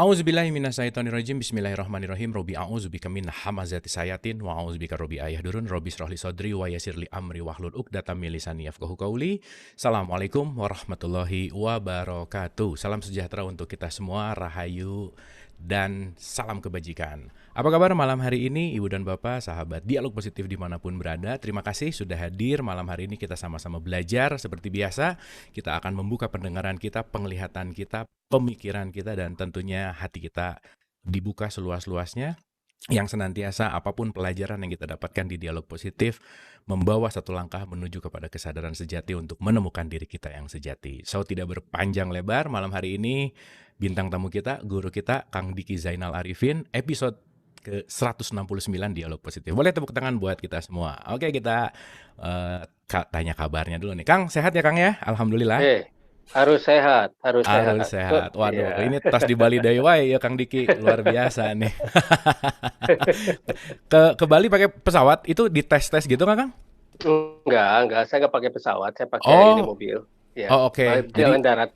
A'udzubillahi minasyaitonirrajim. Bismillahirrahmanirrahim. Robbi a'udzubika min hamazati sayatin wa a'udzubika robbi ayahdurun. Robbi shrah li sadri wa yassir li amri wahlul 'uqdatam min lisani yafqahu qauli. Assalamualaikum warahmatullahi wabarakatuh. Salam sejahtera untuk kita semua, rahayu dan salam kebajikan. Apa kabar malam hari ini, Ibu dan Bapak, sahabat Dialog Positif dimanapun berada? Terima kasih sudah hadir malam hari ini. Kita sama-sama belajar seperti biasa. Kita akan membuka pendengaran kita, penglihatan kita, pemikiran kita, dan tentunya hati kita dibuka seluas-luasnya, yang senantiasa apapun pelajaran yang kita dapatkan di Dialog Positif membawa satu langkah menuju kepada kesadaran sejati untuk menemukan diri kita yang sejati. So, tidak berpanjang lebar, malam hari ini bintang tamu kita, guru kita, Kang Diki Zainal Arifin, episode ke 169 Dialog Positif. Boleh tepuk tangan buat kita semua. Oke, kita tanya kabarnya dulu nih. Kang, sehat ya Kang ya? Alhamdulillah. Harus sehat, harus Harus sehat. sehat. Waduh, Ya. ini tas di Bali Day wae ya Kang Diki, luar biasa nih. Ke Bali pakai pesawat itu dites-tes gitu nggak Kang? Enggak, saya nggak pakai pesawat, saya pakai ini Oh, mobil. Ya, oh oke. jalan Jadi darat.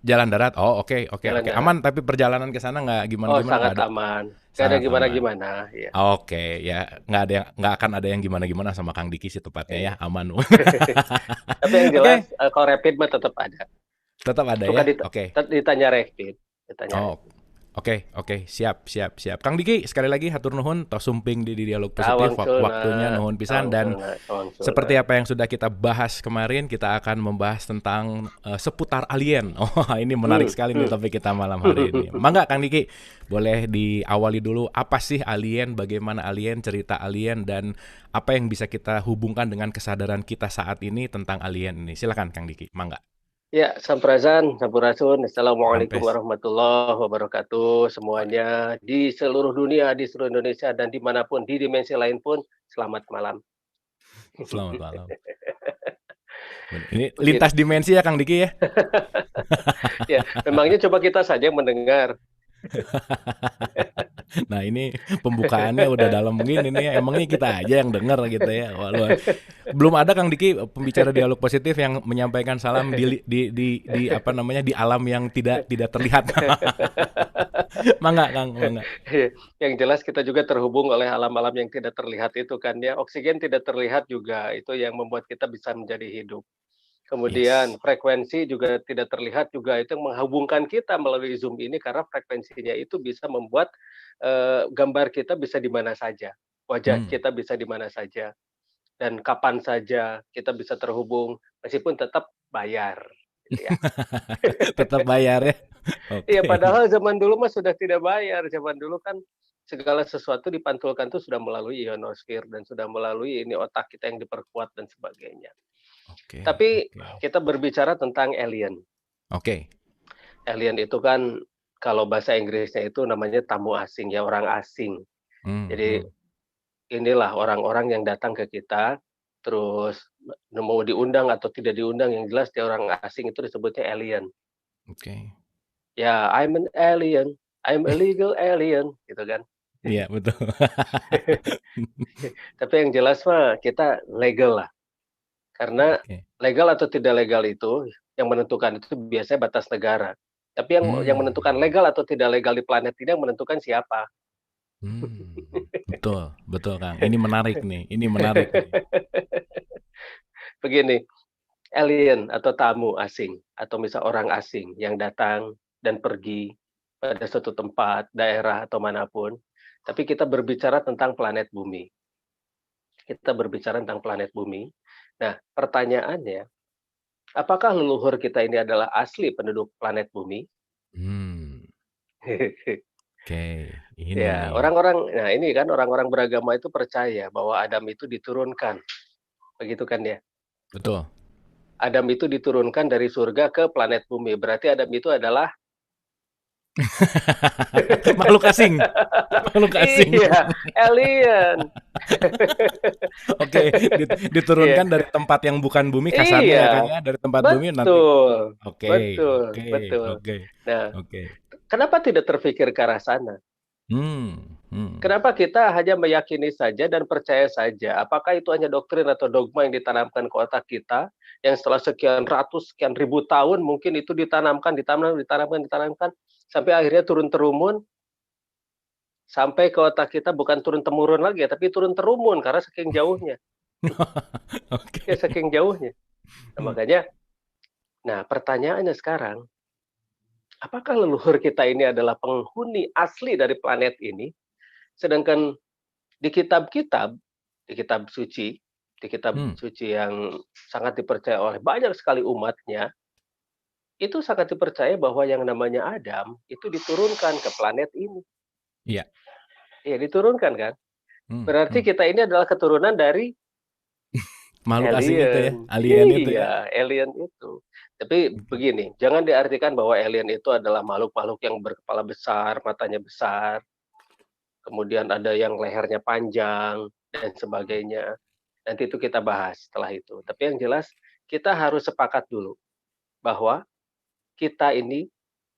jalan darat. Oh oke, oke, Jalan oke. darat. Aman tapi perjalanan ke sana nggak Oh, gimana-gimana, nggak sangat ada? aman. Gak ada Sangat aman. gimana-gimana. Ya. Oke, ya nggak akan ada yang gimana-gimana sama Kang Diki sih tepatnya ya, Iya. aman. Tapi yang jelas, Oke, kalau rapid mah tetap ada. tetap ada Suka ya. Oke. ditanya rapid. Ditanya Oh, rapid. oke, siap. Kang Diki, sekali lagi hatur nuhun, tos sumping di Dialog Positif, Tawang suna, waktunya nuhun pisan, tawang dan suna, tawang suna. seperti apa yang sudah kita bahas kemarin, kita akan membahas tentang seputar alien. Oh, ini menarik Hmm, sekali nih hmm. topik kita malam hari ini. Mangga Kang Diki, boleh diawali dulu, apa sih alien, bagaimana alien, cerita alien, dan apa yang bisa kita hubungkan dengan kesadaran kita saat ini tentang alien ini. Silakan Kang Diki, mangga. Ya, sampurasun. Assalamualaikum Sampes. warahmatullahi wabarakatuh. Semuanya di seluruh dunia, di seluruh Indonesia, dan dimanapun, di dimensi lain pun, selamat malam. Selamat malam. Ini lintas Begini. dimensi ya Kang Diki ya. Ya, memangnya coba kita saja yang mendengar. Nah ini pembukaannya udah dalam begini nih, emangnya kita aja yang denger gitu ya. Wah, belum ada Kang Diki pembicara Dialog Positif yang menyampaikan salam di apa namanya, di alam yang tidak terlihat. Mangga Kang, mangga. Yang jelas kita juga terhubung oleh alam-alam yang tidak terlihat itu kan ya. Oksigen tidak terlihat juga, itu yang membuat kita bisa menjadi hidup. Kemudian Yes. frekuensi juga tidak terlihat juga, itu yang menghubungkan kita melalui Zoom ini karena frekuensinya itu bisa membuat gambar kita bisa di mana saja, wajah Hmm. kita bisa di mana saja, dan kapan saja kita bisa terhubung meskipun tetap bayar, gitu ya. Tetap bayar ya. Iya, Oke. padahal zaman dulu mah sudah tidak bayar, zaman dulu kan segala sesuatu dipantulkan tuh sudah melalui ionosfer dan sudah melalui ini otak kita yang diperkuat dan sebagainya. Oke, Tapi oke. kita berbicara tentang alien. Oke. Alien itu kan kalau bahasa Inggrisnya itu namanya tamu asing ya, orang asing. Hmm, Jadi hmm. inilah orang-orang yang datang ke kita, terus mau diundang atau tidak diundang, yang jelas dia orang asing itu disebutnya alien. Oke. Ya, I'm an alien, I'm a legal alien, gitu kan. Iya betul. Tapi yang jelas mah kita legal lah, karena Oke. legal atau tidak legal itu yang menentukan itu biasanya batas negara. Tapi yang Hmm. menentukan legal atau tidak legal di planet ini yang menentukan siapa. Betul, betul Kang. Ini menarik nih, ini menarik nih. Begini, alien atau tamu asing atau misal orang asing yang datang dan pergi pada suatu tempat, daerah atau manapun, tapi kita berbicara tentang planet bumi. Kita berbicara tentang planet bumi. Nah, pertanyaannya, apakah leluhur kita ini adalah asli penduduk planet bumi? Hmm. Oke, ini Ya, nih. nah ini kan orang-orang beragama itu percaya bahwa Adam itu diturunkan, begitu kan ya? Betul. Adam itu diturunkan dari surga ke planet bumi. Berarti Adam itu adalah Makhluk asing, makhluk asing. iya, alien. Oke, Iya. diturunkan dari tempat yang bukan bumi kasarnya ya Kang Iya, ya, dari tempat bumi nanti. betul, Oke, betul, oke, betul. oke, Nah, oke. kenapa tidak terfikir ke arah sana? Hmm, hmm. Kenapa kita hanya meyakini saja dan percaya saja? Apakah itu hanya doktrin atau dogma yang ditanamkan ke otak kita yang setelah sekian ratus, sekian ribu tahun mungkin itu ditanamkan, sampai akhirnya turun-temurun, sampai ke otak kita bukan turun-temurun lagi ya, tapi turun-temurun karena saking jauhnya. Ya, Oke. saking jauhnya. Nah, Hmm. makanya, pertanyaannya sekarang, apakah leluhur kita ini adalah penghuni asli dari planet ini? Sedangkan di kitab-kitab, di kitab suci, di kitab Hmm. suci yang sangat dipercaya oleh banyak sekali umatnya, itu sangat dipercaya bahwa yang namanya Adam itu diturunkan ke planet ini. Iya. Iya, diturunkan kan? Hmm. Berarti Hmm. kita ini adalah keturunan dari Makhluk asing itu ya, alien. alien itu ya. Iya, alien itu. Tapi Oke. begini, jangan diartikan bahwa alien itu adalah makhluk-makhluk yang berkepala besar, matanya besar, kemudian ada yang lehernya panjang dan sebagainya. Nanti itu kita bahas setelah itu. Tapi yang jelas kita harus sepakat dulu bahwa kita ini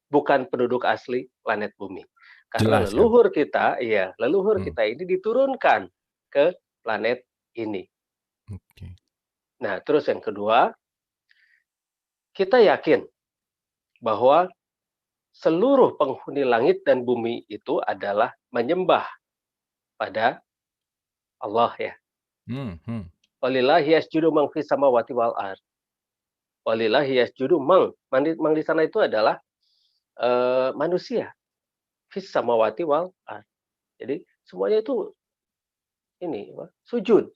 bukan penduduk asli planet bumi. Karena Jelas kan? leluhur Hmm. kita ini diturunkan ke planet ini. Oke. Nah, terus yang kedua, kita yakin bahwa seluruh penghuni langit dan bumi itu adalah menyembah pada Allah ya. Hmm. Hmm. Walillahi yasjudu man fis samawati wal ard. Walillahi yasjudu mang di sana itu adalah manusia. Fis samawati wal ard. Jadi semuanya itu ini sujud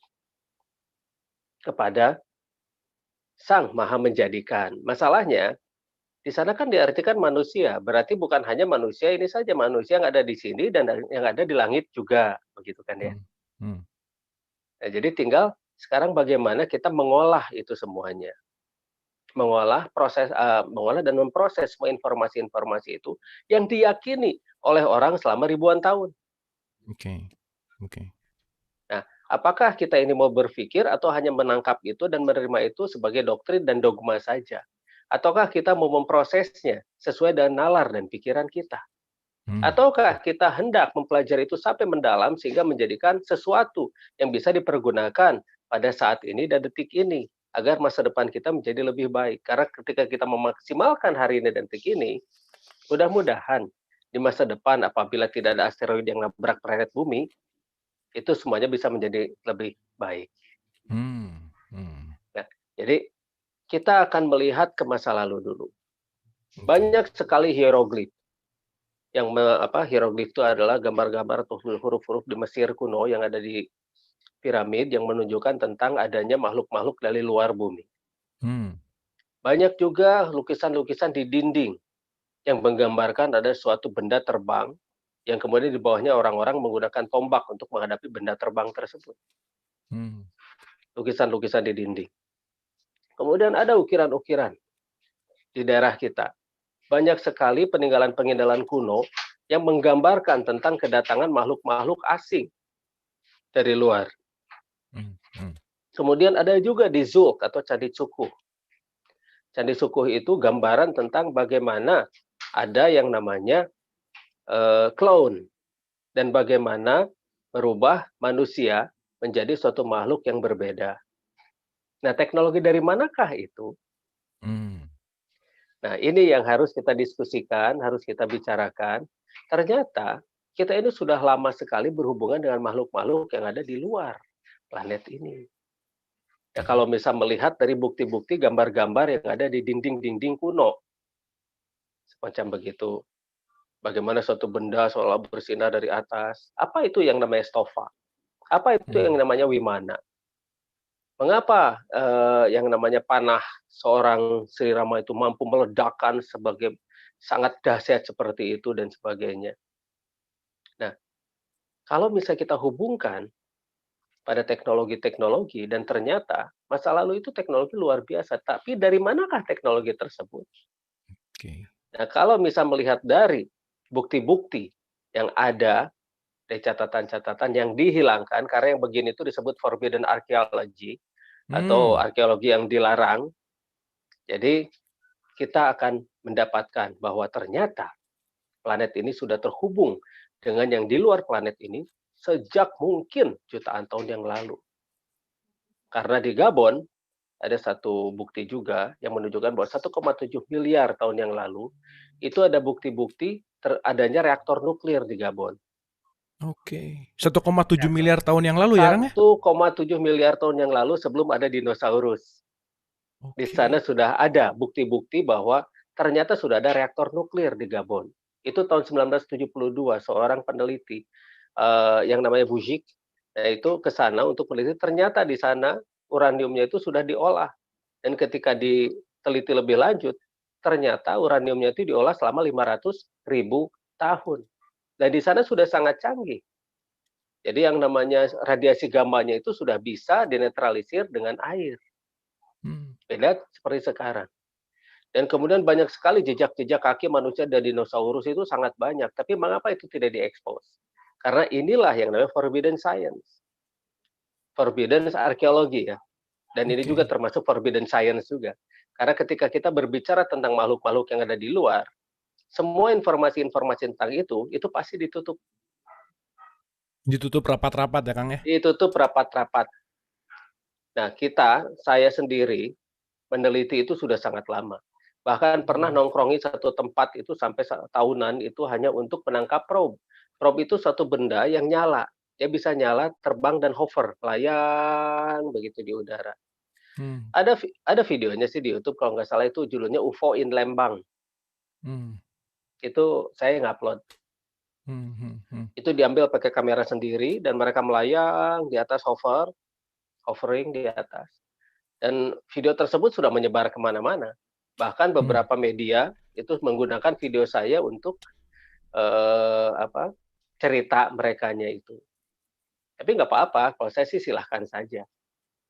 kepada Sang Maha Menjadikan. Masalahnya di sana kan diartikan manusia, berarti bukan hanya manusia ini saja, manusia yang ada di sini dan yang ada di langit juga, begitu kan ya. Hmm. Hmm. Nah, jadi tinggal sekarang bagaimana kita mengolah itu semuanya. Mengolah dan memproses semua informasi-informasi itu yang diyakini oleh orang selama ribuan tahun. Oke. Oke. Nah, apakah kita ini mau berpikir atau hanya menangkap itu dan menerima itu sebagai doktrin dan dogma saja? Ataukah kita mau memprosesnya sesuai dengan nalar dan pikiran kita? Hmm. Ataukah kita hendak mempelajari itu sampai mendalam sehingga menjadikan sesuatu yang bisa dipergunakan pada saat ini dan detik ini agar masa depan kita menjadi lebih baik. Karena ketika kita memaksimalkan hari ini dan detik ini, mudah-mudahan di masa depan apabila tidak ada asteroid yang nabrak planet bumi, itu semuanya bisa menjadi lebih baik. Hmm. Hmm. Nah, jadi kita akan melihat ke masa lalu dulu. Oke. Banyak sekali hieroglif yang hieroglif itu adalah gambar-gambar atau huruf-huruf di Mesir kuno yang ada di piramid yang menunjukkan tentang adanya makhluk-makhluk dari luar bumi. Hmm. Banyak juga lukisan-lukisan di dinding yang menggambarkan ada suatu benda terbang yang kemudian di bawahnya orang-orang menggunakan tombak untuk menghadapi benda terbang tersebut. Hmm. Lukisan-lukisan di dinding. Kemudian ada ukiran-ukiran di daerah kita. Banyak sekali peninggalan-peninggalan kuno yang menggambarkan tentang kedatangan makhluk-makhluk asing dari luar. Hmm. Hmm. Kemudian ada juga di Zulk atau Candi Cukuh. Candi Cukuh itu gambaran tentang bagaimana ada yang namanya clown dan bagaimana merubah manusia menjadi suatu makhluk yang berbeda. Nah, teknologi dari manakah itu? Hmm. Nah, ini yang harus kita diskusikan, harus kita bicarakan. Ternyata kita ini sudah lama sekali berhubungan dengan makhluk-makhluk yang ada di luar planet ini. Ya, kalau misal melihat dari bukti-bukti gambar-gambar yang ada di dinding-dinding kuno, semacam begitu. Bagaimana suatu benda seolah bersinar dari atas. Apa itu yang namanya stova? Apa itu yang Hmm. namanya wimana? Mengapa yang namanya panah seorang Sri Rama itu mampu meledakkan sebagai sangat dahsyat seperti itu dan sebagainya. Nah, kalau misalnya kita hubungkan pada teknologi-teknologi dan ternyata masa lalu itu teknologi luar biasa, tapi dari manakah teknologi tersebut? Oke. Nah, kalau misal melihat dari bukti-bukti yang ada dari catatan-catatan yang dihilangkan karena yang begini itu disebut forbidden archaeology atau Hmm. arkeologi yang dilarang. Jadi kita akan mendapatkan bahwa ternyata planet ini sudah terhubung dengan yang di luar planet ini sejak mungkin jutaan tahun yang lalu. Karena di Gabon ada satu bukti juga yang menunjukkan bahwa 1,7 miliar tahun yang lalu, itu ada bukti-bukti adanya reaktor nuklir di Gabon. Oke. 1,7 Reaktor. miliar tahun yang lalu ya, Kang ya? 1,7 miliar tahun yang lalu sebelum ada dinosaurus. Di sana Oke. sudah ada bukti-bukti bahwa ternyata sudah ada reaktor nuklir di Gabon. Itu tahun 1972 seorang peneliti yang namanya Bujik, itu ke sana untuk meneliti. Ternyata di sana uraniumnya itu sudah diolah dan ketika diteliti lebih lanjut, ternyata uraniumnya itu diolah selama 500.000 tahun. Dan di sana sudah sangat canggih. Jadi yang namanya radiasi gamanya itu sudah bisa dinetralisir dengan air. Beda seperti sekarang. Dan kemudian banyak sekali jejak-jejak kaki manusia dan dinosaurus itu sangat banyak. Tapi mengapa itu tidak diekspos? Karena inilah yang namanya forbidden science. Forbidden arkeologi ya. Dan ini juga Oke. termasuk forbidden science juga. Karena ketika kita berbicara tentang makhluk-makhluk yang ada di luar, semua informasi-informasi tentang itu pasti ditutup. Ditutup rapat-rapat ya, Kang ya? Ditutup rapat-rapat. Nah, saya sendiri meneliti itu sudah sangat lama. Bahkan pernah nongkrongi satu tempat itu sampai tahunan itu hanya untuk menangkap probe. Probe itu suatu benda yang nyala. Dia bisa nyala, terbang dan hover, layang begitu di udara. Hmm. Ada videonya sih di YouTube kalau nggak salah itu judulnya UFO in Lembang. Hmm. Itu saya ngupload. Itu diambil pakai kamera sendiri dan mereka melayang di atas hovering di atas. Dan video tersebut sudah menyebar kemana-mana. Bahkan beberapa media itu menggunakan video saya untuk cerita merekanya itu. Tapi nggak apa-apa, kalau saya sih silahkan saja.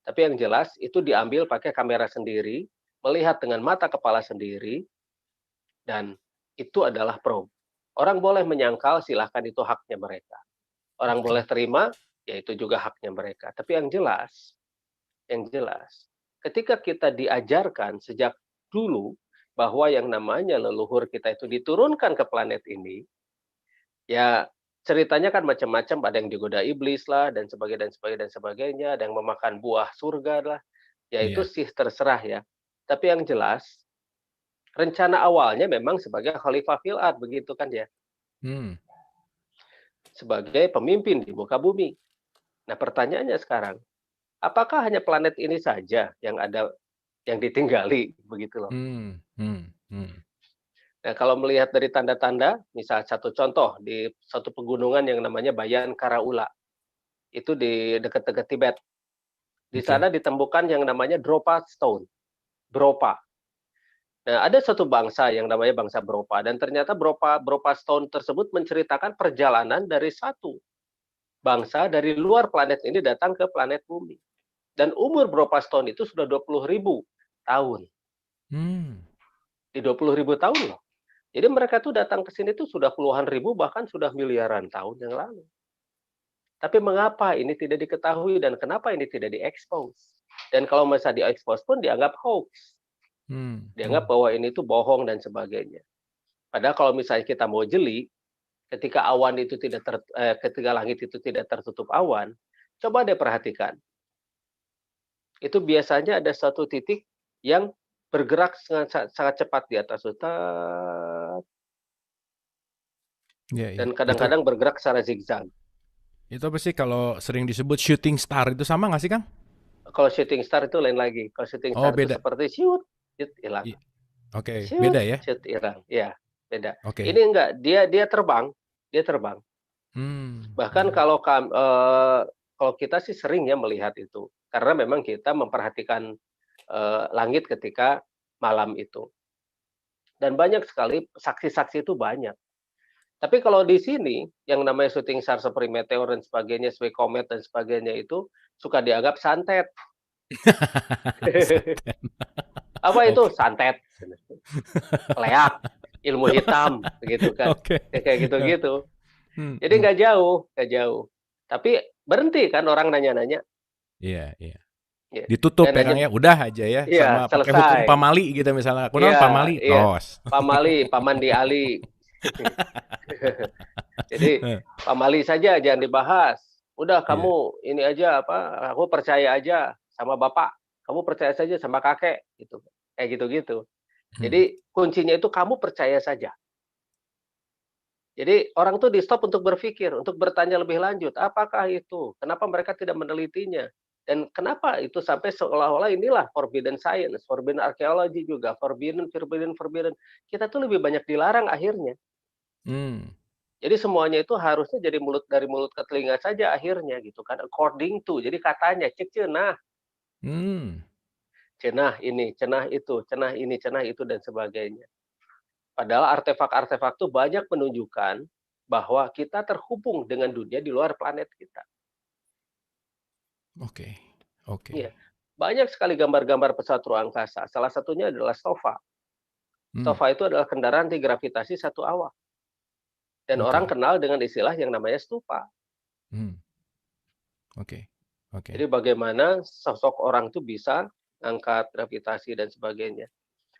Tapi yang jelas itu diambil pakai kamera sendiri, melihat dengan mata kepala sendiri, dan itu adalah probe. Orang boleh menyangkal, silahkan itu haknya mereka. Orang boleh Oke. terima, ya itu juga haknya mereka. Tapi yang jelas, ketika kita diajarkan sejak dulu bahwa yang namanya leluhur kita itu diturunkan ke planet ini, ya ceritanya kan macam-macam, ada yang digoda iblis lah dan sebagainya dan sebagainya dan sebagainya, ada yang memakan buah surga lah, ya itu Iya. sih terserah ya. Tapi yang jelas, rencana awalnya memang sebagai khalifah fil ard begitu kan ya, Hmm. sebagai pemimpin di muka bumi. Nah pertanyaannya sekarang, apakah hanya planet ini saja yang ada yang ditinggali begitu loh? Hmm. Hmm. Hmm. Nah, kalau melihat dari tanda-tanda, misal satu contoh di satu pegunungan yang namanya Bayan Karaula, itu di dekat-dekat Tibet. Di Oke. sana ditemukan yang namanya Dropa Stone, Bropa. Nah, ada satu bangsa yang namanya bangsa Bropa dan ternyata Bropa Stone tersebut menceritakan perjalanan dari satu bangsa dari luar planet ini datang ke planet Bumi. Dan umur Bropa Stone itu sudah 20.000 tahun. Hmm. Di 20.000 tahun loh. Jadi mereka tuh datang ke sini tuh sudah puluhan ribu bahkan sudah miliaran tahun yang lalu. Tapi mengapa ini tidak diketahui dan kenapa ini tidak diekspos? Dan kalau misalnya diekspos pun dianggap hoax. Hmm. Dianggap bahwa ini tuh bohong dan sebagainya. Padahal kalau misalnya kita mau jeli, ketika ketika langit itu tidak tertutup awan, coba deh perhatikan. Itu biasanya ada satu titik yang bergerak sangat, sangat cepat di atas hutan Iya, iya. dan kadang-kadang bergerak secara zigzag. Itu apa sih kalau sering disebut shooting star itu sama nggak sih, Kang? Kalau shooting star itu lain lagi. Kalau shooting Oh, star itu beda. seperti shoot, shoot hilang. I- Oke, Shoot, beda ya. shoot hilang. Ya, beda. Oke. Ini enggak, dia terbang, dia terbang. Hmm. Bahkan Hmm. kalau kita sih sering ya melihat itu, karena memang kita memperhatikan langit ketika malam itu. Dan banyak sekali saksi-saksi itu banyak. Tapi kalau di sini yang namanya shooting star seperti meteor dan sebagainya, seperti komet dan sebagainya itu suka dianggap santet. Santet. Apa itu? Oke. Santet, leak, ilmu hitam, begitu kan. Oke. Kayak gitu-gitu. Hmm. Jadi Hmm. nggak jauh. Tapi berhenti kan orang nanya-nanya. Iya, iya. Ya. Ditutup Dan ya, hanya Kang ya. Udah aja ya iya, sama pakai hukum selesai. pamali gitu misalnya. Kunaon Iya, pamali? iya. Tos. Pamali, Pamandi Ali. Jadi pamali saja jangan dibahas. Udah Iya. kamu ini aja apa, aku percaya aja sama Bapak. kamu percaya saja sama kakek, gitu. Kayak gitu-gitu. Hmm. Jadi kuncinya itu kamu percaya saja. Jadi orang tuh di-stop untuk berpikir, untuk bertanya lebih lanjut, apakah itu? Kenapa mereka tidak menelitinya? Dan kenapa itu sampai seolah-olah inilah forbidden science, forbidden archaeology juga, forbidden forbidden forbidden. Kita tuh lebih banyak dilarang akhirnya. Hmm. Jadi semuanya itu harusnya jadi dari mulut ke telinga saja akhirnya gitu kan, according to, jadi katanya, cek cenah, Hmm. cenah ini, cenah itu, cenah ini, cenah itu, dan sebagainya. Padahal artefak-artefak tuh banyak menunjukkan bahwa kita terhubung dengan dunia di luar planet kita. Oke. Oke. Iya, banyak sekali gambar-gambar pesawat ruang angkasa, salah satunya adalah SOFA. Hmm. SOFA itu adalah kendaraan anti-gravitasi satu awak, dan orang Oke. kenal dengan istilah yang namanya stupa. Hmm. Oke. Jadi Oke. bagaimana sosok orang itu bisa angkat gravitasi dan sebagainya.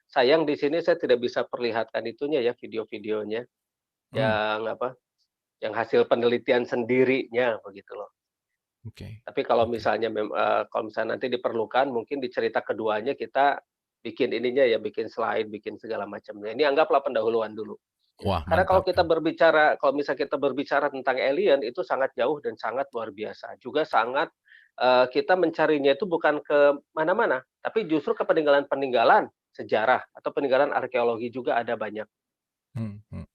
Sayang di sini saya tidak bisa perlihatkan itunya ya, video-videonya, Hmm. yang apa, yang hasil penelitian sendirinya begitu loh. Oke. Tapi kalau Oke. misalnya kalau misalnya nanti diperlukan mungkin di cerita keduanya kita bikin ininya ya, bikin slide, bikin segala macamnya. Ini anggaplah pendahuluan dulu. Wah, Karena kalau mantap. kita kalau misalnya kita berbicara tentang alien itu sangat jauh dan sangat luar biasa. Juga sangat, kita mencarinya itu bukan ke mana-mana, tapi justru ke peninggalan-peninggalan sejarah atau peninggalan arkeologi juga ada banyak. Hmm. Hmm.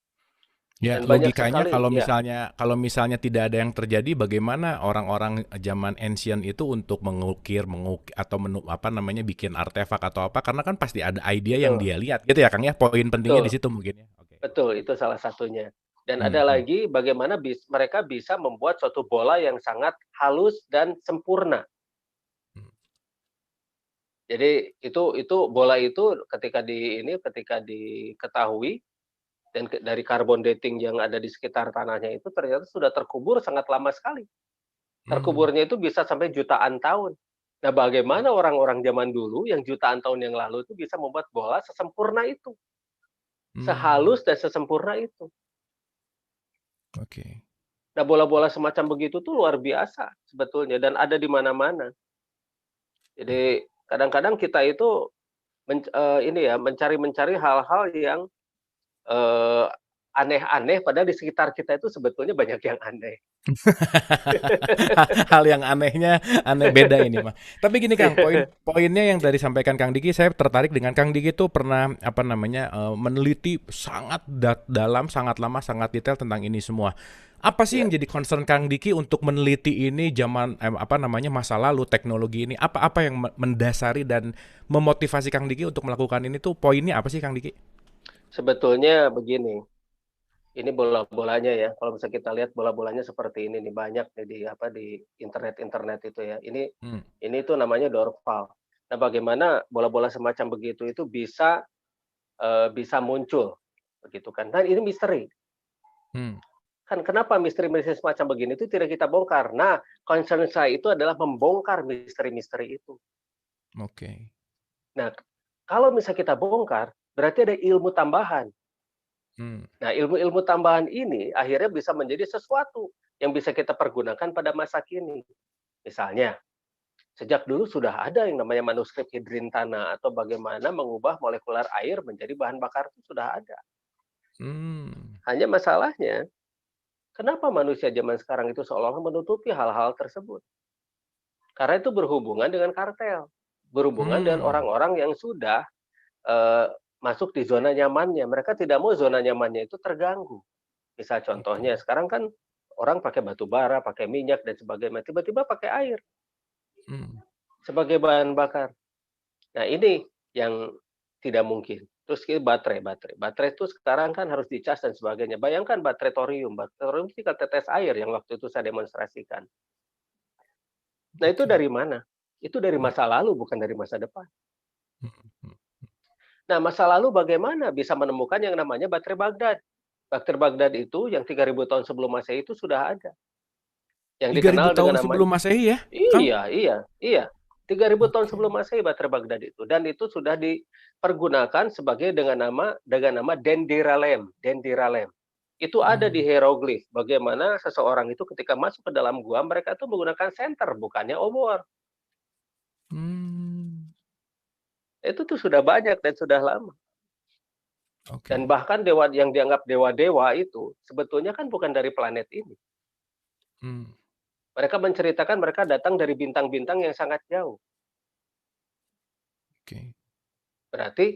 Ya, Dan banyak logikanya sekali ya, kalau misalnya tidak ada yang terjadi, bagaimana orang-orang zaman ancient itu untuk mengukir, atau apa namanya, bikin artefak atau apa? Karena kan pasti ada ide yang betul dia lihat, gitu ya, Kang ya? Poin pentingnya di betul situ mungkin ya. Oke. betul, itu salah satunya. Dan Hmm. ada Hmm. lagi bagaimana mereka bisa membuat suatu bola yang sangat halus dan sempurna. Hmm. Jadi itu bola itu ketika diketahui dan dari carbon dating yang ada di sekitar tanahnya itu ternyata sudah terkubur sangat lama sekali. Hmm. Terkuburnya itu bisa sampai jutaan tahun. Nah, bagaimana orang-orang zaman dulu yang jutaan tahun yang lalu itu bisa membuat bola sesempurna itu, Hmm. sehalus dan sesempurna itu. Oke. Nah, bola-bola semacam begitu tuh luar biasa sebetulnya dan ada di mana-mana. Hmm. Jadi kadang-kadang kita itu ini ya, mencari-mencari hal-hal yang Eee, aneh-aneh padahal di sekitar kita itu sebetulnya banyak yang aneh. Hal yang anehnya aneh beda ini mah. Tapi gini Kang, Iya, poinnya yang tadi sampaikan Kang Diki, saya tertarik dengan Kang Diki tuh pernah apa namanya, meneliti sangat dalam, sangat lama, sangat detail tentang ini semua. Apa sih yang iya. jadi concern Kang Diki untuk meneliti ini zaman apa namanya, masa lalu teknologi ini? Apa yang mendasari dan memotivasi Kang Diki untuk melakukan ini tuh, poinnya apa sih Kang Diki? Sebetulnya begini, ini bola-bolanya ya, kalau misalnya kita lihat bola-bolanya seperti ini nih, banyak nih di internet-internet itu ya. Hmm. Ini tuh namanya Dorval. Nah, bagaimana bola-bola semacam begitu itu bisa muncul, begitu kan. Dan ini misteri. Hmm. Kan kenapa misteri-misteri semacam begini itu tidak kita bongkar? Nah, concern saya itu adalah membongkar misteri-misteri itu. Oke. Nah, kalau misalnya kita bongkar, berarti ada ilmu tambahan. Hmm. Nah, ilmu-ilmu tambahan ini akhirnya bisa menjadi sesuatu yang bisa kita pergunakan pada masa kini. Misalnya, sejak dulu sudah ada yang namanya manuskrip Hidrintana atau bagaimana mengubah molekular air menjadi bahan bakar itu sudah ada. Hmm. Hanya masalahnya, kenapa manusia zaman sekarang itu seolah-olah menutupi hal-hal tersebut? Karena itu berhubungan dengan kartel, berhubungan dengan Hmm. orang-orang yang sudah masuk di zona nyamannya. Mereka tidak mau zona nyamannya itu terganggu. Misal contohnya, Oke. sekarang kan orang pakai batu bara, pakai minyak dan sebagainya, tiba-tiba pakai air Hmm. sebagai bahan bakar. Nah, ini yang tidak mungkin. Terus baterai, baterai. Baterai itu sekarang kan harus dicas dan sebagainya. Bayangkan baterai thorium tinggal tetes air yang waktu itu saya demonstrasikan. Nah, itu Oke. dari mana? Itu dari Hmm. masa lalu, bukan dari masa depan. Hmm. Hmm. Nah, masa lalu bagaimana bisa menemukan yang namanya baterai Baghdad? Baterai Baghdad itu yang 3.000 tahun sebelum Masehi itu sudah ada, yang 3.000 dikenal dengan tahun nama sebelum Masehi ya, Kang? iya iya iya, 3.000 tahun Oke. sebelum Masehi baterai Baghdad itu, dan itu sudah dipergunakan sebagai dengan nama Dendyralem Dendyralem. Itu ada di Hmm. hieroglif, bagaimana seseorang itu ketika masuk ke dalam gua, mereka itu menggunakan senter, bukannya obor. Mmm. Itu tuh sudah banyak dan sudah lama. Dan Oke. bahkan dewa yang dianggap dewa-dewa itu sebetulnya kan bukan dari planet ini. Mmm, Mereka menceritakan mereka datang dari bintang-bintang yang sangat jauh. oke. Berarti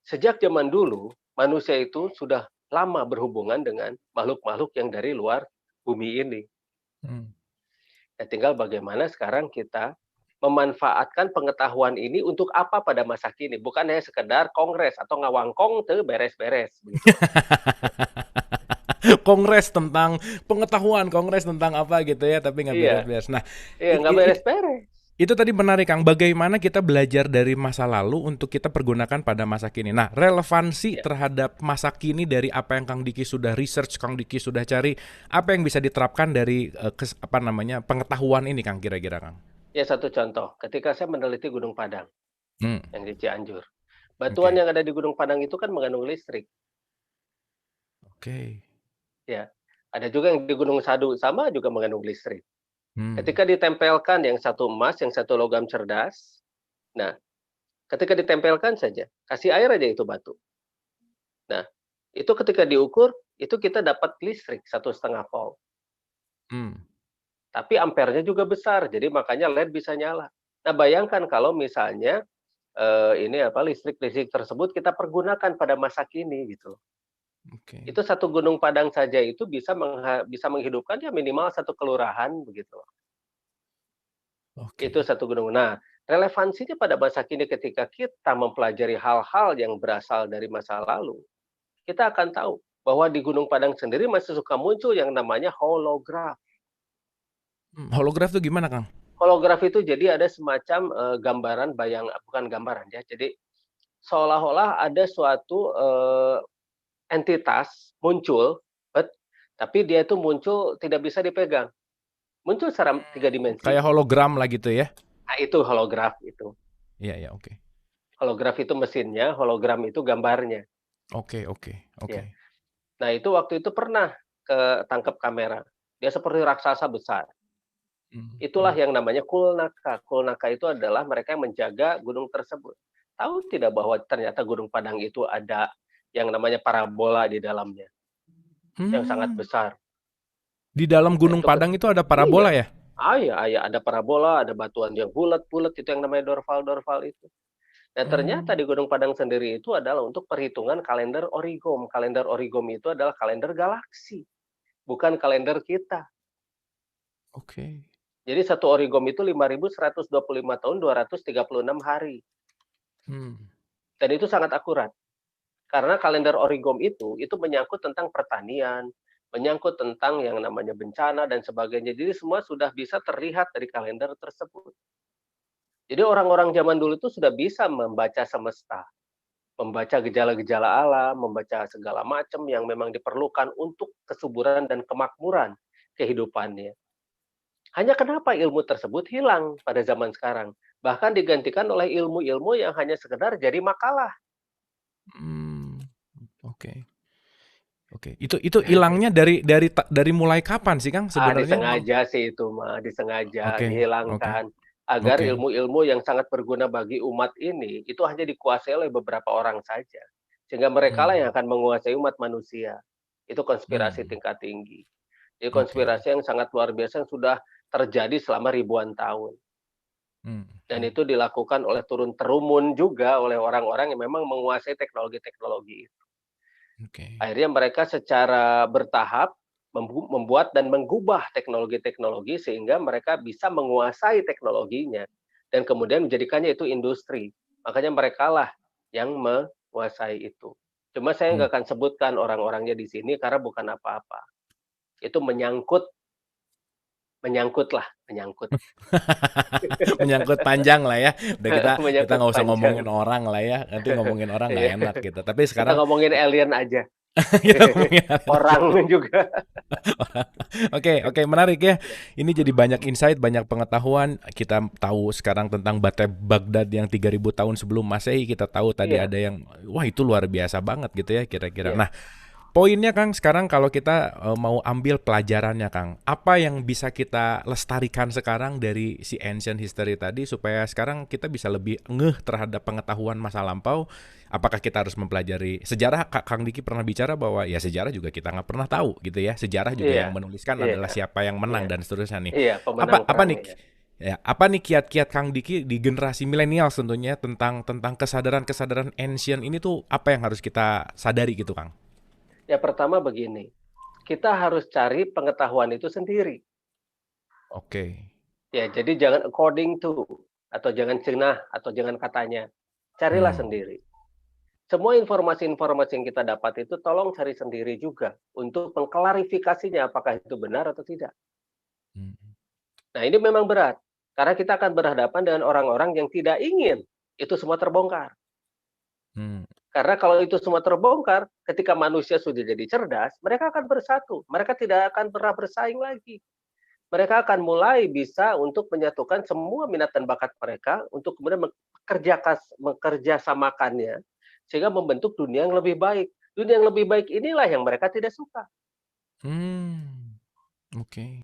sejak zaman dulu manusia itu sudah lama berhubungan dengan makhluk-makhluk yang dari luar bumi ini. Mmm. Ya tinggal bagaimana sekarang kita memanfaatkan pengetahuan ini untuk apa pada masa kini, bukan hanya sekedar kongres atau ngawangkong teu beres-beres begitu. Kongres tentang pengetahuan, kongres tentang apa gitu ya, tapi nggak Iya, beres-beres. Nah, iya nggak beres-beres. itu tadi menarik Kang, bagaimana kita belajar dari masa lalu untuk kita pergunakan pada masa kini. Nah, relevansi Ya, terhadap masa kini dari apa yang Kang Diki sudah research, Kang Diki sudah cari, apa yang bisa diterapkan dari pengetahuan ini Kang kira-kira Kang? ya satu contoh, ketika saya meneliti Gunung Padang Hmm, yang di Cianjur, batuan oke. yang ada di Gunung Padang itu kan mengandung listrik, Oke. ya. Ada juga yang di Gunung Sadu sama juga mengandung listrik. Hmm, Ketika ditempelkan yang satu emas, yang satu logam cerdas, nah ketika ditempelkan saja, kasih air aja itu batu. Nah, itu ketika diukur, itu kita dapat listrik 1,5 volt. hmm. Tapi ampernya juga besar, jadi makanya LED bisa nyala. Nah, bayangkan kalau misalnya, ini apa, listrik-listrik tersebut kita pergunakan pada masa kini gitu. Oke. Itu satu gunung Padang saja itu bisa menghidupkan ya minimal satu kelurahan begitu. Itu Oke. satu gunung. Nah, relevansinya pada masa kini ketika kita mempelajari hal-hal yang berasal dari masa lalu, kita akan tahu bahwa di Gunung Padang sendiri masih suka muncul yang namanya holograf. Holograf tuh gimana Kang? Holograf itu jadi ada semacam, gambaran bukan gambaran ya, jadi seolah-olah ada suatu, entitas muncul, tapi dia itu muncul tidak bisa dipegang, muncul secara 3 dimensi. Kayak hologram lah gitu ya? Nah, itu holograf itu. Iya iya, oke. Holograf itu mesinnya, hologram itu gambarnya, Oke oke oke. ya. Nah, itu waktu itu pernah ketangkep kamera. Dia seperti raksasa besar. Mmm, Itulah mhm. yang namanya Kulnaka. Kulnaka itu adalah mereka yang menjaga gunung tersebut. Tahu tidak bahwa ternyata Gunung Padang itu ada yang namanya parabola di dalamnya, yang sangat Mmm, besar. di dalam Nah, Gunung itu Padang itu ada parabola iya, ya? iya, ada parabola, ada batuan yang bulat-bulat itu yang namanya dorfal-dorfal itu. Dan ternyata Mmm, di Gunung Padang sendiri itu adalah untuk perhitungan kalender origom. Kalender origom itu adalah kalender galaksi, bukan kalender kita. oke. Jadi satu origom itu 5.125 tahun 236 hari. Mmm, Dan itu sangat akurat. Karena kalender origom itu menyangkut tentang pertanian, menyangkut tentang yang namanya bencana dan sebagainya. Jadi semua sudah bisa terlihat dari kalender tersebut. Jadi orang-orang zaman dulu itu sudah bisa membaca semesta, membaca gejala-gejala alam, membaca segala macam yang memang diperlukan untuk kesuburan dan kemakmuran kehidupannya. Hanya kenapa ilmu tersebut hilang pada zaman sekarang? Bahkan digantikan oleh ilmu-ilmu yang hanya sekedar jadi makalah. mmm, oke oke. Itu ilangnya dari mulai kapan sih, Kang, sebenarnya emang? Disengaja sih itu mah, disengaja Oke oke dihilangkan, agar oke. ilmu-ilmu yang sangat berguna bagi umat ini, itu hanya dikuasai oleh beberapa orang saja. Sehingga merekalah yang Mmm, akan menguasai umat manusia. Itu konspirasi mmm, tingkat tinggi. Ini oke. konspirasi yang sangat luar biasa yang sudah terjadi selama ribuan tahun. Mmm, Dan mhm, itu dilakukan oleh turun-temurun juga oleh orang-orang yang memang menguasai teknologi-teknologi itu. oke. Akhirnya mereka secara bertahap membuat dan mengubah teknologi-teknologi sehingga mereka bisa menguasai teknologinya dan kemudian menjadikannya itu industri. Makanya merekalah yang menguasai itu. Cuma saya Mmm. nggak akan sebutkan orang-orangnya di sini karena bukan apa-apa. Itu menyangkut menyangkut lah, menyangkut. Menyangkut panjang lah ya. Udah kita Menyangkut nggak usah ngomongin panjang. orang lah ya. Nanti ngomongin orang nggak Iya, enak gitu. Tapi kita sekarang ngomongin alien aja. kita ngomongin alien aja. Orang juga. Oke, oke, menarik ya. Ini jadi banyak insight, banyak pengetahuan. Kita tahu sekarang tentang Bate Baghdad yang 3.000 tahun sebelum Masehi. Kita tahu tadi Iya, ada yang wah itu luar biasa banget gitu ya kira-kira. iya. Nah, poinnya Kang, sekarang kalau kita mau ambil pelajarannya Kang, apa yang bisa kita lestarikan sekarang dari si ancient history tadi supaya sekarang kita bisa lebih ngeh terhadap pengetahuan masa lampau? Apakah kita harus mempelajari sejarah? Kang Diki pernah bicara bahwa ya sejarah juga kita nggak pernah tahu gitu ya. Sejarah juga yang Iya, menuliskan adalah iya, siapa yang iya, menang dan seterusnya nih. iya, pemenang Apa perang nih ya. ya apa nih kiat-kiat Kang Diki di generasi milenial tentunya tentang tentang kesadaran-kesadaran ancient ini tuh apa yang harus kita sadari gitu Kang? Ya pertama begini, kita harus cari pengetahuan itu sendiri. Oke. Ya, jadi jangan according to atau jangan cenah atau jangan katanya. Carilah Hmm. sendiri. Semua informasi-informasi yang kita dapat itu tolong cari sendiri juga untuk mengklarifikasinya apakah itu benar atau tidak. Hmm. Nah, ini memang berat karena kita akan berhadapan dengan orang-orang yang tidak ingin itu semua terbongkar. Hmm. Karena kalau itu semua terbongkar, ketika manusia sudah jadi cerdas, mereka akan bersatu. Mereka tidak akan pernah bersaing lagi. Mereka akan mulai bisa untuk menyatukan semua minat dan bakat mereka untuk kemudian mengerjasamakannya sehingga membentuk dunia yang lebih baik. Dunia yang lebih baik inilah yang mereka tidak suka. Hmm. Oke.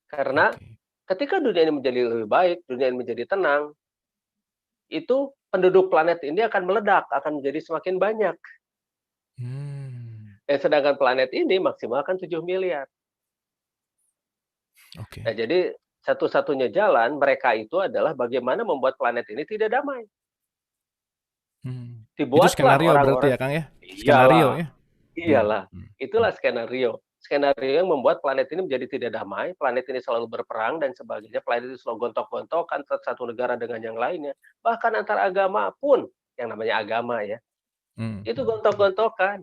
Karena Oke. ketika dunia ini menjadi lebih baik, dunia ini menjadi tenang, itu penduduk planet ini akan meledak, akan menjadi semakin banyak. Hmm. Dan sedangkan planet ini maksimal kan 7 miliar. Nah, Oke. jadi satu-satunya jalan mereka itu adalah bagaimana membuat planet ini tidak damai. Hmm. Itu Dibuatlah skenario berarti orang-orang. ya, Kang, ya? Skenario Iyalah, ya? Hmm. iyalah. Hmm. Hmm. Itulah skenario. Skenario yang membuat planet ini menjadi tidak damai, planet ini selalu berperang dan sebagainya, planet ini selalu gontok-gontokan satu negara dengan yang lainnya, bahkan antar agama pun, yang namanya agama ya, Hmm. itu Hmm. Hmm. gontok-gontokan.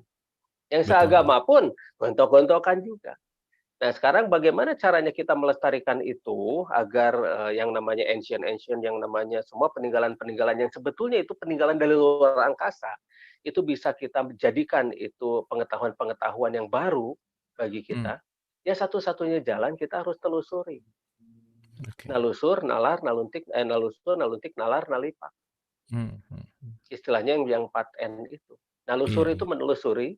Yang Betul. seagama pun gontok-gontokan juga. Nah, sekarang bagaimana caranya kita melestarikan itu agar yang namanya ancient-ancient, yang namanya semua peninggalan-peninggalan yang sebetulnya itu peninggalan dari luar angkasa, itu bisa kita jadikan itu pengetahuan-pengetahuan yang baru bagi Hmm. kita. Ya satu-satunya jalan kita harus telusuri. Oke. Nalusur, nalar, naluntik, nalusur, naluntik, nalar, nalipak. Hmm. Hmm. Hmm. Istilahnya yang 4N itu. Iya, Nalusur itu iya. menelusuri,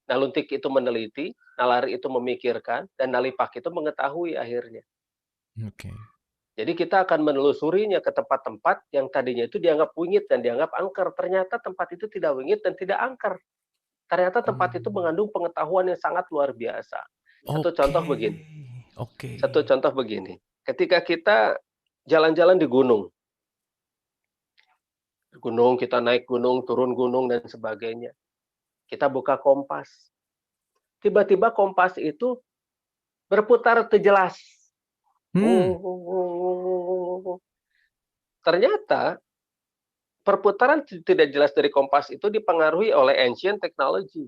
naluntik itu meneliti, nalar itu memikirkan, dan nalipak itu mengetahui akhirnya. Oke. Jadi kita akan menelusurinya ke tempat-tempat yang tadinya itu dianggap wingit dan dianggap angker. Ternyata tempat itu tidak wingit dan tidak angker. Ternyata tempat itu Hmm. mengandung pengetahuan yang sangat luar biasa. Satu Oke. contoh begini, Oke. satu contoh begini. Ketika kita jalan-jalan di gunung kita naik gunung, turun gunung dan sebagainya. Kita buka kompas. Tiba-tiba kompas itu berputar jelas. Hmm. Ternyata perputaran tidak jelas dari kompas itu dipengaruhi oleh ancient technology.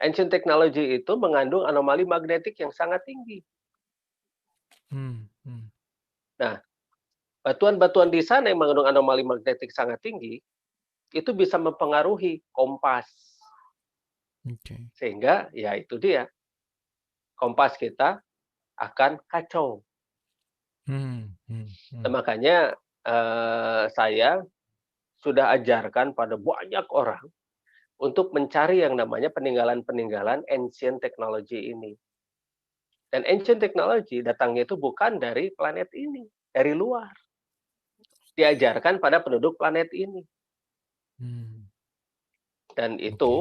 Ancient technology itu mengandung anomali magnetik yang sangat tinggi. Hmm. Hmm. Nah, batuan-batuan di sana yang mengandung anomali magnetik sangat tinggi, itu bisa mempengaruhi kompas. Oke. Sehingga ya itu dia, kompas kita akan kacau. Hmm. Hmm. Dan Hmm. makanya saya sudah ajarkan pada banyak orang untuk mencari yang namanya peninggalan-peninggalan ancient technology ini. Dan ancient technology datangnya itu bukan dari planet ini, dari luar. Diajarkan pada penduduk planet ini. Hmm. Dan Oke. itu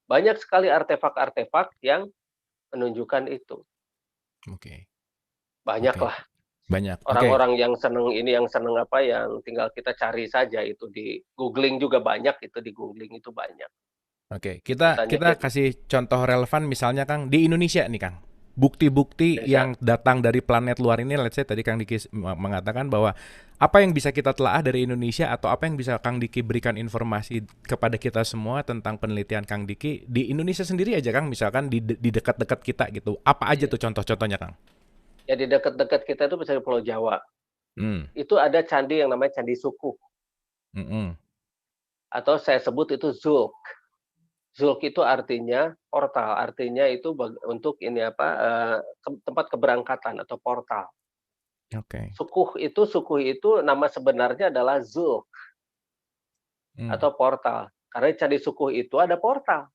banyak sekali artefak-artefak yang menunjukkan itu. Oke. Oke. Banyaklah Banyak. Oke. orang-orang yang seneng ini, yang seneng apa, yang tinggal kita cari saja itu di googling juga banyak, itu di googling itu banyak. Oke, kita Misalnya kita kasih contoh relevan misalnya Kang di Indonesia nih Kang. Bukti-bukti Indonesia, yang datang dari planet luar ini, let's say tadi Kang Diki mengatakan bahwa apa yang bisa kita telaah dari Indonesia atau apa yang bisa Kang Diki berikan informasi kepada kita semua tentang penelitian Kang Diki di Indonesia sendiri aja Kang, misalkan di dekat-dekat kita gitu. Apa aja iya. tuh contoh-contohnya Kang? Ya di dekat-dekat kita itu misalnya Pulau Jawa, Hmm. itu ada candi yang namanya Candi Sukuh, Mm-mm. atau saya sebut itu Zulk. Zulk itu artinya portal, artinya itu untuk ini apa, tempat keberangkatan atau portal. Oke. Sukuh itu nama sebenarnya adalah Zulk Hmm. atau portal. Karena Candi Sukuh itu ada portal,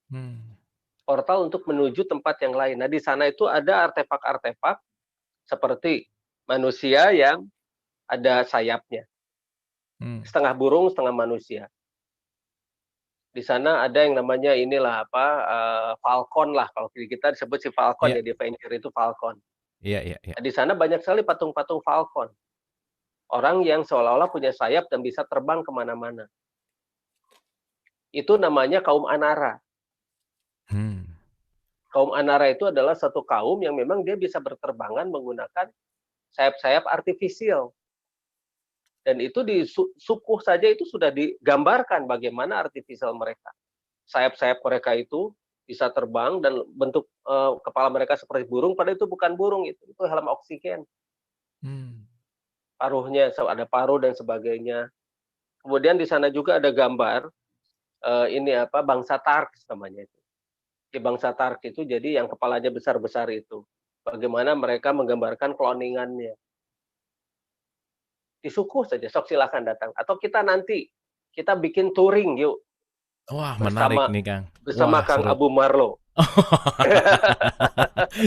Hmm. portal untuk menuju tempat yang lain. Nah, di sana itu ada artefak-artefak seperti manusia yang ada sayapnya, Hmm. setengah burung, setengah manusia. Di sana ada yang namanya inilah apa, falcon lah, kalau di kita disebut si falcon Iya, ya, di Avenger itu falcon. iya, iya, iya. Nah, di sana banyak sekali patung-patung falcon, orang yang seolah-olah punya sayap dan bisa terbang kemana mana. Itu namanya kaum Anara. Hmm. Kaum Anara itu adalah satu kaum yang memang dia bisa berterbangan menggunakan sayap-sayap artifisial. Dan itu di sukuh saja itu sudah digambarkan bagaimana artifisial mereka. Sayap-sayap mereka itu bisa terbang dan bentuk kepala mereka seperti burung, padahal itu bukan burung, itu helm oksigen. Hmm. Paruhnya ada paruh dan sebagainya. Kemudian di sana juga ada gambar ini apa bangsa Tark namanya itu. Di bangsa Tark itu jadi yang kepalanya besar-besar itu. Bagaimana mereka menggambarkan cloningannya. Di suku saja, sok silakan datang. Atau kita nanti kita bikin touring yuk Wah, menarik bersama nih, Kang. bersama Wah, Kang seru. Abu Marlo.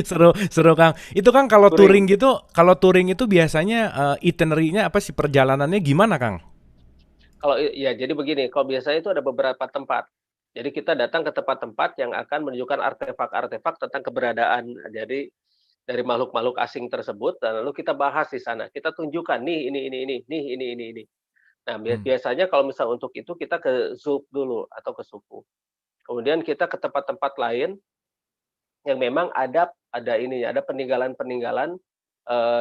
Seru, seru, Kang. Itu Kang Touring. kalau touring itu biasanya itinerary-nya apa sih, perjalanannya gimana, Kang? Kalau ya jadi begini, kalau biasanya itu ada beberapa tempat. Jadi kita datang ke tempat-tempat yang akan menunjukkan artefak-artefak tentang keberadaan. Jadi dari makhluk-makhluk asing tersebut dan lalu kita bahas di sana. Kita tunjukkan nih ini. Nah, Hmm. biasanya kalau misal untuk itu kita ke zoo dulu atau ke suku. Kemudian kita ke tempat-tempat lain yang memang ada ini ada peninggalan-peninggalan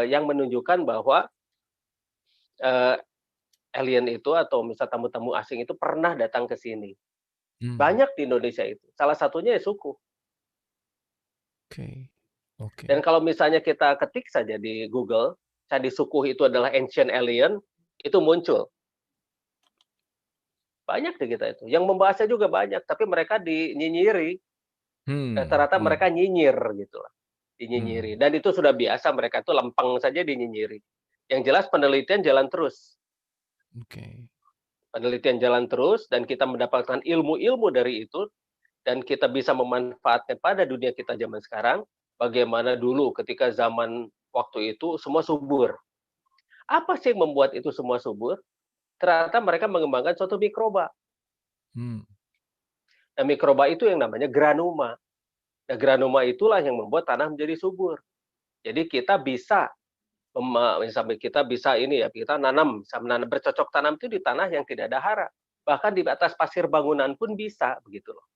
yang menunjukkan bahwa eh, alien itu atau misal tamu-tamu asing itu pernah datang ke sini. Hmm. Banyak di Indonesia itu. Salah satunya ya suku. Oke. Dan Oke. kalau misalnya kita ketik saja di Google, Candi Sukuh itu adalah ancient alien, itu muncul. Banyak di kita itu. Yang membahasnya juga banyak, tapi mereka dinyinyiri. Hmm. Rata-rata Hmm. mereka nyinyir gitu lah. Hmm. Dinyinyiri. Dan itu sudah biasa, mereka tuh lempeng saja dinyinyiri. Yang jelas penelitian jalan terus. Oke. Penelitian jalan terus, dan kita mendapatkan ilmu-ilmu dari itu, dan kita bisa memanfaatkan pada dunia kita zaman sekarang, bagaimana dulu ketika zaman waktu itu semua subur. Apa sih yang membuat itu semua subur? Ternyata mereka mengembangkan suatu mikroba. Hmm. Nah, mikroba itu yang namanya granuma. Nah, granuma itulah yang membuat tanah menjadi subur. Jadi kita bisa sampai kita bisa ini ya, kita menanam bercocok tanam itu di tanah yang tidak ada hara. Bahkan di atas pasir bangunan pun bisa begitu loh.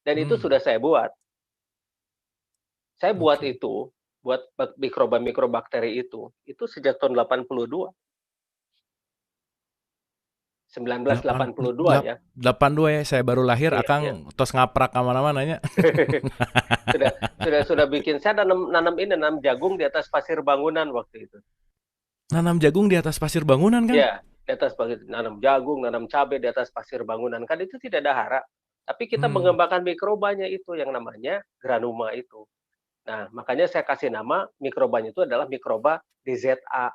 Dan itu Hmm. sudah saya buat. Saya buat Oke. itu, buat mikroba-mikrobakteri itu sejak tahun 82, Delapan 1982 ya. 82 ya, saya baru lahir, Iya, iya. Akang tos ngaprak ka mana-mana nya. Sudah bikin saya nanam jagung di atas pasir bangunan waktu itu. Nanam jagung di atas pasir bangunan, Kang? Ya, di atas pasir nanam jagung, nanam cabai di atas pasir bangunan, kan itu tidak ada hara. Tapi kita Hmm. mengembangkan mikrobanya itu yang namanya granuma itu. Nah, makanya saya kasih nama mikrobanya itu adalah mikroba DZA,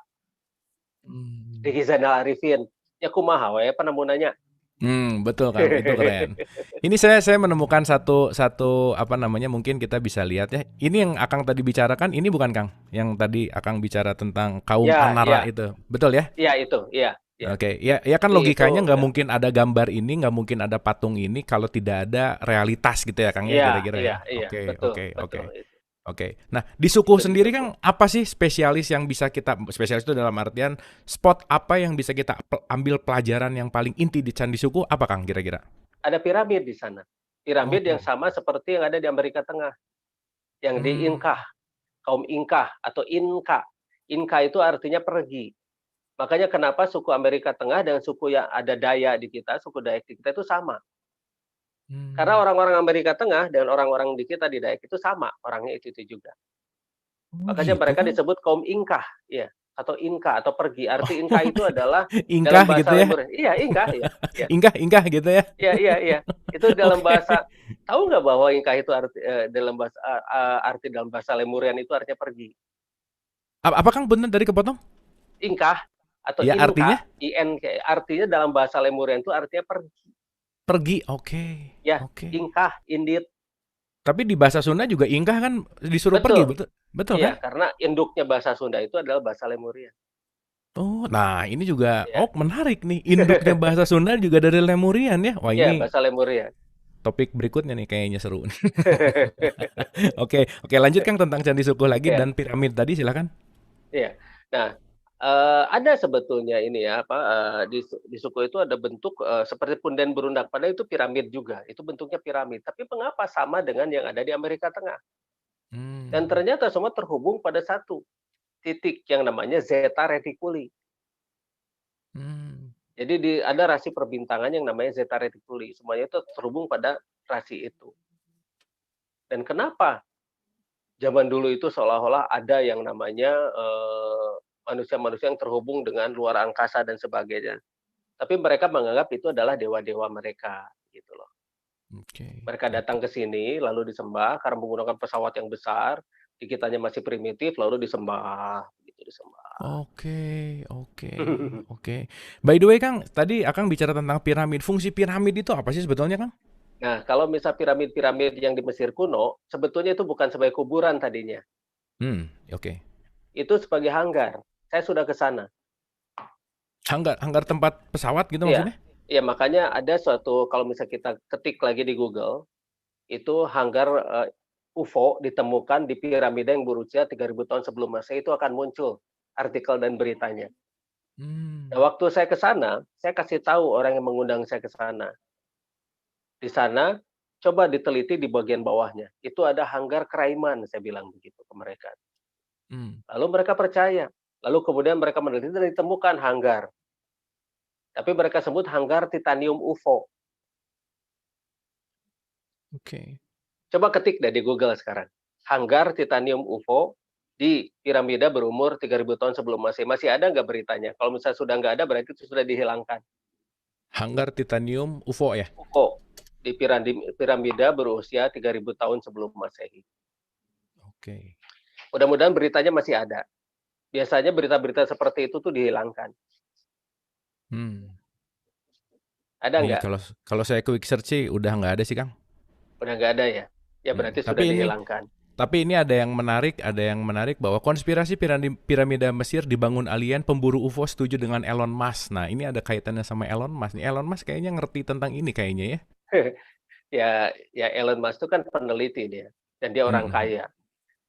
Hmm. Diki Zainal Arifin. Ya kumaha we penemunanya. Betul, Kang, itu keren. Ini saya menemukan satu satu apa namanya, mungkin kita bisa lihat ya. Ini yang Akang tadi bicarakan, ini bukan, Kang? Yang tadi Akang bicara tentang kaum Ya, Anara ya, itu, betul ya? iya itu, iya, iya. Oke, ya, ya kan Itu logikanya nggak ya. mungkin ada gambar ini, nggak mungkin ada patung ini kalau tidak ada realitas gitu ya, Kang ya, Iya, kira-kira iya, ya. iya, Oke, betul, oke, betul oke. itu. Oke. Nah, di suku Itu di sendiri, suku. Kang, apa sih spesialis yang bisa kita, spesialis itu dalam artian spot apa yang bisa kita ambil pelajaran yang paling inti di Candi Suku apa, Kang, kira-kira? Ada piramid di sana. Piramid yang Oh. sama seperti yang ada di Amerika Tengah, yang di Hmm. Inka, kaum Inka atau Inka. Inka itu artinya pergi. Makanya kenapa suku Amerika Tengah dengan suku yang ada Daya di kita, suku Dayak di kita itu sama. Karena Hmm. orang-orang Amerika Tengah dan orang-orang di kita di Dayak itu sama, orangnya itu juga. Oh Makanya gitu, mereka Kang? disebut kaum Inka, ya, atau Inka atau pergi. Arti Inka Oh, itu adalah ingkah dalam bahasa gitu ya? Lemuria. Iya, Inka, ya, ya, Ingkah gitu ya? iya, iya, iya. Itu dalam Oke. bahasa tahu nggak bahwa Inka itu dalam bahasa arti dalam bahasa Lemurian itu artinya pergi. Apa, Kang, bener tadi kepotong? Inka atau Ya, Inka, artinya? IN artinya dalam bahasa Lemurian itu artinya pergi. Pergi, oke, Ya, oke. ingkah, indit. Tapi di bahasa Sunda juga ingkah kan disuruh pergi, Betul. betul betul Iya, kan? karena induknya bahasa Sunda itu adalah bahasa Lemuria. Oh, nah ini juga, Iya. oh menarik nih, induknya bahasa Sunda juga dari Lemurian ya? Wah Iya, ini bahasa Lemuria. topik berikutnya nih kayaknya seru. Oke, oke lanjut Kang tentang Candi Sukuh lagi Iya, dan piramid tadi silakan. iya. Nah, ada sebetulnya ini ya, apa, di suku itu ada bentuk, seperti punden berundak, padahal itu piramid juga, itu bentuknya piramid. Tapi mengapa sama dengan yang ada di Amerika Tengah? Dan Hmm, ternyata semua terhubung pada satu titik yang namanya Zeta Reticuli. hmm, Jadi ada rasi perbintangan yang namanya Zeta Reticuli, semuanya itu terhubung pada rasi itu. Dan kenapa zaman dulu itu seolah-olah ada yang namanya, manusia-manusia yang terhubung dengan luar angkasa dan sebagainya. Tapi mereka menganggap itu adalah dewa-dewa mereka, gitu loh. oke, Mereka datang oke. ke sini lalu disembah karena menggunakan pesawat yang besar, di kitanya masih primitif lalu disembah, gitu disembah. Oke, oke, oke. By the way Kang, tadi Akang bicara tentang piramid. Fungsi piramid itu apa sih sebetulnya Kang? Nah, kalau misal piramid-piramid yang di Mesir kuno, sebetulnya itu bukan sebagai kuburan tadinya, Oke. itu sebagai hanggar. Saya sudah ke sana. Hanggar hanggar tempat pesawat gitu Iya, maksudnya? iya makanya ada suatu kalau misal kita ketik lagi di Google, itu hanggar, UFO ditemukan di piramida yang berusia 3.000 tahun sebelum Masehi, itu akan muncul artikel dan beritanya. Nah, Hmm, waktu saya ke sana, saya kasih tahu orang yang mengundang saya ke sana. Di sana, coba diteliti di bagian bawahnya, itu ada hanggar Kraiman, saya bilang begitu ke mereka. hmm, Lalu mereka percaya. Lalu kemudian mereka meneliti dan ditemukan hanggar. Tapi mereka sebut hanggar titanium UFO. oke. Coba ketik deh di Google sekarang. Hanggar titanium UFO di piramida berumur 3.000 tahun sebelum Masehi. Masih ada nggak beritanya? Kalau misalnya sudah nggak ada, berarti itu sudah dihilangkan. Hanggar titanium UFO ya? UFO di piramida berusia 3.000 tahun sebelum Masehi. Oke. Mudah-mudahan beritanya masih ada. Biasanya berita-berita seperti itu tuh dihilangkan. Hmm. Ada Nih nggak? kalau kalau saya quick search sih udah nggak ada sih Kang. Udah nggak ada ya? Ya berarti sudah Tapi ini dihilangkan. ada yang menarik bahwa konspirasi piramida Mesir dibangun alien pemburu UFO setuju dengan Elon Musk. Nah, ini ada kaitannya sama Elon Musk nih. Elon Musk kayaknya ngerti tentang ini kayaknya ya. Ya, ya Elon Musk itu kan peneliti dia, dan dia orang Mhm. kaya.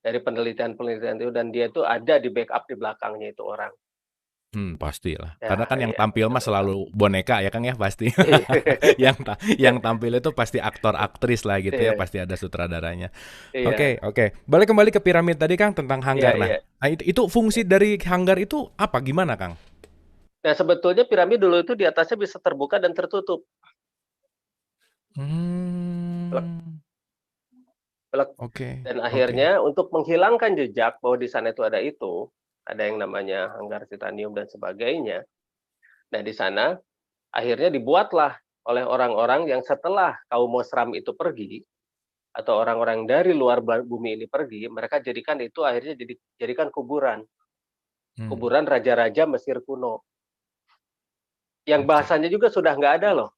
Dari penelitian-penelitian itu dan dia itu ada di backup di belakangnya itu orang. Pastilah. Ya, Karena kan yang iya, tampil ada mah backup. selalu boneka ya Kang ya pasti. Yang tampil itu pasti aktor aktris lah gitu ya, Iya, pasti ada sutradaranya. iya, Oke, oke. Balik kembali ke piramid tadi Kang tentang iya, hanggar. Nah, iya. itu fungsi dari hanggar itu apa gimana Kang? Nah, sebetulnya piramid dulu itu di atasnya bisa terbuka dan tertutup. Plek, Hmm. plek. Oke, Dan oke. akhirnya untuk menghilangkan jejak bahwa di sana itu, ada yang namanya hanggar titanium dan sebagainya. Nah, di sana akhirnya dibuatlah oleh orang-orang yang setelah kaum Mosram itu pergi, atau orang-orang dari luar bumi ini pergi, mereka jadikan itu akhirnya jadikan kuburan. Hmm. Kuburan raja-raja Mesir kuno. Yang Oke. bahasanya juga sudah nggak ada loh.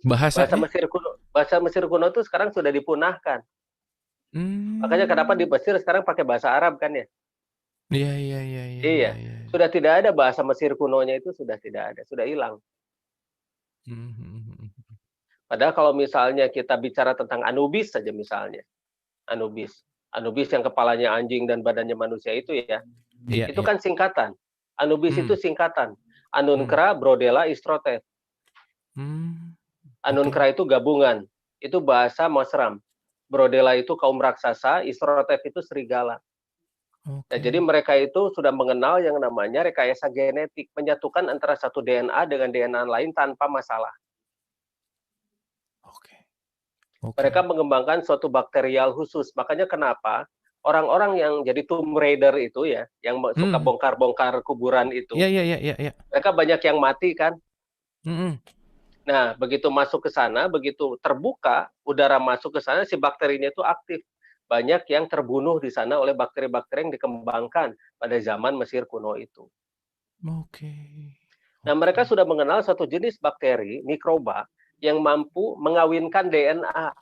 Bahasanya? Bahasa Mesir kuno itu sekarang sudah dipunahkan. Makanya kenapa di Hmm. Mesir sekarang pakai bahasa Arab kan ya? Iya, iya, iya, iya, iya, Iya. iya. Sudah tidak ada bahasa Mesir kunonya itu sudah tidak ada, sudah hilang. Mhm, mhm, mhm. Padahal kalau misalnya kita bicara tentang Anubis saja misalnya, Anubis. Anubis yang kepalanya anjing dan badannya manusia itu ya, Iya, itu iya. kan singkatan. Anubis itu Hmm, singkatan. hmm. Anunkra, Brodela, Istrotet. Hmm. Oke, Anunkra itu gabungan. Itu bahasa Masram. Brodela itu kaum raksasa, Istrotet itu serigala. Nah, jadi oke, mereka itu sudah mengenal yang namanya rekayasa genetik, menyatukan antara satu DNA dengan DNA lain tanpa masalah. oke, oke. Mereka mengembangkan suatu bakterial khusus. Makanya kenapa orang-orang yang jadi Tomb Raider itu ya, yang suka Hmm. bongkar-bongkar kuburan itu, Iya, iya, iya, iya, iya. mereka banyak yang mati kan. Mhm. Nah, begitu masuk ke sana, begitu terbuka, udara masuk ke sana, si bakterinya itu aktif. Banyak yang terbunuh di sana oleh bakteri-bakteri yang dikembangkan pada zaman Mesir kuno itu. Oke, Nah, mereka oke. sudah mengenal satu jenis bakteri, mikroba, yang mampu mengawinkan DNA.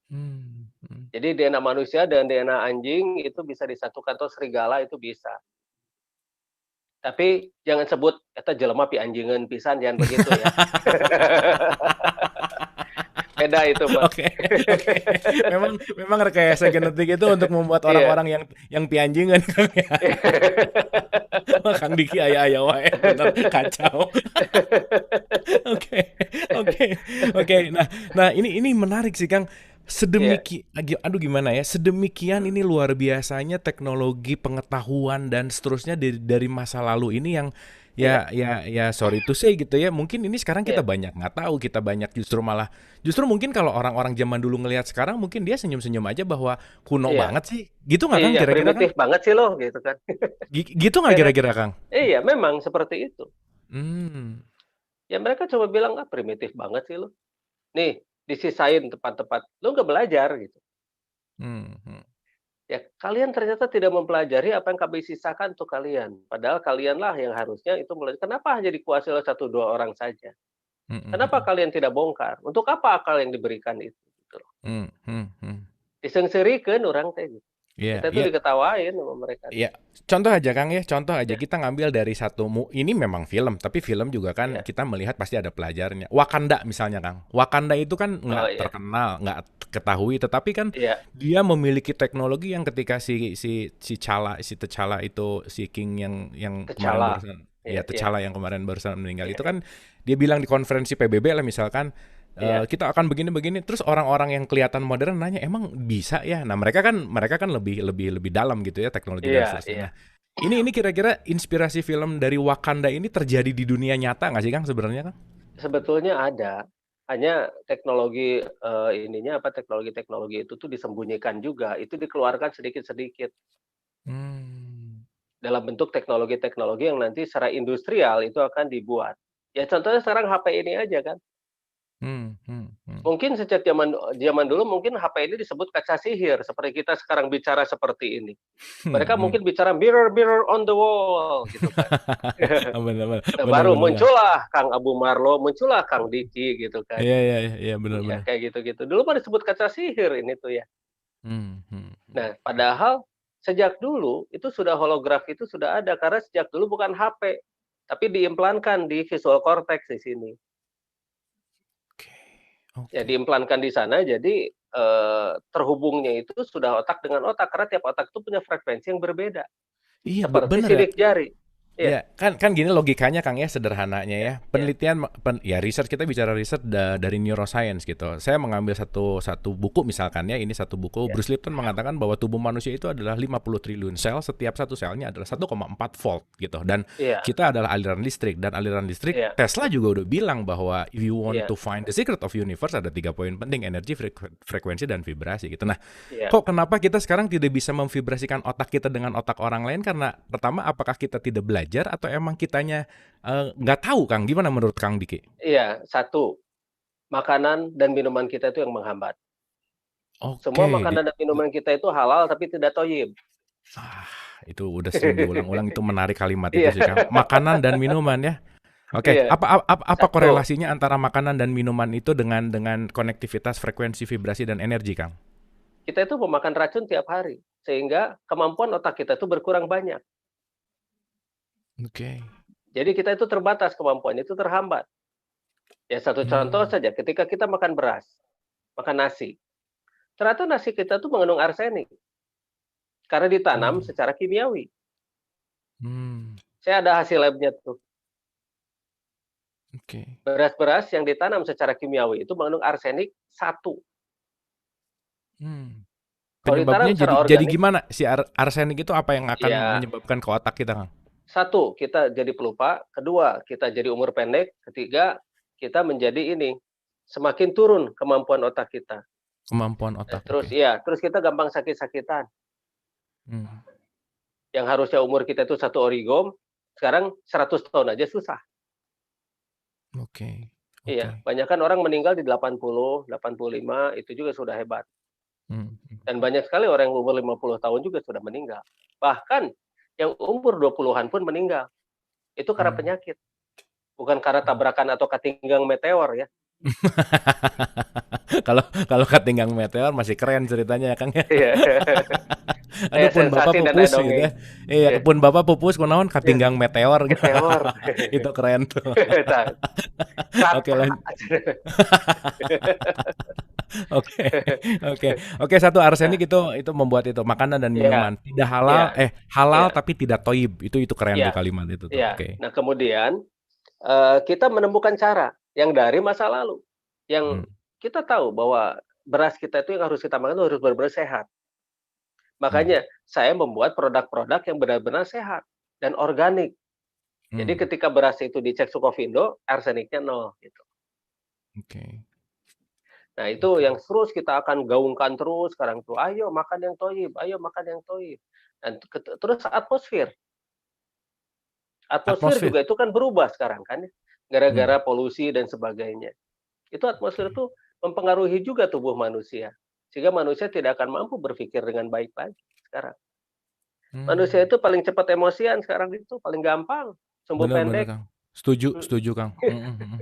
Hmm, hmm. Jadi DNA manusia dan DNA anjing itu bisa disatukan, atau serigala itu bisa. Tapi jangan sebut eta jelema pi anjingeun pisan, jangan begitu ya. Beda itu mah. Oke, oke. Memang memang rekayasa genetik itu untuk membuat Iya. orang-orang yang pianjingan Kang ya. Wah, Kang Diki aya-aya wae bener kacau. Oke, oke, oke. Nah ini menarik sih Kang. Iya, Aduh gimana ya? Sedemikian ini luar biasanya teknologi pengetahuan dan seterusnya dari masa lalu ini yang iya, ya sorry to say gitu ya. Mungkin ini sekarang kita iya, banyak nggak tahu, kita banyak justru mungkin kalau orang-orang zaman dulu ngelihat sekarang mungkin dia senyum-senyum aja bahwa kuno iya. banget sih. Gitu nggak Kang Iya, kira-kira Kang? primitif banget sih lo gitu kan. Gitu nggak Ya kan? kira-kira Kang? Iya, memang seperti itu. Hmm. Ya mereka coba bilang, "Ah, primitif banget sih lo. Nih, disisain tempat-tempat, lu nggak belajar," gitu. Hmm. Hmm. Ya, kalian ternyata tidak mempelajari apa yang kami sisakan untuk kalian. Padahal kalianlah yang harusnya itu mulai, kenapa hanya dikuasai oleh 1, 2 orang saja? Hmm. Kenapa Hmm. kalian tidak bongkar? Untuk apa akal yang diberikan itu? Gitu loh. Hmm. Hmm. Hmm. Disengseureikeun urang teh gitu. Iya, Kita tuh iya. diketawain sama mereka tuh. Ya, contoh aja Kang ya, contoh aja Ya, kita ngambil dari ini memang film, tapi film juga kan iya. kita melihat pasti ada pelajarannya. Wakanda misalnya Kang, Wakanda itu kan Oh nggak iya. terkenal, nggak ketahui, tetapi kan Iya, dia memiliki teknologi yang ketika si T'Challa itu si King yang kemarin T'Challa. barusan Iya, ya iya, T'Challa yang kemarin barusan meninggal iya, itu iya. kan dia bilang di konferensi PBB lah misalkan Iya, kita akan begini-begini terus orang-orang yang kelihatan modern nanya emang bisa ya. Nah, mereka kan lebih dalam gitu ya teknologi dan iya, seterusnya. iya. Nah, ini kira-kira inspirasi film dari Wakanda ini terjadi di dunia nyata nggak sih Kang sebenarnya Kang? Sebetulnya ada, hanya teknologi, ininya apa, teknologi-teknologi itu tuh disembunyikan juga, itu dikeluarkan sedikit-sedikit Hmm. dalam bentuk teknologi-teknologi yang nanti secara industrial itu akan dibuat. Ya contohnya sekarang HP ini aja kan, Hmm. Hmm. Hmm. mungkin sejak zaman zaman dulu mungkin HP ini disebut kaca sihir, seperti kita sekarang bicara seperti ini. Mereka Hmm. mungkin bicara mirror mirror on the wall gitu kan. Benar, benar, Nah, benar, baru benar, Kang. muncullah Kang Abu Marlo, muncullah Kang Diki gitu kan. Iya, iya, iya, iya, benar, Iya benar. kayak gitu-gitu. Dulu mah disebut kaca sihir ini tuh ya. Hmm. Hmm. Hmm. Nah, padahal sejak dulu itu sudah holograf itu sudah ada, karena sejak dulu bukan HP, tapi diimplankan di visual cortex di sini. Oke, Ya oke. diimplankan di sana, jadi, terhubungnya itu sudah otak dengan otak, karena tiap otak itu punya frekuensi yang berbeda, Iya, seperti bener ya. sidik jari. Iya, Ya, kan gini logikanya Kang ya sederhananya iya, ya. iya, Penelitian ya research kita bicara research dari neuroscience gitu. Saya mengambil satu satu buku misalkan ya, ini satu buku iya, Bruce Lipton mengatakan bahwa tubuh manusia itu adalah 50 triliun sel, setiap satu selnya adalah 1,4 volt gitu. Dan iya, kita adalah aliran listrik dan aliran listrik iya, Tesla juga udah bilang bahwa if you want iya, to find the secret of universe ada 3 poin penting, energi, frekuensi dan vibrasi gitu. Nah, iya. kok kenapa kita sekarang tidak bisa memvibrasikan otak kita dengan otak orang lain? Karena pertama, apakah kita tidak belajar atau emang kitanya nggak tahu, Kang? Gimana menurut Kang Diki? Iya, satu, makanan dan minuman kita itu yang menghambat. Semua Oke, makanan dan minuman kita itu halal tapi tidak thayyib. ah, itu udah sering diulang-ulang. Itu menarik kalimat itu Iya, sih, Kang. Makanan dan minuman ya. Oke, iya, apa satu. korelasinya antara makanan dan minuman itu dengan konektivitas, frekuensi, vibrasi dan energi, Kang? Kita itu memakan racun tiap hari, sehingga kemampuan otak kita itu berkurang banyak. Oke. Jadi kita itu terbatas kemampuannya, itu terhambat. Ya satu contoh Hmm. saja, ketika kita makan beras, makan nasi, ternyata nasi kita tuh mengandung arsenik karena ditanam Hmm. secara kimiawi. Hmm. Saya ada hasil labnya tuh. Oke. Beras-beras yang ditanam secara kimiawi itu mengandung arsenik 1. Hmm. Kalau Penyebabnya ditanam jadi secara jadi organik, gimana? Si arsenik itu apa yang akan ya menyebabkan ke otak kita, Kang? satu, kita jadi pelupa, kedua, kita jadi umur pendek, ketiga, kita menjadi ini, semakin turun kemampuan otak kita. Kemampuan Nah, otak, terus oke. iya, terus kita gampang sakit-sakitan. Hmm. Yang harusnya umur kita itu satu origom, sekarang 100 tahun aja susah. Oke, Iya, oke. banyakan orang meninggal di 80, 85, itu juga sudah hebat. Hmm. Dan banyak sekali orang yang umur 50 tahun juga sudah meninggal. Bahkan yang umur 20-an pun meninggal. Itu karena Hmm. penyakit, bukan karena tabrakan atau ketinggang meteor ya. Kalau kalau Katinggang Meteor masih keren ceritanya ya, Kang, ya. Iya. Aduh Kayak pun bapak sensasi dan pupus gitu dongeng. ya. Iya, Iya, pun bapak pupus kunaon iya, Katinggang Meteor. meteor. Itu keren tuh. Tah, Oke, rata. Oke, oke, oke. Satu, Nah, arsenik itu membuat itu makanan dan iya, minuman tidak halal, iya, halal iya, tapi tidak toyib. Itu keren tuh iya, kalimat itu tuh. iya. Oke. Nah, kemudian, kita menemukan cara yang dari masa lalu, Hmm, yang kita tahu bahwa beras kita itu yang harus kita makan itu harus benar-benar sehat. hmm, Makanya saya membuat produk-produk yang benar-benar sehat dan organik. Jadi hmm. ketika beras itu dicek Sukovindo, arseniknya nol gitu. Oke, Nah, itu oke. yang terus kita akan gaungkan terus sekarang tuh, "Ayo makan yang thoyyib, ayo makan yang thoyyib." Dan terus atmosfer Atmosfer. juga itu kan berubah sekarang kan ya, Hmm, gara-gara polusi dan sebagainya. Itu atmosfer oke. itu mempengaruhi juga tubuh manusia, sehingga manusia tidak akan mampu berpikir dengan baik lagi sekarang. Manusia Hmm. itu paling cepat emosian sekarang itu, paling gampang, sumbu Bener, bener, pendek, Kang. Setuju, mhm. setuju, Kang. Mhm, mhm.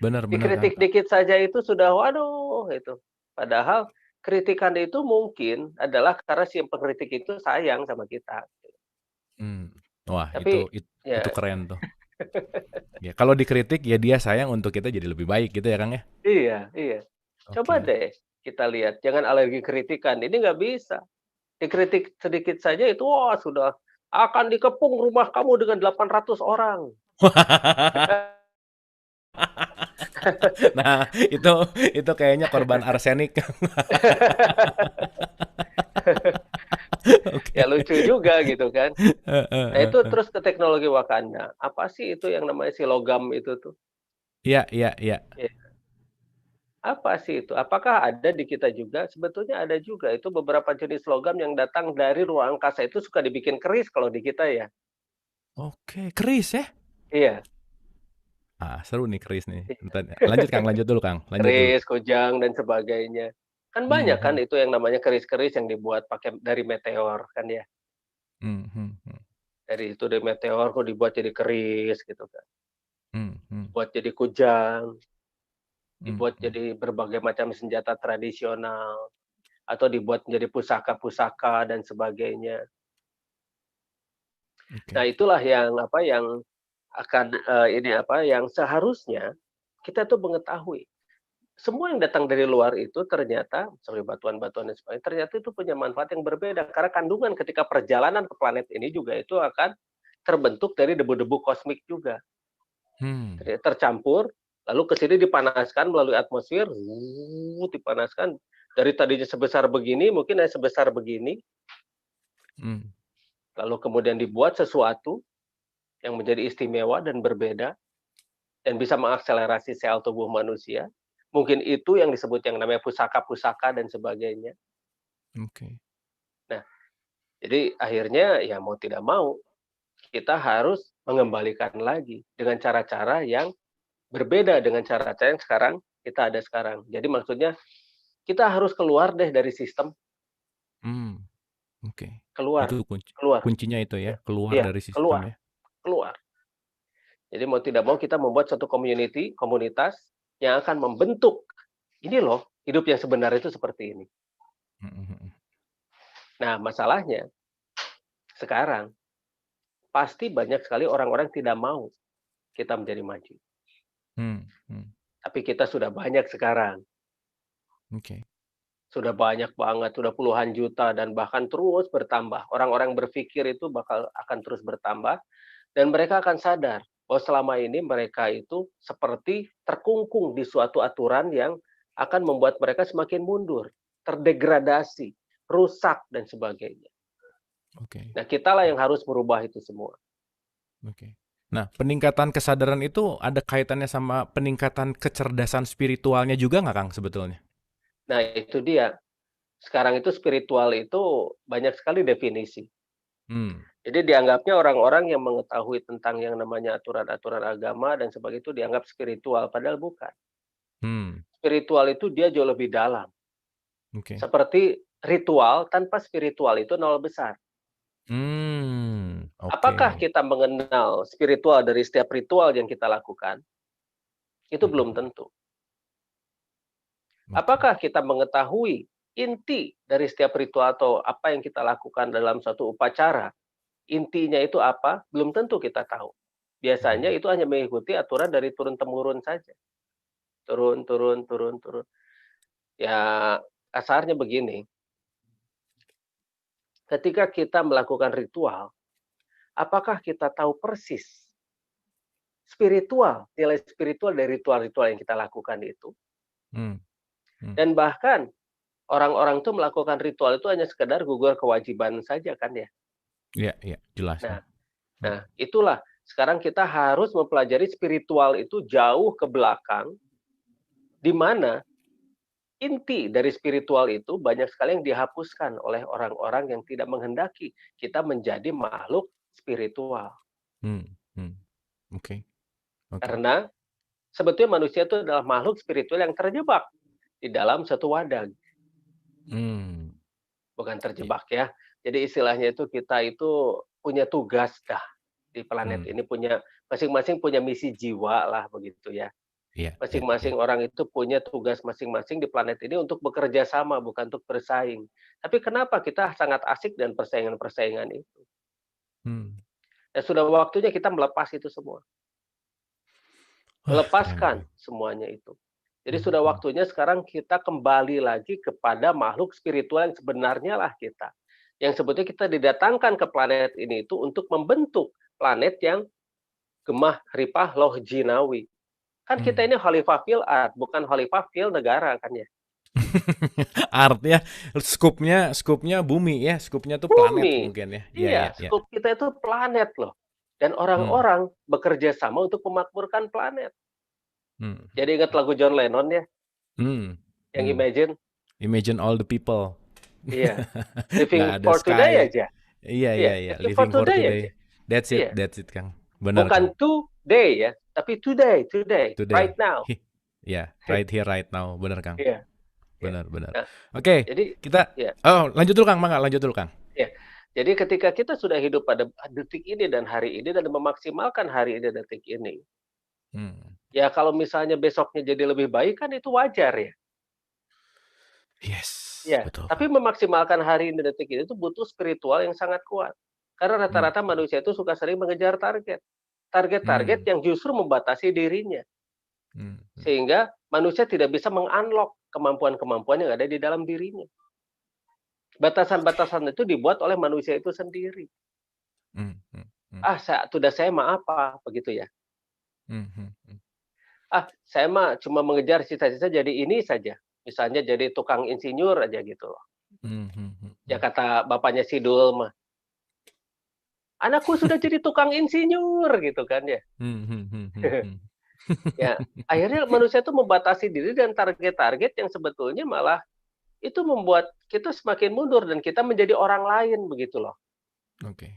Bener, bener, Kang. Dikritik dikit saja itu sudah waduh itu. Padahal kritikan itu mungkin adalah karena si pengkritik itu sayang sama kita. Hmm. Wah, itu Tapi itu ya keren tuh. Ya, kalau dikritik ya dia sayang untuk kita jadi lebih baik gitu ya, Kang, ya. iya, iya. Coba Oke. deh kita lihat, jangan alergi kritikan, ini nggak bisa. Dikritik sedikit saja itu, wah sudah, "Akan dikepung rumah kamu dengan 800 orang." Nah, itu kayaknya korban arsenik. Ya Oke. lucu juga gitu kan. Heeh, Nah itu heeh. terus ke teknologi Wakanda, apa sih itu yang namanya si logam itu tuh? Iya, iya, iya. Iya. Apa sih itu? Apakah ada di kita juga? Sebetulnya ada juga, itu beberapa jenis logam yang datang dari ruang angkasa itu suka dibikin keris kalau di kita ya. Oke, keris ya? Iya, Ah, seru nih keris nih. iya. Entar lanjut, Kang, lanjut dulu, Kang, lanjut dulu. Keris, kujang, dan sebagainya. Kan banyak kan Mhm, itu yang namanya keris-keris yang dibuat pakai dari meteor kan ya. mhm, mhm, Dari itu dari meteor kok dibuat jadi keris gitu kan. mhm, Dibuat jadi kujang, mhm, dibuat mhm. jadi berbagai macam senjata tradisional, atau dibuat menjadi pusaka-pusaka dan sebagainya. Nah, Oke. itulah yang apa, yang akan, ini apa, yang seharusnya kita tuh mengetahui, semua yang datang dari luar itu ternyata seperti batuan-batuan dan sebagainya, ternyata itu punya manfaat yang berbeda, karena kandungan ketika perjalanan ke planet ini juga itu akan terbentuk dari debu-debu kosmik juga. Hmm, Tercampur, lalu ke sini dipanaskan melalui atmosfer, dipanaskan, dari tadinya sebesar begini, mungkin hanya sebesar begini, mmm, lalu kemudian dibuat sesuatu yang menjadi istimewa dan berbeda, dan bisa mengakselerasi sel tubuh manusia. Mungkin itu yang disebut yang namanya pusaka-pusaka dan sebagainya. oke. Nah, jadi akhirnya ya mau tidak mau, kita harus mengembalikan lagi dengan cara-cara yang berbeda dengan cara-cara yang sekarang kita ada sekarang. Jadi maksudnya kita harus keluar deh dari sistem, Mmm, oke. keluar, Itu keluar, kuncinya itu ya, ya, keluar iya, dari sistem keluar, ya? keluar. Jadi mau tidak mau kita membuat suatu community, komunitas yang akan membentuk, ini loh hidup yang sebenarnya itu seperti ini. Mhm, mhm. Nah, masalahnya sekarang pasti banyak sekali orang-orang tidak mau kita menjadi maju. Mmm, mhm, Tapi kita sudah banyak sekarang, oke. sudah banyak banget, sudah puluhan juta dan bahkan terus bertambah. Orang-orang berpikir itu bakal akan terus bertambah dan mereka akan sadar bahwa selama ini mereka itu seperti terkungkung di suatu aturan yang akan membuat mereka semakin mundur, terdegradasi, rusak dan sebagainya. Oke, Nah, kitalah yang harus merubah itu semua. oke. Nah, peningkatan kesadaran itu ada kaitannya sama peningkatan kecerdasan spiritualnya juga nggak, Kang, sebetulnya? Nah, itu dia. Sekarang itu spiritual itu banyak sekali definisi. Mmm, Jadi dianggapnya orang-orang yang mengetahui tentang yang namanya aturan-aturan agama dan sebagainya itu dianggap spiritual, padahal bukan. hmm, Spiritual itu dia jauh lebih dalam. oke. Seperti ritual tanpa spiritual itu nol besar. Mmm, Apakah Oke. kita mengenal spiritual dari setiap ritual yang kita lakukan? Itu belum Mhm. tentu. Oke. Apakah kita mengetahui inti dari setiap ritual atau apa yang kita lakukan dalam suatu upacara? Intinya itu apa? Belum tentu kita tahu. Biasanya Mhm. itu hanya mengikuti aturan dari turun-temurun saja. Turun turun turun turun. Ya, kasarnya begini, ketika kita melakukan ritual, apakah kita tahu persis nilai spiritual dari ritual-ritual yang kita lakukan itu? Mmm, mhm. Dan bahkan orang-orang tuh melakukan ritual itu hanya sekedar gugur kewajiban saja kan ya. Iya iya, jelas Nah ya. nah Mhm. itulah sekarang kita harus mempelajari spiritual itu jauh ke belakang, di mana inti dari spiritual itu banyak sekali yang dihapuskan oleh orang-orang yang tidak menghendaki kita menjadi makhluk spiritual. Mmm, mhm. Oke oke. Karena sebetulnya manusia itu adalah makhluk spiritual yang terjebak di dalam satu wadah, Mmm, bukan iya. terjebak ya. Jadi istilahnya itu kita itu punya tugas dah di planet Mmm, ini, masing-masing punya misi jiwa lah begitu ya. iya iya iya. Masing-masing orang itu punya tugas masing-masing di planet ini untuk bekerja sama, bukan untuk bersaing. Tapi kenapa kita sangat asik dan persaingan-persaingan itu? Mmm. Ya sudah waktunya kita melepas itu semua, Wah, keren melepaskan keren. semuanya itu. Jadi Mhm sudah mhm. waktunya sekarang kita kembali lagi kepada makhluk spiritual yang sebenarnya lah kita. Yang sebetulnya kita didatangkan ke planet ini itu untuk membentuk planet yang gemah, ripah, loh, jinawi. Kan kita Mmm. ini khalifah fil ard, bukan khalifah fil negara kan ya. Artnya skupnya bumi ya, skupnya tuh planet Bumi. mungkin ya? Iya iya Iya, iya. skop kita itu planet loh. Dan Mmm, orang-orang bekerja sama untuk memakmurkan planet. mhm. Jadi ingat lagu John Lennon ya, Mmm, yang mhm. Imagine? Imagine all the people. Iya, Nggak living ada for today sky. aja. Iya iya Iya, iya, living for living for today aja. today. Iya, That's it Kang. Benar Kang. bukan today ya, tapi today, today, right Today. now. Iya, right here, right now, bener Kang. Iya, iya. Bener bener. Nah, Oke, jadi kita ya, oh lanjut dulu Kang, mangga lanjut dulu Kang. ya. Jadi ketika kita sudah hidup pada detik ini dan hari ini dan memaksimalkan hari ini dan detik ini, Mmm, ya kalau misalnya besoknya jadi lebih baik kan itu wajar ya. yes, Iya, betul tapi Kang. memaksimalkan hari ini, detik ini itu butuh spiritual yang sangat kuat. Karena Mmm, rata-rata manusia itu suka sering mengejar target. Target-target mmm, yang justru membatasi dirinya. mhm, mhm, Sehingga manusia tidak bisa meng-unlock kemampuan-kemampuan yang ada di dalam dirinya. Batasan-batasan itu dibuat oleh manusia itu sendiri. mmm, mhm, mhm, "Ah, tugas saya mah apa?" Begitu ya. mhm, mhm, "Ah, saya mah cuma mengejar cita-cita jadi ini saja." Misalnya jadi tukang insinyur aja gitu loh. mhm, mhm, Ya mhm. kata bapaknya si Dul mah, "Anakku sudah jadi tukang insinyur," gitu kan ya. Mhm mhm mhm mhm. Ya, akhirnya manusia itu membatasi diri dan target-target yang sebetulnya malah itu membuat kita semakin mundur dan kita menjadi orang lain begitu loh. Oke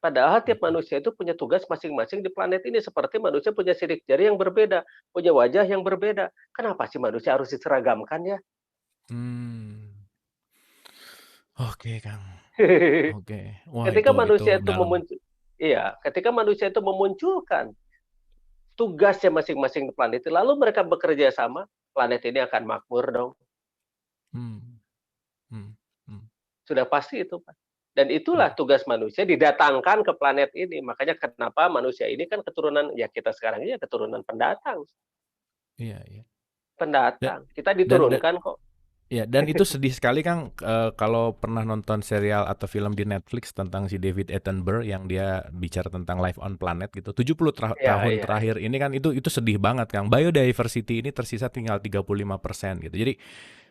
Padahal tiap oke. manusia itu punya tugas masing-masing di planet ini seperti manusia punya sidik jari yang berbeda, punya wajah yang berbeda. Kenapa sih manusia harus diseragamkan ya? Mmm, oke Kang, oke. Wah Ketika itu manusia itu dalam. iya, ketika manusia itu memunculkan tugasnya masing-masing di planet ini, lalu mereka bekerja sama, planet ini akan makmur dong. Mmm, mhm, mhm, Sudah pasti itu, Pak. Dan itulah mhm. tugas manusia didatangkan ke planet ini. Makanya kenapa manusia ini kan keturunan ya kita sekarang ini ya keturunan pendatang. Iya iya. Da Pendatang. Kita dan diturunkan kok. iya, dan itu sedih sekali Kang, kalau pernah nonton serial atau film di Netflix tentang si David Attenborough yang dia bicara tentang life on planet gitu, 70 Iya tahun iya iya. terakhir ini kan itu sedih banget Kang, biodiversity ini tersisa tinggal 35% gitu. Jadi,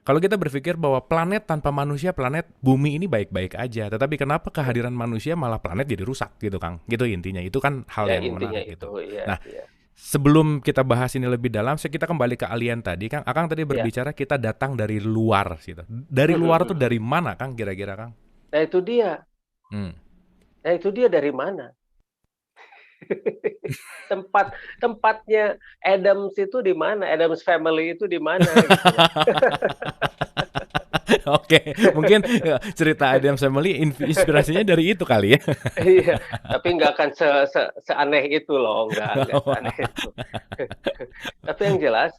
kalau kita berpikir bahwa planet tanpa manusia, planet bumi ini baik-baik aja, tetapi kenapa Iya. kehadiran manusia malah planet jadi rusak gitu Kang, gitu intinya, itu kan hal Ya yang intinya menarik itu. gitu. Iya Nah, iya. sebelum kita bahas ini lebih dalam, kita kembali ke alien tadi, Kang. Akang tadi Iya. berbicara kita datang dari luar, gitu. Dari Mhm luar tuh mhm. dari mana, Kang, kira-kira, Kang? Nah itu dia. Hmm. Nah itu dia dari mana? Tempatnya Adams itu di mana? Adams Family itu di mana gitu loh. Oke, mungkin cerita Addams Family inspirasinya dari itu kali ya. Iya, tapi nggak akan seaneh itu loh, nggak seaneh itu. Tapi yang jelas,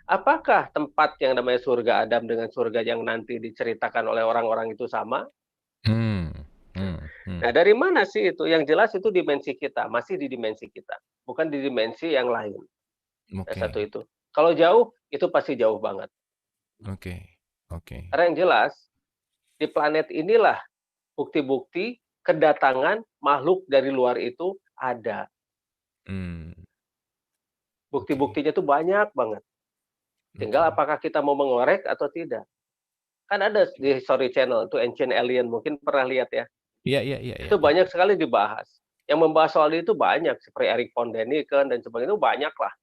apakah tempat yang namanya surga Adam dengan surga yang nanti diceritakan oleh orang-orang itu sama? Hmm, hmm, hmm. Nah, dari mana sih itu? Yang jelas itu dimensi kita, masih di dimensi kita, bukan di dimensi yang lain. Nah, satu Oke, itu. Kalau jauh, itu pasti jauh banget. oke, oke. Karena yang jelas, di planet inilah bukti-bukti kedatangan makhluk dari luar itu ada. Hmm, oke, Bukti-buktinya tuh banyak banget. Tinggal oke. apakah kita mau mengorek atau tidak. Kan ada di History Channel itu Ancient Alien, mungkin pernah lihat ya. Iya, iya, iya, iya, Itu iya. banyak sekali dibahas. Yang membahas soal itu banyak, seperti Eric von Däniken dan sebagainya, itu banyak lah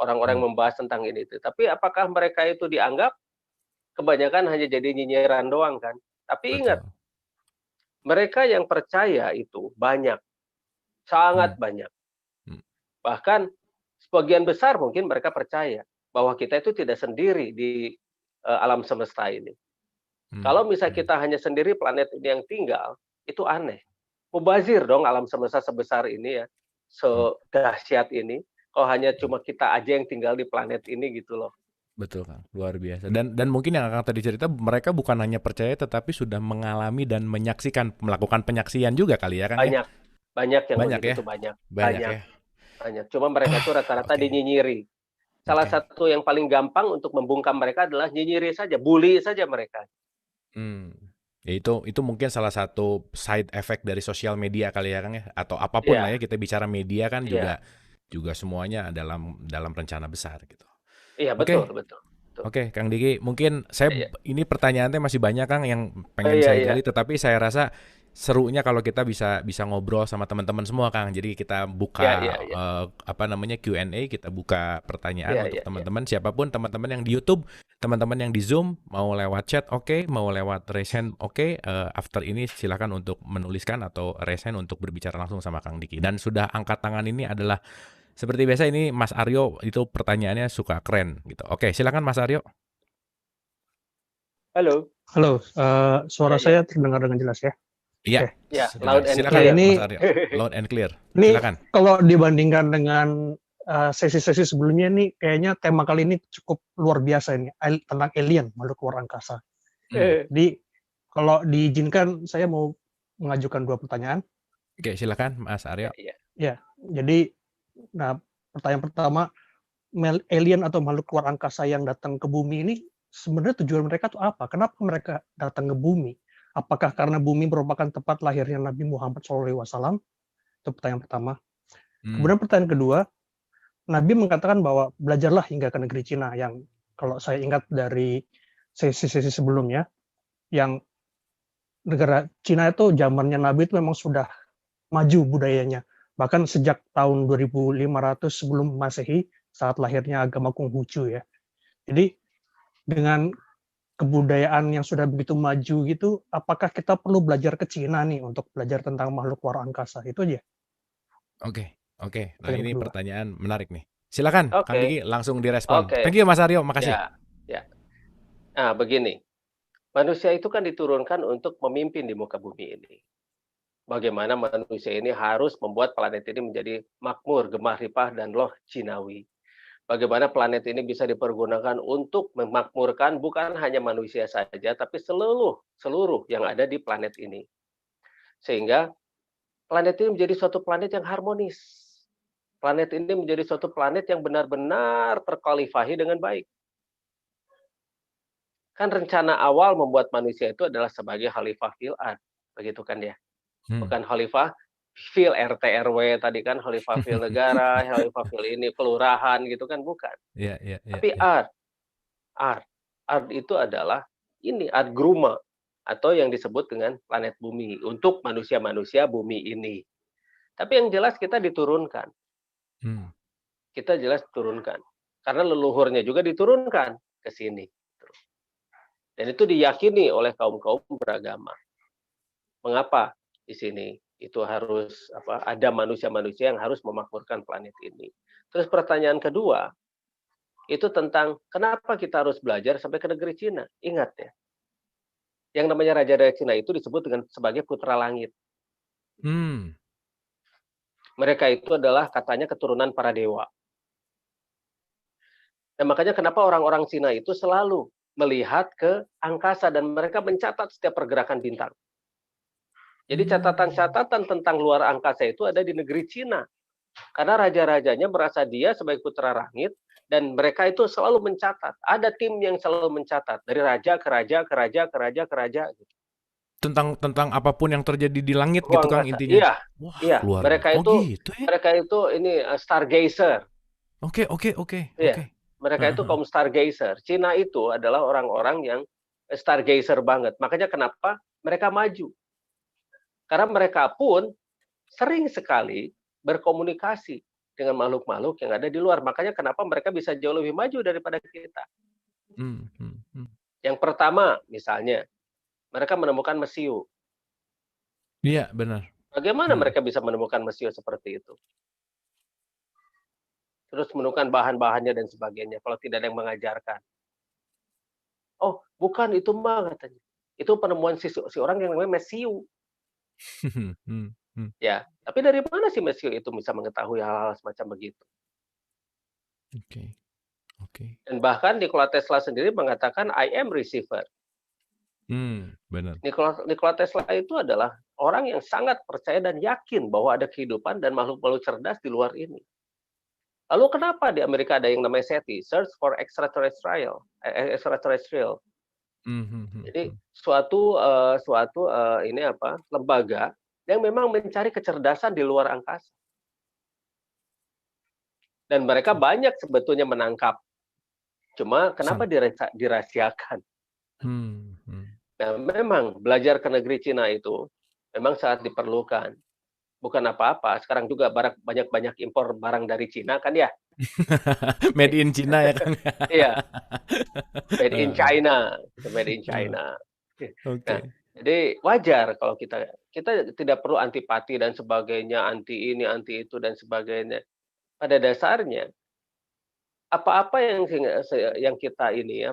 orang-orang Hmm, membahas tentang ini itu. Tapi apakah mereka itu dianggap? Kebanyakan hanya jadi nyinyiran doang kan. Tapi ingat, betul. mereka yang percaya itu banyak, sangat Hmm, banyak. hmm, Bahkan sebagian besar mungkin mereka percaya bahwa kita itu tidak sendiri di alam semesta ini. hmm, Kalau misal hmm, kita hanya sendiri planet ini yang tinggal, itu aneh. Mubazir dong alam semesta sebesar ini ya, hmm. sedahsyat ini, kalau hanya cuma kita aja yang tinggal di planet ini gitu loh. Betul Kang, luar biasa. Dan mungkin yang Kang tadi cerita mereka bukan hanya percaya tetapi sudah mengalami dan menyaksikan melakukan penyaksian juga kali ya Kang ya? Banyak, banyak yang Banyak begitu ya? tuh, banyak, Banyak banyak, ya? banyak. Cuma mereka Ah, itu rata-rata oke, dinyinyiri. Salah oke. satu yang paling gampang untuk membungkam mereka adalah nyinyiri saja, bully saja mereka. Hmm. Ya itu mungkin salah satu side effect dari sosial media kali ya Kang ya? Atau apapun lah Iya, ya kita bicara media kan iya, juga juga semuanya dalam dalam rencana besar gitu. iya, betul, Oke, betul, betul. oke, Kang Diki, mungkin saya Iya, ini pertanyaannya masih banyak Kang yang oh, pengen iya, saya iya, gali, tetapi saya rasa serunya kalau kita bisa bisa ngobrol sama teman-teman semua Kang. Jadi kita iya, buka iya, iya, apa namanya Q&A, kita buka pertanyaan iya, untuk iya, iya, teman-teman siapapun, teman-teman yang di YouTube, teman-teman yang di Zoom, mau lewat chat oke, mau lewat raise hand oke. After ini silakan untuk menuliskan atau raise hand untuk berbicara langsung sama Kang Diki. Dan sudah angkat tangan ini adalah seperti biasa ini Mas Aryo itu pertanyaannya suka keren gitu. Oke, silakan Mas Aryo. halo, Halo, iya, suara iya, saya terdengar dengan jelas ya? Iya, Oke. iya, dengar. loud and Nah, Silakan clear. Mas ini Aryo. Loud and clear. ini Silakan. kalau dibandingkan dengan sesi-sesi sebelumnya nih, kayaknya tema kali ini cukup luar biasa ini, tentang alien, makhluk luar angkasa. Hmm. Jadi, kalau diizinkan, saya mau mengajukan dua pertanyaan. Oke, silakan Mas Iya, Aryo. iya. Ya, jadi, nah, pertanyaan pertama, alien atau makhluk luar angkasa yang datang ke bumi ini, sebenarnya tujuan mereka tuh apa? Kenapa mereka datang ke bumi? Apakah karena bumi merupakan tempat lahirnya Nabi Muhammad SAW? Itu pertanyaan pertama. Hmm. Kemudian pertanyaan kedua, Nabi mengatakan bahwa belajarlah hingga ke negeri Cina yang kalau saya ingat dari sesi-sesi sebelumnya, yang negara Cina itu zamannya Nabi itu memang sudah maju budayanya. Bahkan sejak tahun 2500 sebelum Masehi, saat lahirnya agama Konghucu ya. Jadi dengan kebudayaan yang sudah begitu maju gitu, apakah kita perlu belajar ke Cina nih untuk belajar tentang makhluk luar angkasa? Itu aja Oke, oke. Nah, pertanyaan ini kedua. pertanyaan menarik nih. Silakan Kang Oke, Diki langsung direspon. oke, Thank you Mas Aryo, makasih. ya, ya. Nah, begini, manusia itu kan diturunkan untuk memimpin di muka bumi ini. Bagaimana manusia ini harus membuat planet ini menjadi makmur, gemah ripah, dan loh Cinawi. Bagaimana planet ini bisa dipergunakan untuk memakmurkan bukan hanya manusia saja, tapi seluruh seluruh yang ada di planet ini. Sehingga planet ini menjadi suatu planet yang harmonis. Planet ini menjadi suatu planet yang benar-benar terkualifikasi dengan baik. Kan rencana awal membuat manusia itu adalah sebagai khalifah fil ard, begitu kan ya? Hmm. Bukan khalifah fil RT RW tadi kan, khalifah fil negara, khalifah fil ini kelurahan gitu kan, bukan. Iya, iya, iya, Tapi iya. art, art itu adalah ini art gruma atau yang disebut dengan planet bumi untuk manusia-manusia bumi ini. Tapi yang jelas kita diturunkan, Hmm. kita jelas turunkan. Karena leluhurnya juga diturunkan ke sini. Dan itu diyakini oleh kaum-kaum beragama. Mengapa di sini itu harus ada manusia-manusia yang harus memakmurkan planet ini. Terus pertanyaan kedua, itu tentang kenapa kita harus belajar sampai ke negeri Cina. Ingat ya, Yang namanya raja-raja Cina itu disebut dengan sebagai putra langit. Hmm. Mereka itu adalah katanya keturunan para dewa. Dan makanya kenapa orang-orang Cina itu selalu melihat ke angkasa dan mereka mencatat setiap pergerakan bintang. Jadi catatan-catatan tentang luar angkasa itu ada di negeri Cina. Karena raja-rajanya merasa dia sebagai putra langit dan mereka itu selalu mencatat. Ada tim yang selalu mencatat dari raja ke raja ke raja ke raja ke raja gitu. Tentang apapun yang terjadi di langit gitu, Ruang Kang, angkasa. intinya? Iya, Wah, iya. luar Mereka oh itu gitu ya? ini stargazer. Oke oke oke Iya, oke. mereka Heeh itu heeh. kaum stargazer. Cina itu adalah orang-orang yang stargazer banget. Makanya kenapa mereka maju. Karena mereka pun sering sekali berkomunikasi dengan makhluk-makhluk yang ada di luar. Makanya kenapa mereka bisa jauh lebih maju daripada kita. Hmm, hmm, hmm. Yang pertama, misalnya, mereka menemukan mesiu. Iya, benar. Bagaimana Hmm. mereka bisa menemukan mesiu seperti itu? Terus menemukan bahan-bahannya dan sebagainya, kalau tidak ada yang mengajarkan. Oh, bukan itu mah katanya. Itu penemuan si orang yang namanya mesiu. Hmm, hmm. Ya, tapi dari mana si mesiu itu bisa mengetahui hal-hal semacam begitu? Oke oke. Dan bahkan Nikola Tesla sendiri mengatakan I am receiver. Benar. Nikola Tesla itu adalah orang yang sangat percaya dan yakin bahwa ada kehidupan dan makhluk-makhluk cerdas di luar ini. Lalu kenapa di Amerika ada yang namanya SETI, Search for Extraterrestrial. Hmm, hmm, hmm, Jadi hmm. suatu lembaga yang memang mencari kecerdasan di luar angkasa. Dan mereka Oke. banyak sebetulnya menangkap. Cuma kenapa Sam dirahasiakan? hmm, hmm. Nah, memang belajar ke negeri Cina itu memang sangat diperlukan. Bukan apa-apa, sekarang juga banyak impor barang dari Cina kan ya? Made in China ya, Kang? Iya, made in Heeh, China, made in heeh. China. Nah, Oke. jadi wajar kalau kita tidak perlu antipati dan sebagainya, anti ini, anti itu dan sebagainya. Pada dasarnya apa-apa yang kita ini,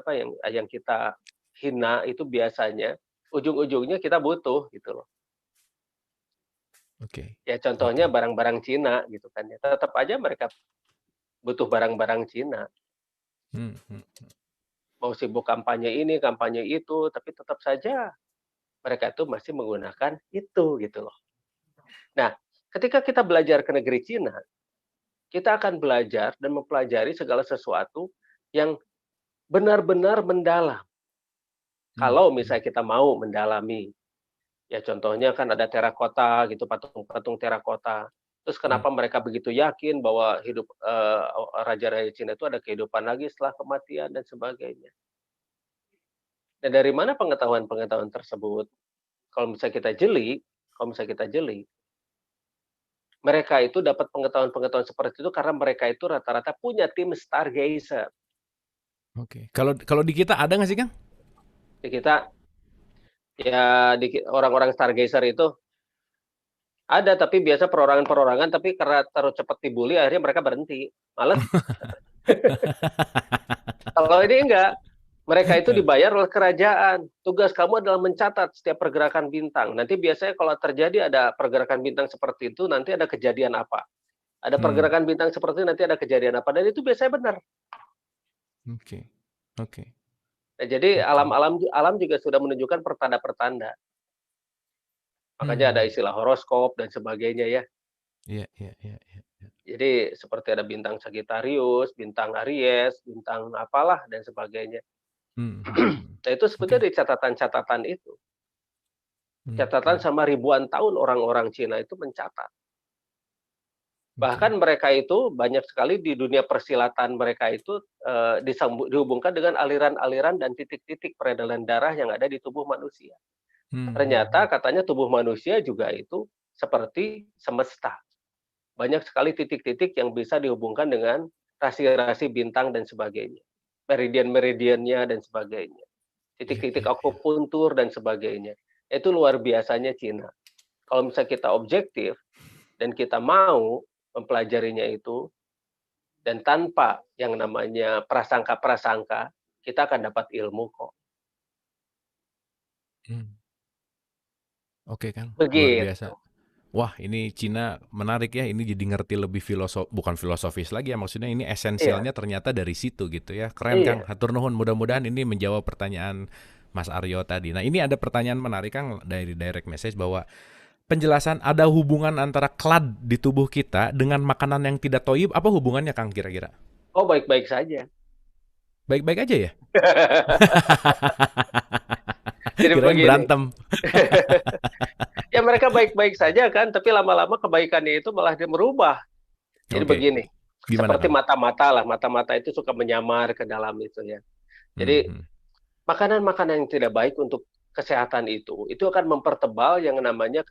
yang kita hina itu biasanya ujung-ujungnya kita butuh gitu loh. Oke Ya contohnya oke. barang-barang Cina gitu kan ya, tetap aja mereka butuh barang-barang Cina. Hmm, hmm. Mau sibuk kampanye ini, kampanye itu, tapi tetap saja mereka itu masih menggunakan itu gitu loh. Nah, ketika kita belajar ke negeri Cina, kita akan belajar dan mempelajari segala sesuatu yang benar-benar mendalam. Hmm, Kalau hmm. misalnya kita mau mendalami, ya contohnya kan ada terakota gitu, patung-patung terakota. Terus Hmm. kenapa mereka begitu yakin bahwa hidup raja-raja Cina itu ada kehidupan lagi setelah kematian dan sebagainya. Dan dari mana pengetahuan-pengetahuan tersebut? Kalau misalnya kita jeli, mereka itu dapat pengetahuan-pengetahuan seperti itu karena mereka itu rata-rata punya tim stargazer. Oke. Kalau kalau di kita ada nggak sih, Kang? Di kita, ya orang-orang stargazer itu ada, tapi biasa perorangan-perorangan, tapi karena terlalu cepat dibully, akhirnya mereka berhenti. Males. Kalau ini enggak, mereka itu dibayar oleh kerajaan. Tugas kamu adalah mencatat setiap pergerakan bintang. Nanti biasanya kalau terjadi ada pergerakan bintang seperti itu, nanti ada kejadian apa. Ada Hmm, pergerakan bintang seperti itu, nanti ada kejadian apa. Dan itu biasanya benar. oke oke Nah, jadi oke. alam juga sudah menunjukkan pertanda-pertanda. Makanya ada Hmm. istilah horoskop dan sebagainya ya. Iya iya iya iya iya. Jadi seperti ada bintang Sagittarius, bintang Aries, bintang apalah dan sebagainya. Hmm, hmm, hmm. Nah itu Oke. sebetulnya di catatan-catatan itu. Hmm, Catatan hmm. sama ribuan tahun orang-orang Cina itu mencatat. Bahkan Oke. mereka itu banyak sekali di dunia persilatan mereka itu dihubungkan dengan aliran-aliran dan titik-titik peredaran darah yang ada di tubuh manusia. Hmm, hmm, hmm. Ternyata katanya tubuh manusia juga itu seperti semesta. Banyak sekali titik-titik yang bisa dihubungkan dengan rasi-rasi bintang dan sebagainya. Meridian-meridiannya dan sebagainya. Iya Titik-titik iya iya. akupuntur dan sebagainya. Itu luar biasanya Cina. Kalau misalnya kita objektif dan kita mau mempelajarinya itu, dan tanpa yang namanya prasangka-prasangka, kita akan dapat ilmu kok. Hmm. Oke Kang, luar biasa. Begitu. Wah, ini Cina menarik ya. Ini jadi ngerti lebih bukan filosofis lagi ya. Maksudnya ini Iya, esensialnya ternyata dari situ gitu ya. Keren Kang. iya. Hatur nuhun. Mudah-mudahan ini menjawab pertanyaan Mas Aryo tadi. Nah, ini ada pertanyaan menarik Kang dari direct message bahwa penjelasan ada hubungan antara klad di tubuh kita dengan makanan yang tidak toyib. Apa hubungannya Kang kira-kira? Oh, baik-baik saja. Baik-baik aja ya? Jadi Kirain begini, berantem. ya mereka baik-baik saja kan, tapi lama-lama kebaikannya itu malah dia merubah. Jadi Oke. begini, Gimana seperti Kang? mata-mata lah, mata-mata itu suka menyamar ke dalam itu ya. Jadi Hmm. makanan-makanan yang tidak baik untuk kesehatan itu akan mempertebal yang namanya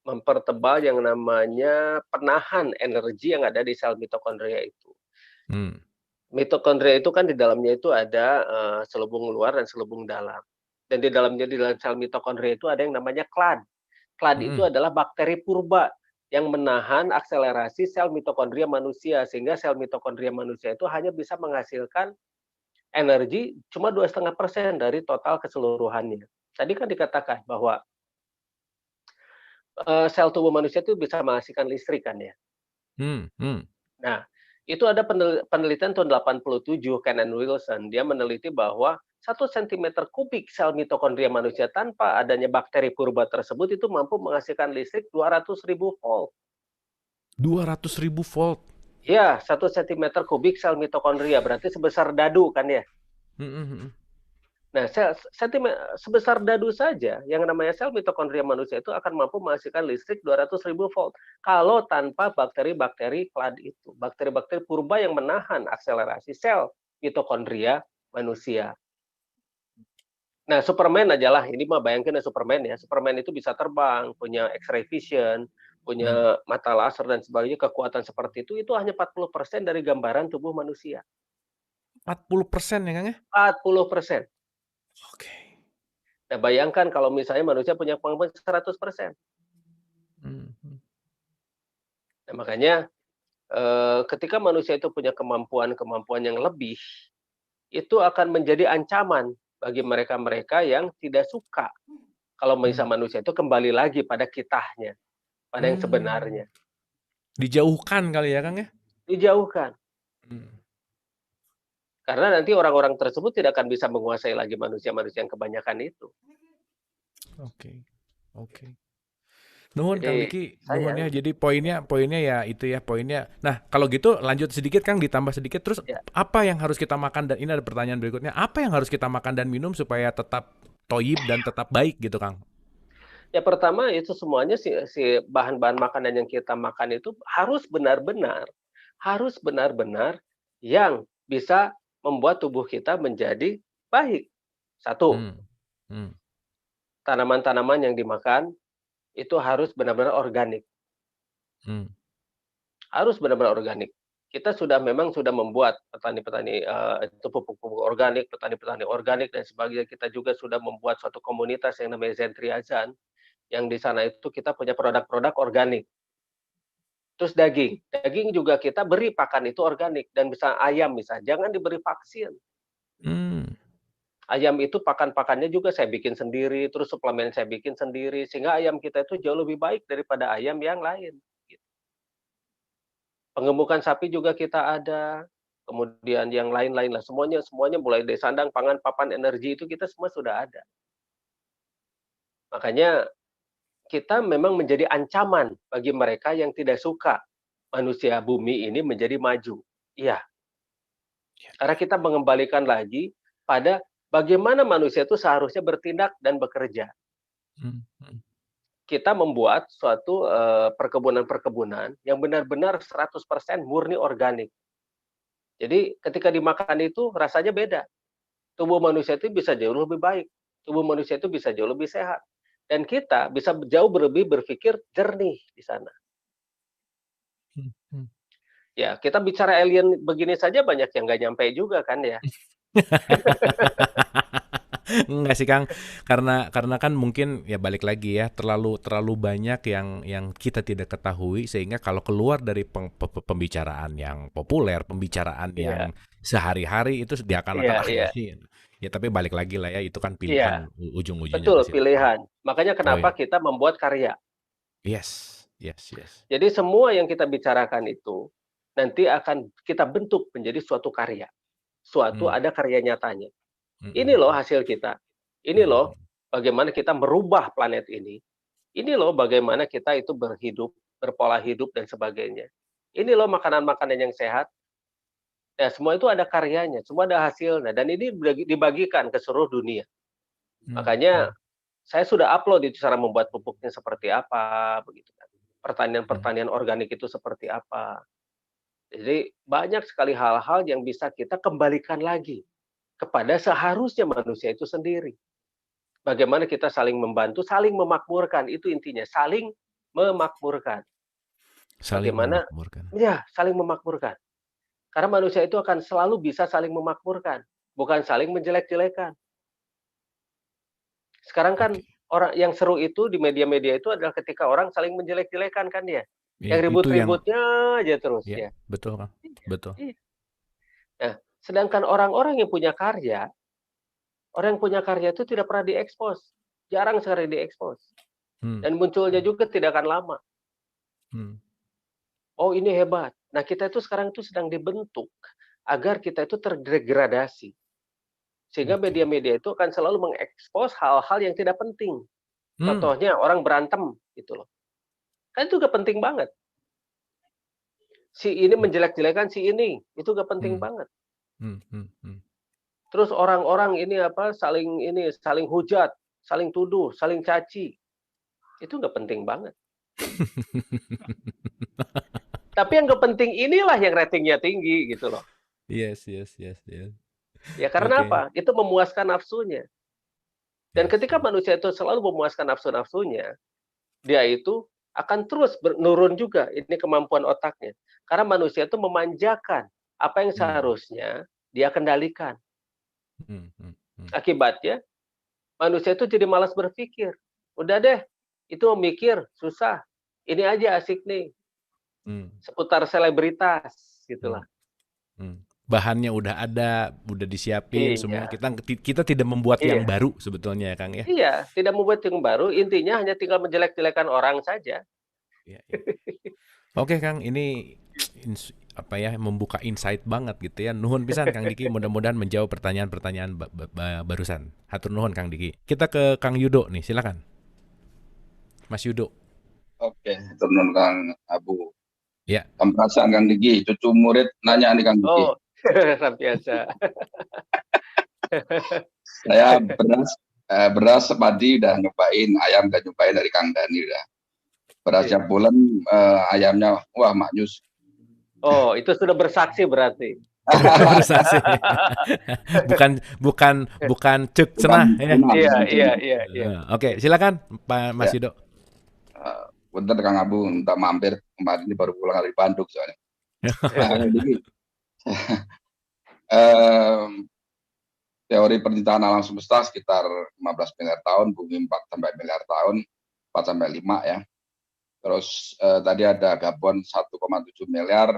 mempertebal yang namanya penahan energi yang ada di sel mitokondria itu. Hmm. Mitokondria itu kan di dalamnya itu ada selubung luar dan selubung dalam. Dan di dalam sel mitokondria itu ada yang namanya klad. Klad itu Hmm. adalah bakteri purba yang menahan akselerasi sel mitokondria manusia sehingga sel mitokondria manusia itu hanya bisa menghasilkan energi cuma 2,5% dari total keseluruhannya. Tadi kan dikatakan bahwa sel tubuh manusia itu bisa menghasilkan listrik kan ya. Hmm. Hmm. Nah, itu ada penelitian tahun 87 Ken and Wilson, dia meneliti bahwa 1 cm3 sel mitokondria manusia tanpa adanya bakteri purba tersebut itu mampu menghasilkan listrik 200.000 volt. 200.000 volt. Ya, 1 cm3 sel mitokondria berarti sebesar dadu kan ya. Hmm. Hmm. Nah, sebesar dadu saja yang namanya sel mitokondria manusia itu akan mampu menghasilkan listrik 200.000 volt kalau tanpa bakteri-bakteri klad itu, bakteri-bakteri purba yang menahan akselerasi sel mitokondria manusia. Nah, Superman ajalah, ini mah bayangkan ya Superman ya. Superman itu bisa terbang, punya X-ray vision, Hmm. punya mata laser dan sebagainya, kekuatan seperti itu hanya 40% dari gambaran tubuh manusia. 40% ya Kang ya? 40%. Oke. Nah, bayangkan kalau misalnya manusia punya kemampuan 100%. Hmm. Hmm. Nah, makanya ketika manusia itu punya kemampuan-kemampuan yang lebih, itu akan menjadi ancaman bagi mereka-mereka yang tidak suka kalau Hmm. manusia itu kembali lagi pada kitahnya, pada yang Hmm. sebenarnya, Dijauhkan kali ya Kang ya? dijauhkan. Hmm. Karena nanti orang-orang tersebut tidak akan bisa menguasai lagi manusia-manusia yang kebanyakan itu. Oke. Oke. Nuhun Kang Jadi Diki, nuhun ya. sayang, Jadi poinnya ya itu ya poinnya. Nah, kalau gitu lanjut sedikit Kang, ditambah sedikit terus ya. apa yang harus kita makan, dan ini ada pertanyaan berikutnya. Apa yang harus kita makan dan minum supaya tetap toyib dan tetap baik gitu Kang? Ya pertama itu semuanya si bahan-bahan makanan yang kita makan itu harus benar-benar yang bisa membuat tubuh kita menjadi baik. Satu, Hmm. Hmm. tanaman-tanaman yang dimakan itu harus benar-benar organik, Hmm. harus benar-benar organik. Kita memang sudah membuat petani-petani, itu pupuk-pupuk organik, petani-petani organik dan sebagainya. Kita juga sudah membuat suatu komunitas yang namanya Zentriazan, yang di sana itu kita punya produk-produk organik. Terus daging, daging juga kita beri pakan itu organik dan bisa ayam jangan diberi vaksin. Hmm. Ayam itu pakan-pakannya juga saya bikin sendiri, terus suplemen saya bikin sendiri, sehingga ayam kita itu jauh lebih baik daripada ayam yang lain, gitu. Pengemukan sapi juga kita ada, kemudian yang lain-lain lah, semuanya semuanya mulai dari sandang, pangan, papan, energi itu kita semua sudah ada. Makanya kita memang menjadi ancaman bagi mereka yang tidak suka manusia bumi ini menjadi maju. Iya, Ya, karena ya. kita mengembalikan lagi pada bagaimana manusia itu seharusnya bertindak dan bekerja. Hmm. Hmm. Kita membuat suatu, perkebunan-perkebunan yang benar-benar 100% murni organik. Jadi ketika dimakan itu rasanya beda. Tubuh manusia itu bisa jauh lebih baik, tubuh manusia itu bisa jauh lebih sehat, dan kita bisa jauh lebih berpikir jernih di sana. Hmm. Hmm. Ya, kita bicara alien begini saja banyak yang nggak nyampe juga kan ya. Enggak sih Kang, karena kan mungkin ya balik lagi ya, terlalu terlalu banyak yang kita tidak ketahui sehingga kalau keluar dari pembicaraan yang populer, pembicaraan Iya, yang sehari-hari itu iya, diakan-akan ah iya. ini Ya tapi balik lagi lah ya, itu kan Iya, pilihan ujung-ujungnya betul ke situ. pilihan. Makanya Oh kenapa ya, kita membuat karya. yes, yes, yes. Jadi semua yang kita bicarakan itu nanti akan kita bentuk menjadi suatu karya. Suatu Hmm, ada karya nyatanya. Ini loh mm-mm, hasil kita. Ini loh mm-mm, bagaimana kita merubah planet ini. Ini loh bagaimana kita itu berhidup, berpola hidup dan sebagainya. Ini loh makanan-makanan yang sehat. Ya, semua itu ada karyanya, semua ada hasilnya dan ini dibagikan ke seluruh dunia. hmm, Makanya hmm, saya sudah upload itu cara membuat pupuknya seperti apa begitu kan. hmm. Pertanian-pertanian organik itu seperti apa. Jadi banyak sekali hal-hal yang bisa kita kembalikan lagi kepada seharusnya manusia itu sendiri. Bagaimana kita saling membantu, saling memakmurkan, itu intinya, saling memakmurkan. Saling Bagaimana memakmurkan. ya, saling memakmurkan. Karena manusia itu akan selalu bisa saling memakmurkan, bukan saling menjelek-jelekan. Sekarang kan Oke. orang yang seru itu di media-media itu adalah ketika orang saling menjelek-jelekan kan ya. Iya, Yang itu yang ribut-ributnya aja terus ya, ya. betul Kang. Iya, Betul. iya. Nah, sedangkan orang-orang yang punya karya, orang yang punya karya itu tidak pernah diekspos. Jarang sekali diekspos. Hmm, Dan munculnya juga tidak akan lama. hmm, Oh, ini hebat. Nah, kita itu sekarang itu sedang dibentuk agar kita itu terdegradasi. Sehingga oke. media-media itu akan selalu mengekspos hal-hal yang tidak penting. Hmm, Contohnya orang berantem gitu loh. Kan itu gak penting banget. Si ini hmm, menjelek-jelekan si ini, itu gak penting hmm, banget. hmm, hmm, hmm. Terus orang-orang ini apa saling hujat, saling tuduh, saling caci. Itu gak penting banget. Tapi yang gak penting inilah yang ratingnya tinggi gitu loh. Yes, yes, yes, yes. Ya karena Oke. apa? Itu memuaskan nafsunya. Dan Yes, ketika yes. manusia itu selalu memuaskan nafsu-nafsunya, dia itu akan terus menurun juga ini kemampuan otaknya. Karena manusia itu memanjakan apa yang Hmm, seharusnya dia kendalikan. hmm, hmm, hmm, Akibatnya manusia itu jadi malas berpikir. Udah deh, itu mikir susah. Ini aja asik nih, hmm, seputar selebritas hmm, gitulah. hmm. Bahannya udah ada, udah disiapin semua. Iya, Kita tidak membuat yang iya, baru sebetulnya ya Kang ya. iya, tidak membuat yang baru, intinya hanya tinggal menjelek-jelekan orang saja. Iya, iya. Oke Kang, ini apa ya, membuka insight banget gitu ya. Nuhun pisan Kang Diki, mudah-mudahan menjawab pertanyaan-pertanyaan barusan. Hatur nuhun Kang Diki. Kita ke Kang Yudo nih, silakan. Mas Yudo. Oke, turun Kang Abu. Ya. Perasaan Kang Diki, cucu murid nanya nih Kang Diki. Oh, luar biasa. Saya beras padi udah nyobain, ayam udah nyobain dari Kang Dani udah. Berasnya Iya. bulan, ayamnya wah maknyus. Oh, itu sudah bersaksi berarti. Bersaksi. bukan cek cenah ya. Iya, iya, iya, iya. Oke, silakan Pak Mas Ya, Yudo. bentar Kang Abu, minta mampir kemarin ini baru pulang dari Bandung soalnya. Nah, Kang Diki, teori penciptaan alam semesta sekitar 15 miliar tahun, bumi 4 sampai miliar tahun, 4 sampai 5 ya. Terus tadi ada Gabon 1,7 miliar,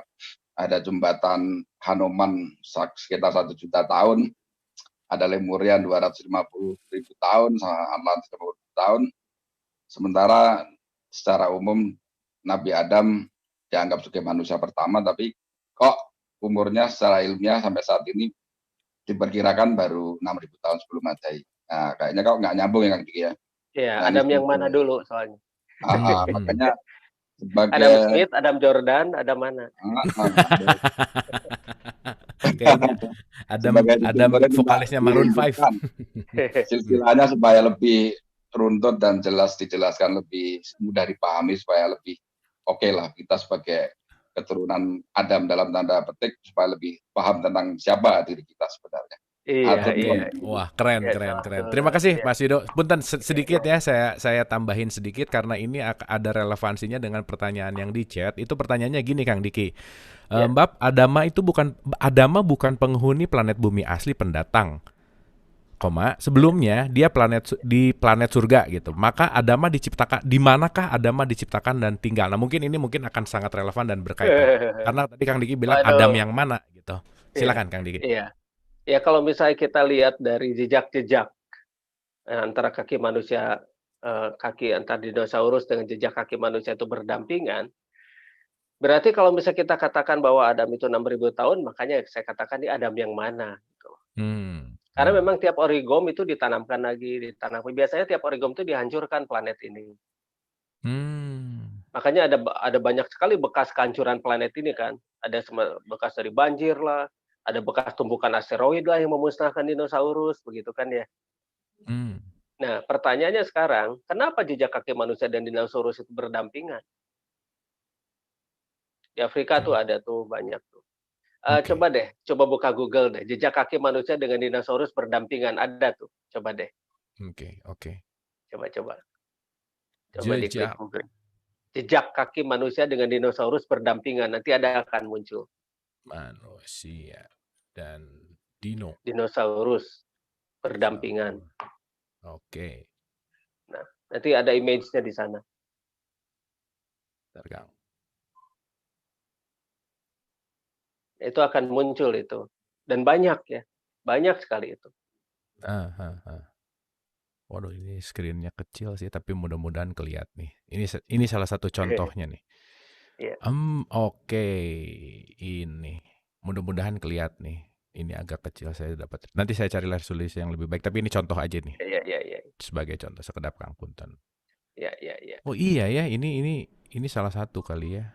ada jembatan Hanuman sekitar 1 juta tahun, ada Lemuria 250.000 tahun, sama Atlantis 50.000 tahun. Sementara secara umum Nabi Adam dianggap sebagai manusia pertama, tapi kok umurnya secara ilmiah sampai saat ini diperkirakan baru 6.000 tahun sebelum Masehi. Nah, kayaknya kok nggak nyambung ya Kang Diki ya. Iya, Nah, Adam yang mana dulu soalnya? makanya Adam sebagai Smith, Adam Jordan, Adam mana? Kayaknya Adam vokalisnya Maroon 5. silsilahnya supaya lebih runtut dan jelas dijelaskan, lebih mudah dipahami supaya lebih oke lah kita sebagai keturunan Adam dalam tanda petik supaya lebih paham tentang siapa diri kita sebenarnya. Iya, Atur iya. Wah, keren. Terima kasih Mas Yudo. Punten sedikit ya, saya tambahin sedikit karena ini ada relevansinya dengan pertanyaan yang di chat. Itu pertanyaannya gini Kang Diki. Ya. Mbak, Adama bukan penghuni planet bumi asli pendatang. Sebelumnya dia di planet surga gitu. Maka Adama diciptakan di manakah Adama diciptakan dan tinggal? Nah, mungkin akan sangat relevan dan berkaitan. Karena tadi Kang Diki bilang Adam Waduh. yang mana gitu. Iya, Silakan Kang Diki. iya. Ya kalau misalnya kita lihat dari jejak-jejak antara kaki manusia, kaki antar dinosaurus dengan jejak kaki manusia itu berdampingan, berarti kalau misalnya kita katakan bahwa Adam itu 6.000 tahun, makanya saya katakan ini Adam yang mana, gitu. Karena memang tiap origom itu ditanamkan lagi, biasanya tiap origom itu dihancurkan planet ini. Makanya ada banyak sekali bekas kehancuran planet ini kan. Ada bekas dari banjir lah, ada bekas tumpukan asteroid lah yang memusnahkan dinosaurus, begitu kan ya. Nah, pertanyaannya sekarang, kenapa jejak kaki manusia dan dinosaurus itu berdampingan? Di Afrika tuh ada tuh banyak tuh. Coba buka Google deh, jejak kaki manusia dengan dinosaurus berdampingan, ada tuh. Coba deh. Oke. Coba diklik Jejak Google. Jejak kaki manusia dengan dinosaurus berdampingan, nanti ada akan muncul. manusia dan Dinosaurus berdampingan. Oke. Nah, nanti ada image-nya di sana. Tergang. Itu akan muncul itu. Dan banyak ya. Banyak sekali itu. Waduh, ini screen-nya kecil sih, tapi mudah-mudahan kelihatan nih. Ini salah satu contohnya nih. Iya. Oke. Ini mudah-mudahan kelihatan nih. Ini agak kecil, saya dapat. Nanti saya cari resolusi yang lebih baik, tapi ini contoh aja nih. Iya. Sebagai contoh sekedap Kang Punten. Iya. Oh iya ya, ini salah satu kali ya.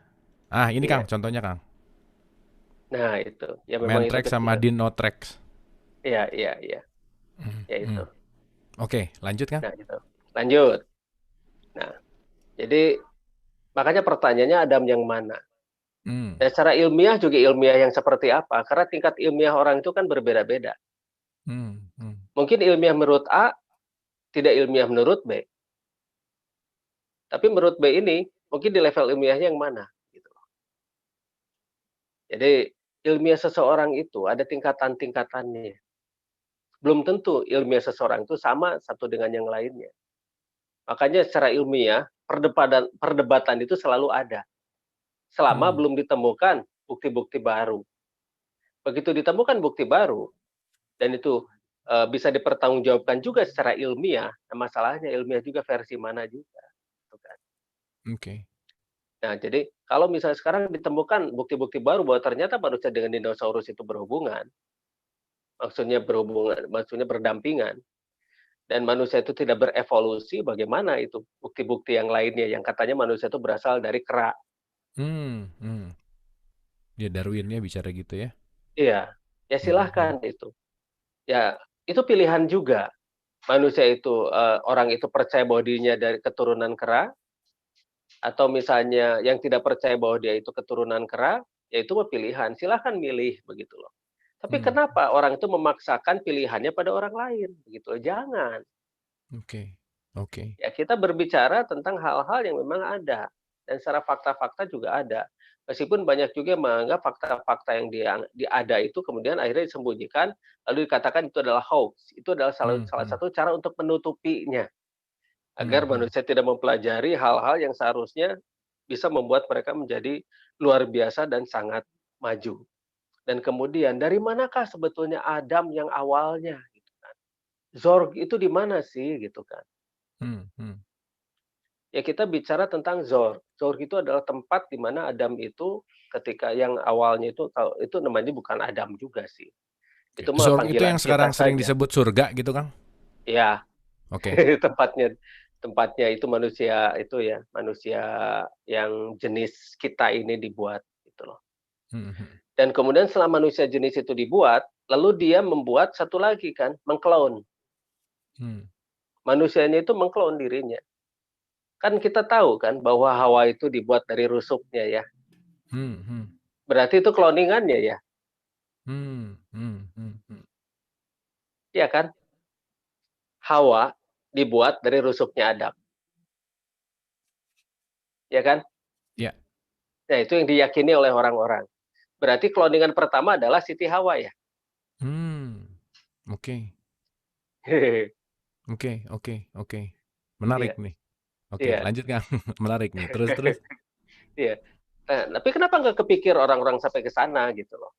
Ini Iya. Kang, contohnya Kang. Nah, itu. Ya memang itu Mantrex kecil. sama Dinotrex. Iya. Ya itu. Oke, lanjut Kang. Nah, itu. Lanjut. Nah, jadi makanya pertanyaannya Adam yang mana? Dan secara ilmiah juga ilmiah yang seperti apa? Karena tingkat ilmiah orang itu kan berbeda-beda. Mungkin ilmiah menurut A, tidak ilmiah menurut B. Tapi menurut B ini, mungkin di level ilmiahnya yang mana? Gitu. Jadi, ilmiah seseorang itu ada tingkatan-tingkatannya. Belum tentu ilmiah seseorang itu sama satu dengan yang lainnya. Makanya secara ilmiah, perdebatan itu selalu ada. Selama belum ditemukan bukti-bukti baru. Begitu ditemukan bukti baru, dan itu bisa dipertanggungjawabkan juga secara ilmiah, nah masalahnya ilmiah juga versi mana juga. Oke. Nah, jadi kalau misalnya sekarang ditemukan bukti-bukti baru bahwa ternyata manusia dengan dinosaurus itu berhubungan, maksudnya berdampingan, dan manusia itu tidak berevolusi, bagaimana itu bukti-bukti yang lainnya yang katanya manusia itu berasal dari kera? Ya Darwinnya bicara gitu ya? Iya, ya silahkan itu. Ya, itu pilihan juga. Manusia itu, orang itu percaya bahwa dirinya dari keturunan kera, atau misalnya yang tidak percaya bahwa dia itu keturunan kera, ya itu pilihan, silahkan milih, begitu loh. Tapi kenapa orang itu memaksakan pilihannya pada orang lain, begitu? Jangan. Oke. Ya kita berbicara tentang hal-hal yang memang ada, dan secara fakta-fakta juga ada. Meskipun banyak juga yang menganggap fakta-fakta yang ada itu kemudian akhirnya disembunyikan, lalu dikatakan itu adalah hoax. Itu adalah salah satu cara untuk menutupinya. Agar manusia tidak mempelajari hal-hal yang seharusnya bisa membuat mereka menjadi luar biasa dan sangat maju. Dan kemudian dari manakah sebetulnya Adam yang awalnya? Gitu kan. Zorg itu di mana sih? Gitu kan. Ya kita bicara tentang Zorg. Zorg itu adalah tempat di mana Adam itu ketika yang awalnya itu namanya bukan Adam juga sih. Itu mah Zorg itu panggilan yang kita sekarang sering saja. disebut surga gitu Kang? Ya. Oke. tempatnya itu manusia itu ya, manusia yang jenis kita ini dibuat gitu loh. Dan kemudian setelah manusia jenis itu dibuat, lalu dia membuat satu lagi kan, mengklon. Manusianya itu mengklon dirinya. Kan kita tahu kan bahwa Hawa itu dibuat dari rusuknya ya. Berarti itu kloningannya ya. Iya kan? Hawa dibuat dari rusuknya Adam. Ya kan? Ya. Nah, itu yang diyakini oleh orang-orang. Berarti kloningan pertama adalah Siti Hawa ya. Oke. Menarik nih. Oke, lanjut Kang. Menarik nih. Terus. Iya. Nah, tapi kenapa nggak kepikir orang-orang sampai ke sana gitu loh?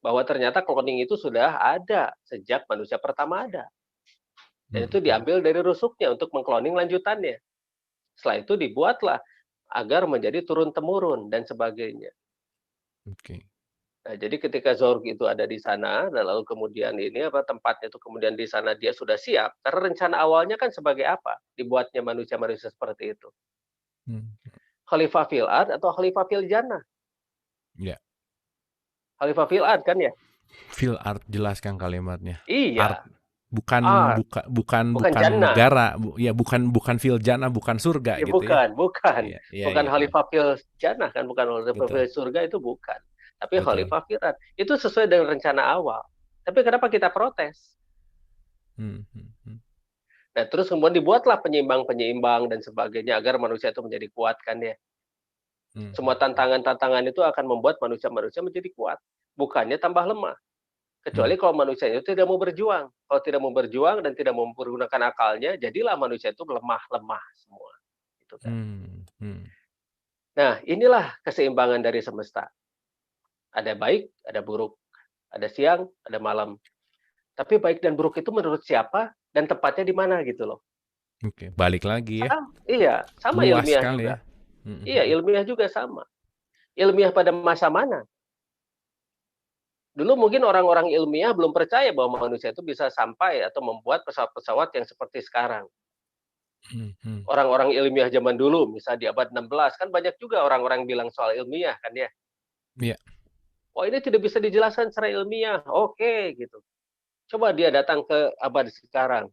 bahwa ternyata cloning itu sudah ada sejak manusia pertama ada. Dan itu diambil dari rusuknya untuk mengkloning lanjutannya. Setelah itu dibuatlah agar menjadi turun-temurun dan sebagainya. Oke. Nah, jadi ketika Zorg itu ada di sana, dan lalu kemudian tempatnya itu kemudian di sana dia sudah siap, karena rencana awalnya kan sebagai apa? Dibuatnya manusia-manusia seperti itu. Khalifah fil ard atau Khalifah fil jannah? Ya. Khalifah fil ard kan ya? Fil art, jelaskan kalimatnya. Iya. Art bukan Art. Bukan jannah. negara, bukan fil jannah, bukan surga Ya, gitu ya. bukan. Iya, Bukan iya. Khalifah fil jannah kan, bukan Khalifah fil surga itu bukan. Tapi Betul. Khalifah fil ard itu sesuai dengan rencana awal. Tapi kenapa kita protes? Nah, terus kemudian dibuatlah penyeimbang-penyeimbang dan sebagainya agar manusia itu menjadi kuat kan ya. Semua tantangan-tantangan itu akan membuat manusia-manusia menjadi kuat, bukannya tambah lemah. Kecuali kalau manusia itu tidak mau berjuang. Kalau tidak mau berjuang dan tidak mau menggunakan akalnya, jadilah manusia itu lemah semua. Gitu kan. Nah, inilah keseimbangan dari semesta. Ada baik, ada buruk. Ada siang, ada malam. Tapi baik dan buruk itu menurut siapa dan tepatnya di mana gitu loh. Oke, balik lagi ya. Iya, sama Luas ilmiah sekali juga. ya. Iya, ilmiah juga sama. Ilmiah pada masa mana? Dulu mungkin orang-orang ilmiah belum percaya bahwa manusia itu bisa sampai atau membuat pesawat-pesawat yang seperti sekarang. Orang-orang ilmiah zaman dulu, misalnya di abad 16, kan banyak juga orang-orang bilang soal ilmiah kan ya. Iya. Wah, ini tidak bisa dijelaskan secara ilmiah. Oke, gitu. Coba dia datang ke abad sekarang,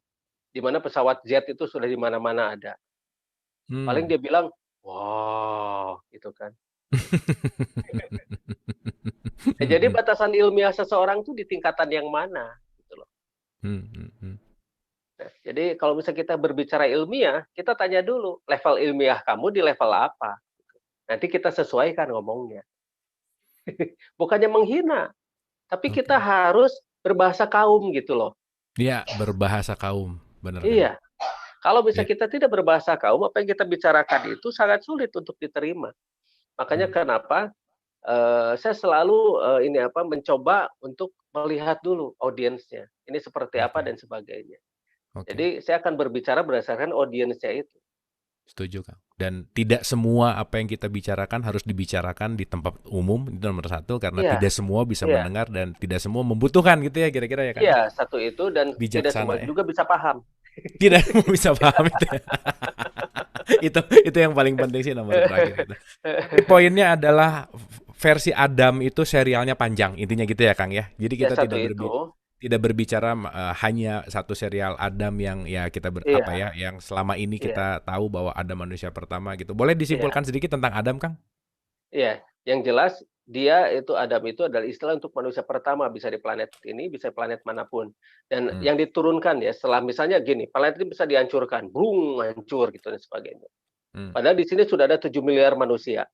di mana pesawat jet itu sudah di mana-mana ada. Paling dia bilang, wah, gitu kan. Ya, jadi batasan ilmiah seseorang itu di tingkatan yang mana, gitu loh. Nah, jadi kalau misalnya kita berbicara ilmiah, kita tanya dulu level ilmiah kamu di level apa. Nanti kita sesuaikan ngomongnya. Bukannya menghina, tapi kita harus berbahasa kaum gitu loh. Iya, berbahasa kaum, benar. Iya. Kalau misalnya kita tidak berbahasa kaum, apa yang kita bicarakan itu sangat sulit untuk diterima. Makanya kenapa saya selalu mencoba untuk melihat dulu audiensnya. Ini seperti apa dan sebagainya. Jadi saya akan berbicara berdasarkan audiensnya itu. Setuju, Kang. Dan tidak semua apa yang kita bicarakan harus dibicarakan di tempat umum, itu nomor satu, karena tidak semua bisa mendengar dan tidak semua membutuhkan gitu ya, kira-kira ya, Kang? Iya, satu itu, dan tidak semua juga bisa paham. Tidak semua bisa paham itu ya. itu yang paling penting sih, nomor terakhir itu. Tapi poinnya adalah versi Adam itu serialnya panjang, intinya gitu ya, Kang ya. Jadi kita tidak berbicara hanya satu serial Adam yang ya kita yang selama ini kita tahu bahwa ada manusia pertama gitu. Boleh disimpulkan sedikit tentang Adam, Kang? Iya, yang jelas Adam itu adalah istilah untuk manusia pertama, bisa di planet ini, bisa di planet manapun. Dan yang diturunkan ya, setelah misalnya gini, planet ini bisa dihancurkan, brung, hancur gitu dan sebagainya. Padahal di sini sudah ada 7 miliar manusia.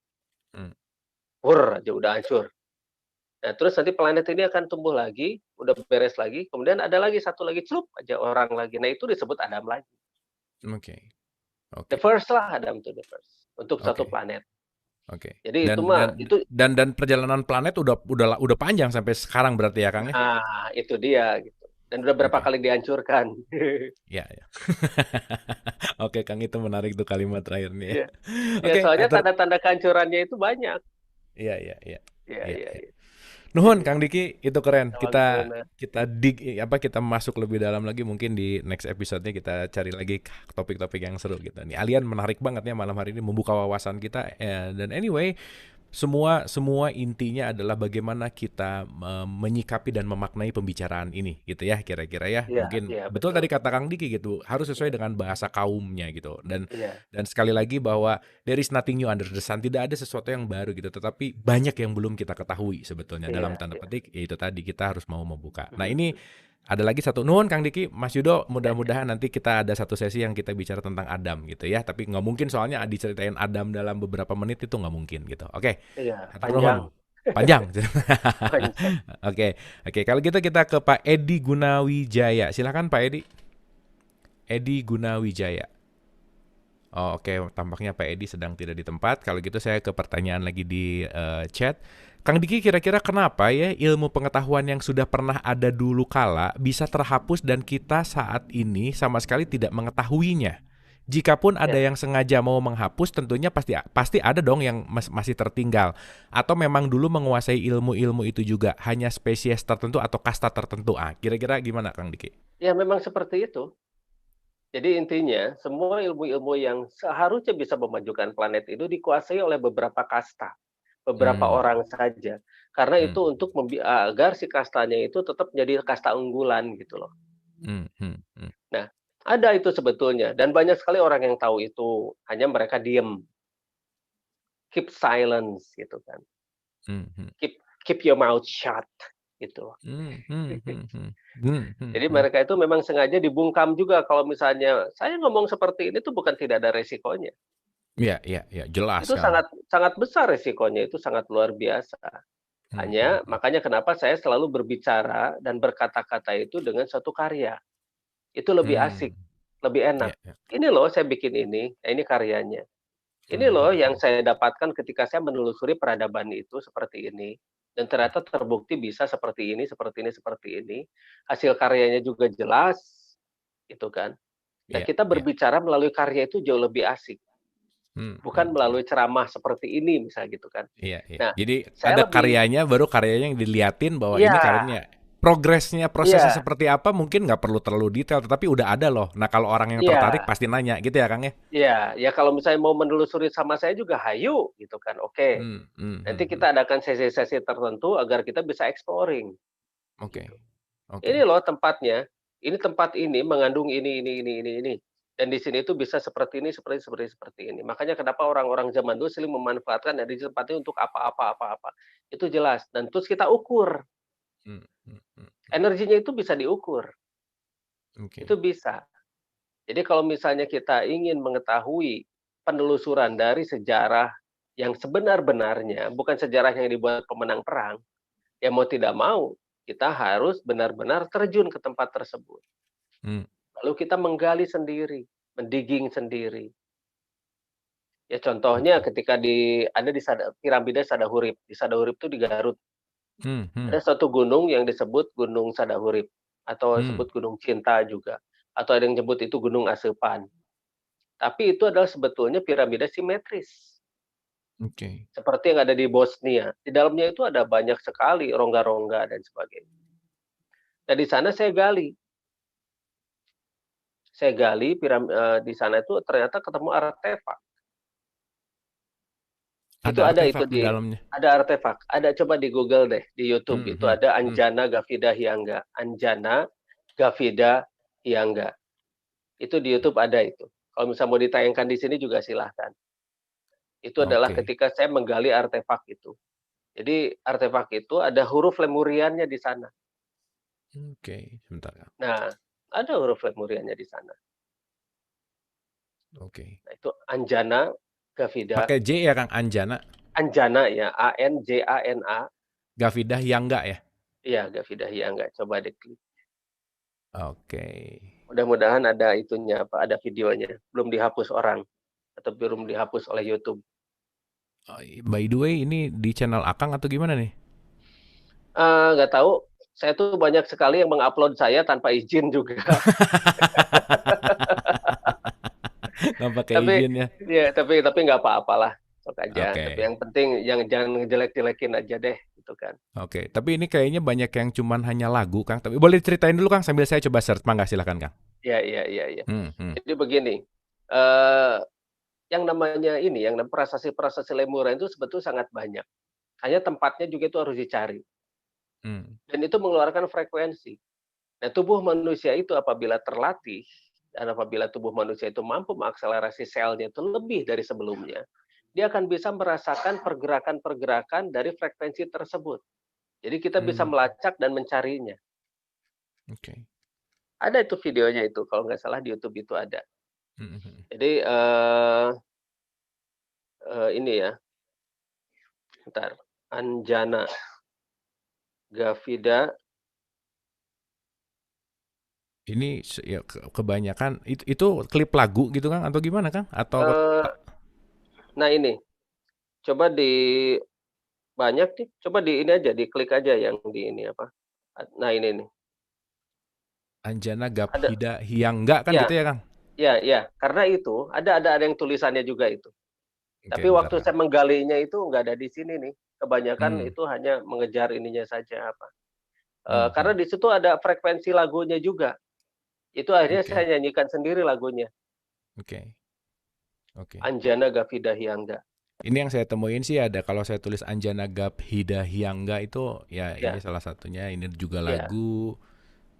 Aja udah hancur. Nah, terus nanti planet ini akan tumbuh lagi, udah beres lagi, kemudian ada lagi satu lagi, celup aja orang lagi. Nah, itu disebut Adam lagi. Oke. The first lah, Adam to the first untuk satu planet. Jadi dan perjalanan planet udah panjang sampai sekarang berarti ya, Kang ya? Ah, itu dia gitu. Dan udah berapa kali dihancurkan. Ya. Oke, Kang, itu menarik tuh kalimat terakhirnya. Ya, soalnya tanda-tanda kehancurannya itu banyak. Iya. Iya. Nuhun, Kang Diki, itu keren. Kita masuk lebih dalam lagi, mungkin di next episode-nya kita cari lagi topik-topik yang seru gitu. Nih, Alien menarik banget ya malam hari ini, membuka wawasan kita. Dan anyway, semua intinya adalah bagaimana kita menyikapi dan memaknai pembicaraan ini gitu ya, kira-kira ya. Mungkin betul tadi kata Kang Diki gitu, harus sesuai dengan bahasa kaumnya gitu. Dan sekali lagi bahwa there is nothing new under the sun, tidak ada sesuatu yang baru gitu, tetapi banyak yang belum kita ketahui sebetulnya dalam tanda petik, yaitu tadi kita harus mau membuka. Nah, ini ada lagi satu, nuhun Kang Diki, Mas Yudo, mudah-mudahan nanti kita ada satu sesi yang kita bicara tentang Adam gitu ya, tapi nggak mungkin soalnya diceritain Adam dalam beberapa menit itu nggak mungkin gitu. Oke. Iya, panjang. Oke, kalau gitu kita ke Pak Edi Gunawijaya. Silakan Pak Edi. Edi Gunawijaya. Oh, oke, tampaknya Pak Edi sedang tidak di tempat. Kalau gitu saya ke pertanyaan lagi di chat. Kang Diki, kira-kira kenapa ya ilmu pengetahuan yang sudah pernah ada dulu kala bisa terhapus dan kita saat ini sama sekali tidak mengetahuinya? Jikapun ada Ya, yang sengaja mau menghapus, tentunya pasti pasti ada dong yang masih tertinggal. Atau memang dulu menguasai ilmu-ilmu itu juga hanya spesies tertentu atau kasta tertentu. Ah, kira-kira gimana Kang Diki? ya memang seperti itu. Jadi intinya semua ilmu-ilmu yang seharusnya bisa memajukan planet itu dikuasai oleh beberapa kasta, beberapa Hmm, orang saja. Karena hmm, itu untuk agar si kastanya itu tetap menjadi kasta unggulan gitu loh. hmm, hmm, hmm, Nah, ada itu sebetulnya dan banyak sekali orang yang tahu itu, hanya mereka diem, keep silence gitu kan. hmm, hmm. Keep keep your mouth shut gitu. Hmm, hmm, hmm, hmm. Hmm, hmm, Jadi hmm. mereka itu memang sengaja dibungkam juga kalau misalnya saya ngomong seperti ini tuh bukan tidak ada resikonya. Iya, iya, iya, jelas Itu kan. sangat sangat besar resikonya, itu sangat luar biasa. Hmm, hmm, Hanya hmm. makanya kenapa saya selalu berbicara dan berkata-kata itu dengan suatu karya. Itu lebih Hmm, asik, lebih iya, enak. iya. Ini loh saya bikin ini, nah ini karyanya. Ini Hmm, loh hmm, yang hmm. saya dapatkan ketika saya menelusuri peradaban itu seperti ini. Dan ternyata terbukti bisa seperti ini, seperti ini, seperti ini. Hasil karyanya juga jelas, gitu kan. Nah, Iya, kita iya. berbicara melalui karya itu jauh lebih asik, Hmm, hmm, bukan hmm. melalui ceramah seperti ini misalnya gitu kan. Iya, iya. Nah, Jadi ada saya lebih karyanya, baru karyanya yang diliatin bahwa ini iya, karyanya. Progresnya, prosesnya iya, seperti apa mungkin nggak perlu terlalu detail, tetapi udah ada loh. Nah, kalau orang yang tertarik iya, pasti nanya, gitu ya Kang ya? iya, ya kalau misalnya mau menelusuri sama saya juga hayu gitu kan, oke. Hmm, hmm, Nanti hmm, hmm. kita adakan sesi-sesi tertentu agar kita bisa exploring gitu. Oke, Ini oke. loh tempatnya, ini tempat ini mengandung ini. Dan di sini itu bisa seperti ini, seperti ini. Makanya kenapa orang-orang zaman dulu sering memanfaatkan dari tempat ini untuk apa. Itu jelas dan terus kita ukur, Hmm, hmm, hmm, hmm. energinya itu bisa diukur, itu Oke. bisa. Jadi kalau misalnya kita ingin mengetahui penelusuran dari sejarah yang sebenar-benarnya, bukan sejarah yang dibuat pemenang perang, ya mau tidak mau kita harus benar-benar terjun ke tempat tersebut. Hmm, Lalu kita menggali sendiri, mendigging sendiri. Ya contohnya oke. ketika ada di piramida Sadahurip. Di Sadahurip itu di Garut. Hmm, hmm, Ada suatu gunung yang disebut Gunung Sadahurip atau hmm. disebut Gunung Cinta juga atau ada yang nyebut itu Gunung Asepan. Tapi itu adalah sebetulnya piramida simetris Oke. seperti yang ada di Bosnia. Di dalamnya itu ada banyak sekali rongga-rongga dan sebagainya. Dan di sana saya gali. Saya gali di sana itu ternyata ketemu artefak. Itu Ada ada itu artefak di di dalamnya. ada artefak, ada coba di Google deh, di YouTube Hmm, itu hmm, ada hmm. Anjana Gavida Hyangga, Anjana Gavida Hyangga. Itu di YouTube ada itu. Kalau misalnya mau ditayangkan di sini juga silahkan. Itu adalah Oke. ketika saya menggali artefak itu. Jadi artefak itu ada huruf Lemuriannya di sana. Oke, sebentar ya. Nah, ada huruf Lemuriannya di sana. Oke. Nah, itu Anjana Gavida, Pakai J ya Kang, Anjana. Anjana ya, Anjana, Gafidah yang enggak ya? iya Gavida Hyangga, coba diklik. Oke. Mudah-mudahan ada itunya, apa, ada videonya, belum dihapus orang atau belum dihapus oleh YouTube. Oh, by the way, ini di channel Akang atau gimana nih? Nggak tahu, saya tuh banyak sekali yang mengupload saya tanpa izin juga. Nggak pakai Tapi izin ya? ya, tapi nggak apa-apalah, sok aja. Tapi Oke. yang penting jangan ngejelek-jelekin aja deh, gitu kan. Oke. Tapi ini kayaknya banyak yang cuman hanya lagu, Kang. Tapi boleh ceritain dulu, Kang, sambil saya coba search. Mangga, silakan, Kang. Iya. Hmm, hmm. Jadi begini, eee, yang namanya prasasti-prasasti Lemuria itu sebetulnya sangat banyak. Hanya tempatnya juga itu harus dicari, Hmm. dan itu mengeluarkan frekuensi. Nah, tubuh manusia itu apabila terlatih dan apabila tubuh manusia itu mampu mengakselerasi selnya itu lebih dari sebelumnya, dia akan bisa merasakan pergerakan-pergerakan dari frekuensi tersebut. Jadi kita bisa Hmm. melacak dan mencarinya. Oke. Ada itu videonya itu, kalau nggak salah di YouTube itu ada. Hmm, hmm. Jadi ini ya, bentar, Anjana Gavida Ini ya kebanyakan itu klip lagu gitu Kang atau gimana Kang? Atau Eh, nah ini, coba banyak nih, coba di ini aja, diklik aja yang di ini apa. Nah ini nih, Anjana ada, Gaphida Hyangga kan gitu ya, ya Kang? ya, karena itu ada yang tulisannya juga itu. Oke, Tapi bentar waktu Kang. saya menggalinya itu nggak ada di sini nih. Kebanyakan Hmm, itu hanya mengejar ininya saja apa. Karena hmm. di situ ada frekuensi lagunya juga. Itu akhirnya Oke, saya nyanyikan sendiri lagunya. oke, oke. Anjana Gavida Hyangga. Ini yang saya temuin sih ada kalau saya tulis Anjana Gaphida Hyangga itu ya ini Ya, salah satunya. Ini juga ya. lagu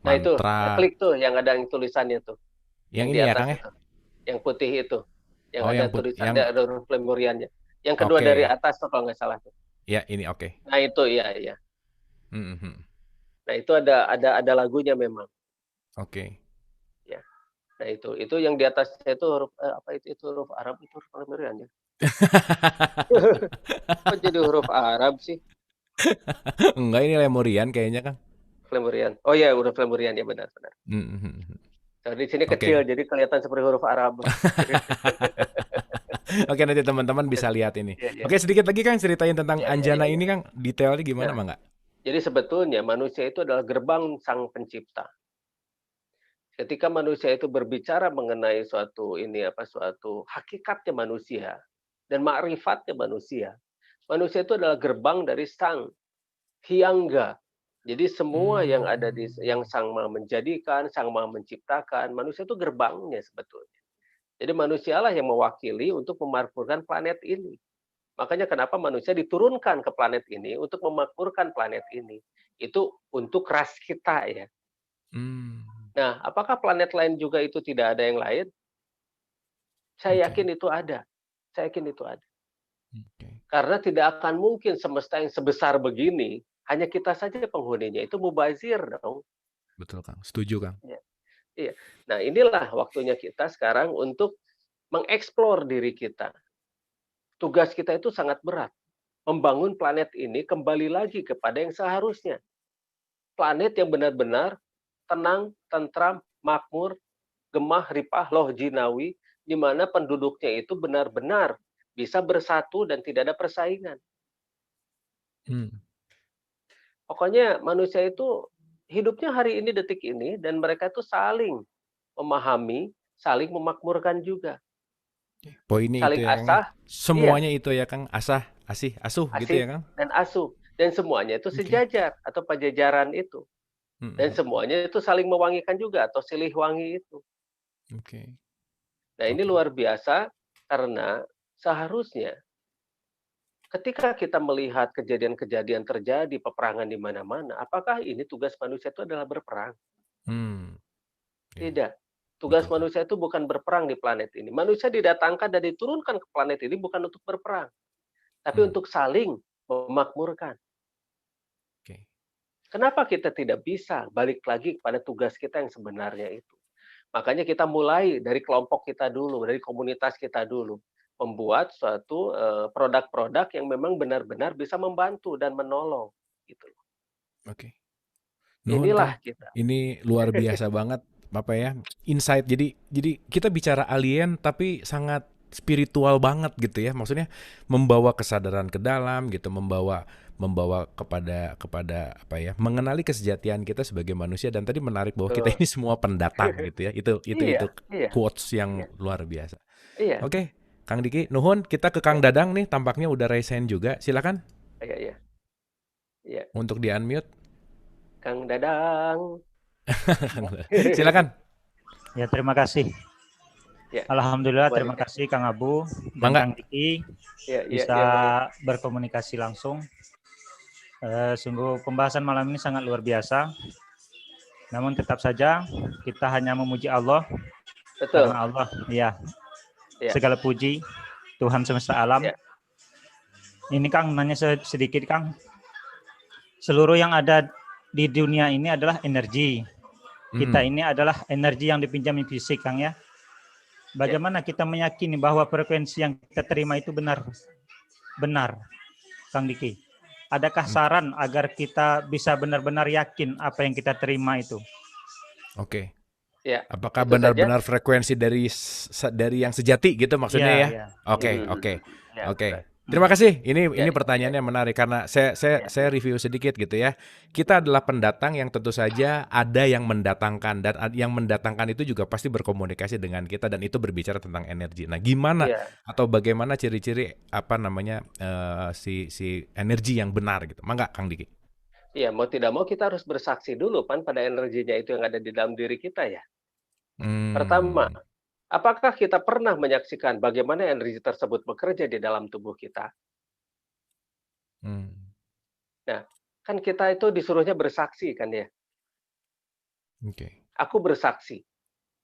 Nah itu, mantra. klik tuh yang ada yang tulisannya tuh, Yang yang di ini ya atas Kang ya? itu, yang putih itu, yang Oh ada yang tulisan, yang ada huruf lemuriannya. Yang kedua dari oke. atas tuh kalau nggak salah tuh. Ya ini oke. Nah itu, iya, iya. Hmm, hmm, hmm. Nah itu ada lagunya memang. Oke. Ya. Nah itu yang di atasnya itu huruf apa itu huruf Arab, itu huruf lemurian ya. Kok jadi huruf Arab sih? Enggak ini Lemurian kayaknya Kang. Lemurian. Oh iya, huruf lemurian ya, benar, benar. Hmm, hmm, hmm. Nah, di sini kecil Oke. jadi kelihatan seperti huruf Arab. Oke nanti teman-teman bisa lihat ini. Iya, iya. Oke sedikit lagi Kang ceritain tentang Iya, iya, iya, Anjana iya. ini Kang. Detailnya gimana Nah, Bang nggak? jadi sebetulnya manusia itu adalah gerbang Sang Pencipta. Ketika manusia itu berbicara mengenai suatu hakikatnya manusia dan ma'rifatnya manusia. Manusia itu adalah gerbang dari Sang Hyangga. Jadi semua yang ada yang Sang Maha menjadikan, Sang Maha menciptakan, manusia itu gerbangnya sebetulnya. Jadi manusialah yang mewakili untuk memakmurkan planet ini. Makanya kenapa manusia diturunkan ke planet ini untuk memakmurkan planet ini. Itu untuk ras kita ya. Hmm, Nah, apakah planet lain juga itu tidak ada yang lain? Saya oke, yakin itu ada. Saya yakin itu ada. oke. Karena tidak akan mungkin semesta yang sebesar begini, hanya kita saja penghuninya. Itu mubazir dong. Betul Kang. Setuju Kang. Ya, iya. Nah, inilah waktunya kita sekarang untuk mengeksplor diri kita. Tugas kita itu sangat berat. Membangun planet ini kembali lagi kepada yang seharusnya. Planet yang benar-benar tenang, tentram, makmur, gemah, ripah, loh jinawi, di mana penduduknya itu benar-benar bisa bersatu dan tidak ada persaingan. Hmm, Pokoknya manusia itu hidupnya hari ini, detik ini, dan mereka itu saling memahami, saling memakmurkan juga. poinnya itu Saling ya Kang ya. asah, iya, Semuanya itu ya Kang. Asah, asih, asuh gitu ya asih, Kang. dan asuh. Dan semuanya itu Oke. sejajar atau pajajaran itu. Hmm, Dan hmm. semuanya itu saling mewangikan juga atau silih wangi itu. Oke. Nah ini Oke. luar biasa karena seharusnya ketika kita melihat kejadian-kejadian terjadi, peperangan di mana-mana, apakah ini tugas manusia itu adalah berperang? Hmm, ya, Tidak. Tugas betul Kang. manusia itu bukan berperang di planet ini. Manusia didatangkan dan diturunkan ke planet ini bukan untuk berperang, tapi Hmm, untuk saling memakmurkan. oke. Kenapa kita tidak bisa balik lagi kepada tugas kita yang sebenarnya itu? Makanya kita mulai dari kelompok kita dulu, dari komunitas kita dulu, membuat suatu produk-produk yang memang benar-benar bisa membantu dan menolong, gitu. Oke. Nuhun Kang. Inilah kita. Ini luar biasa banget apa ya? Insight. Jadi kita bicara alien tapi sangat spiritual banget gitu ya. Maksudnya membawa kesadaran ke dalam gitu, membawa kepada apa ya? Mengenali kesejatian kita sebagai manusia dan tadi menarik bahwa kita Betul. ini semua pendatang gitu ya. Itu Iya, iya, quotes yang iya, luar biasa. iya, Oke, Kang Diki, nuhun kita ke Kang iya, Dadang nih tampaknya udah raise hand juga. Silakan iya, iya, iya. untuk di-unmute. Kang Dadang. Silakan. Ya, terima kasih. Ya, Alhamdulillah, boleh. terima kasih Kang Abu dan Mangga. Kang Diki Iya, iya, bisa iya, boleh. berkomunikasi langsung. Sungguh pembahasan malam ini sangat luar biasa. Namun tetap saja kita hanya memuji Allah Betul. karena Allah, ya, Ya, segala puji Tuhan semesta alam. ya, Ini Kang nanya sedikit Kang. Seluruh yang ada di dunia ini adalah energi. Kita ini adalah energi yang dipinjami fisik Kang ya. Bagaimana kita meyakini bahwa frekuensi yang kita terima itu benar? Benar, Kang Diki. Adakah saran agar kita bisa benar-benar yakin apa yang kita terima itu? Oke. Ya, Apakah itu saja. benar-benar frekuensi dari yang sejati gitu maksudnya ya? Iya. Oke, Hmm, oke, ya, oke. benar. Terima kasih. Ya, Ini pertanyaannya menarik karena saya review sedikit gitu ya. Kita adalah pendatang yang tentu saja ada yang mendatangkan dan yang mendatangkan itu juga pasti berkomunikasi dengan kita dan itu berbicara tentang energi. Nah, gimana ya, atau bagaimana ciri-ciri apa namanya si energi yang benar gitu? Mangga Kang Diki. ya, mau tidak mau kita harus bersaksi dulu kan pada energinya itu yang ada di dalam diri kita ya. Pertama, Hmm. apakah kita pernah menyaksikan bagaimana energi tersebut bekerja di dalam tubuh kita? Hmm. Nah, kan kita itu disuruhnya bersaksi kan ya. Oke. Aku bersaksi,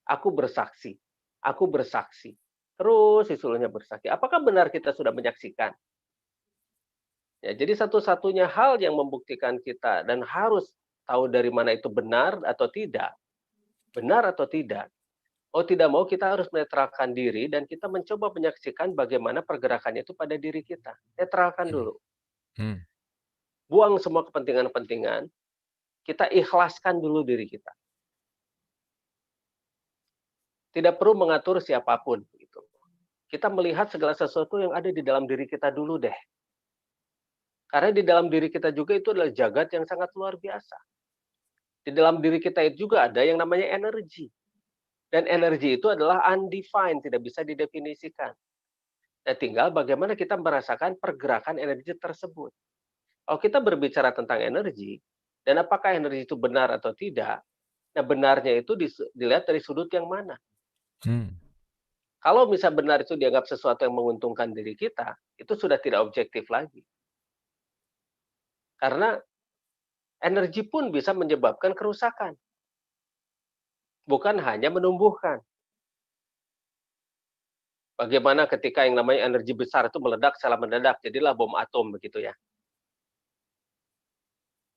aku bersaksi, aku bersaksi. Terus disuruhnya bersaksi. Apakah benar kita sudah menyaksikan? Ya, jadi satu-satunya hal yang membuktikan kita dan harus tahu dari mana itu benar atau tidak. Benar atau tidak. Oh, tidak mau kita harus menetralkan diri dan kita mencoba menyaksikan bagaimana pergerakannya itu pada diri kita. Netralkan Hmm. dulu. Hmm. Buang semua kepentingan-kepentingan. Kita ikhlaskan dulu diri kita. Tidak perlu mengatur siapapun. Gitu. Kita melihat segala sesuatu yang ada di dalam diri kita dulu deh. Karena di dalam diri kita juga itu adalah jagat yang sangat luar biasa. Di dalam diri kita itu juga ada yang namanya energi. Dan energi itu adalah undefined, tidak bisa didefinisikan. Nah, tinggal bagaimana kita merasakan pergerakan energi tersebut. Kalau kita berbicara tentang energi, dan apakah energi itu benar atau tidak, nah benarnya itu dilihat dari sudut yang mana. Hmm. Kalau misal benar itu dianggap sesuatu yang menguntungkan diri kita, itu sudah tidak objektif lagi. Karena energi pun bisa menyebabkan kerusakan. Bukan hanya menumbuhkan. Bagaimana ketika yang namanya energi besar itu meledak secara mendadak, jadilah bom atom begitu ya.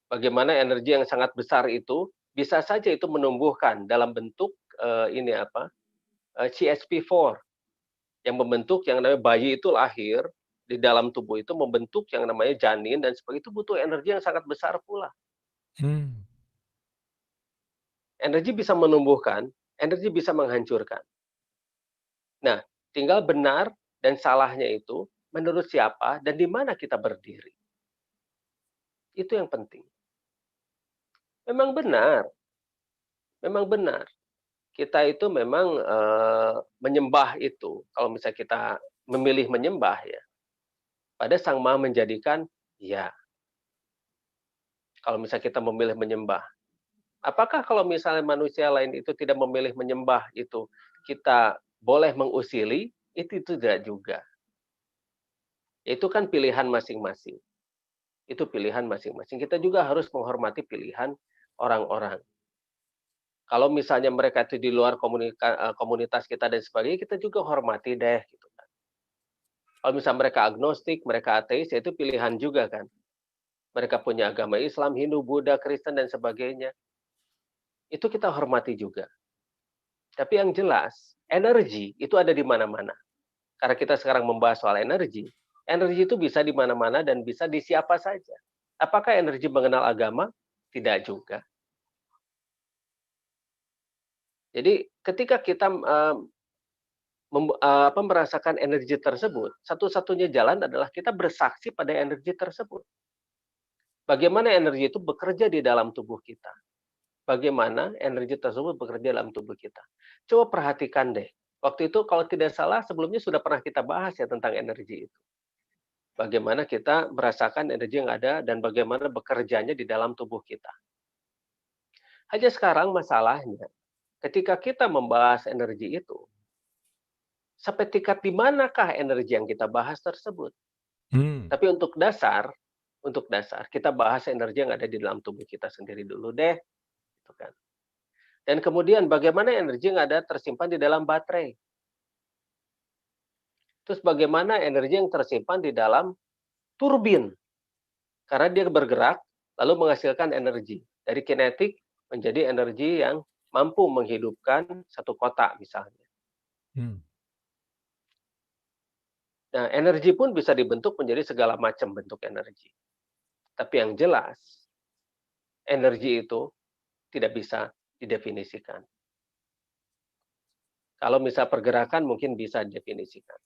Bagaimana energi yang sangat besar itu bisa saja itu menumbuhkan dalam bentuk CSP4 yang membentuk yang namanya bayi itu lahir di dalam tubuh itu membentuk yang namanya janin dan sebagainya itu butuh energi yang sangat besar pula. Hmm. Energi bisa menumbuhkan, energi bisa menghancurkan. Nah, tinggal benar dan salahnya itu menurut siapa dan di mana kita berdiri. Itu yang penting. Memang benar, memang benar. Kita itu memang menyembah itu, kalau misalnya kita memilih menyembah ya, pada Sang Maha Menjadikan, ya. Kalau misalnya kita memilih menyembah. Apakah kalau misalnya manusia lain itu tidak memilih menyembah itu, kita boleh mengusili? Itu tidak juga. Itu kan pilihan masing-masing. Itu pilihan masing-masing. Kita juga harus menghormati pilihan orang-orang. Kalau misalnya mereka itu di luar komunitas kita dan sebagainya, kita juga hormati deh. Gitu kan. Kalau misalnya mereka agnostik, mereka ateis, ya itu pilihan juga kan. Mereka punya agama Islam, Hindu, Buddha, Kristen, dan sebagainya. Itu kita hormati juga. Tapi yang jelas, energi itu ada di mana-mana. Karena kita sekarang membahas soal energi itu bisa di mana-mana dan bisa di siapa saja. Apakah energi mengenal agama? Tidak juga. Jadi ketika kita merasakan energi tersebut, satu-satunya jalan adalah kita bersaksi pada energi tersebut. Bagaimana energi itu bekerja di dalam tubuh kita. Bagaimana energi tersebut bekerja dalam tubuh kita. Coba perhatikan deh. Waktu itu kalau tidak salah sebelumnya sudah pernah kita bahas ya tentang energi itu. Bagaimana kita merasakan energi yang ada dan bagaimana bekerjanya di dalam tubuh kita. Hanya sekarang masalahnya, ketika kita membahas energi itu, sampai tingkat di manakah energi yang kita bahas tersebut? Tapi untuk dasar kita bahas energi yang ada di dalam tubuh kita sendiri dulu deh, gitu kan. Dan kemudian bagaimana energi yang ada tersimpan di dalam baterai? Terus bagaimana energi yang tersimpan di dalam turbin? Karena dia bergerak lalu menghasilkan energi. Dari kinetik menjadi energi yang mampu menghidupkan satu kota misalnya. Nah, energi pun bisa dibentuk menjadi segala macam bentuk energi. Tapi yang jelas, energi itu tidak bisa didefinisikan. Kalau misal pergerakan mungkin bisa definisikan.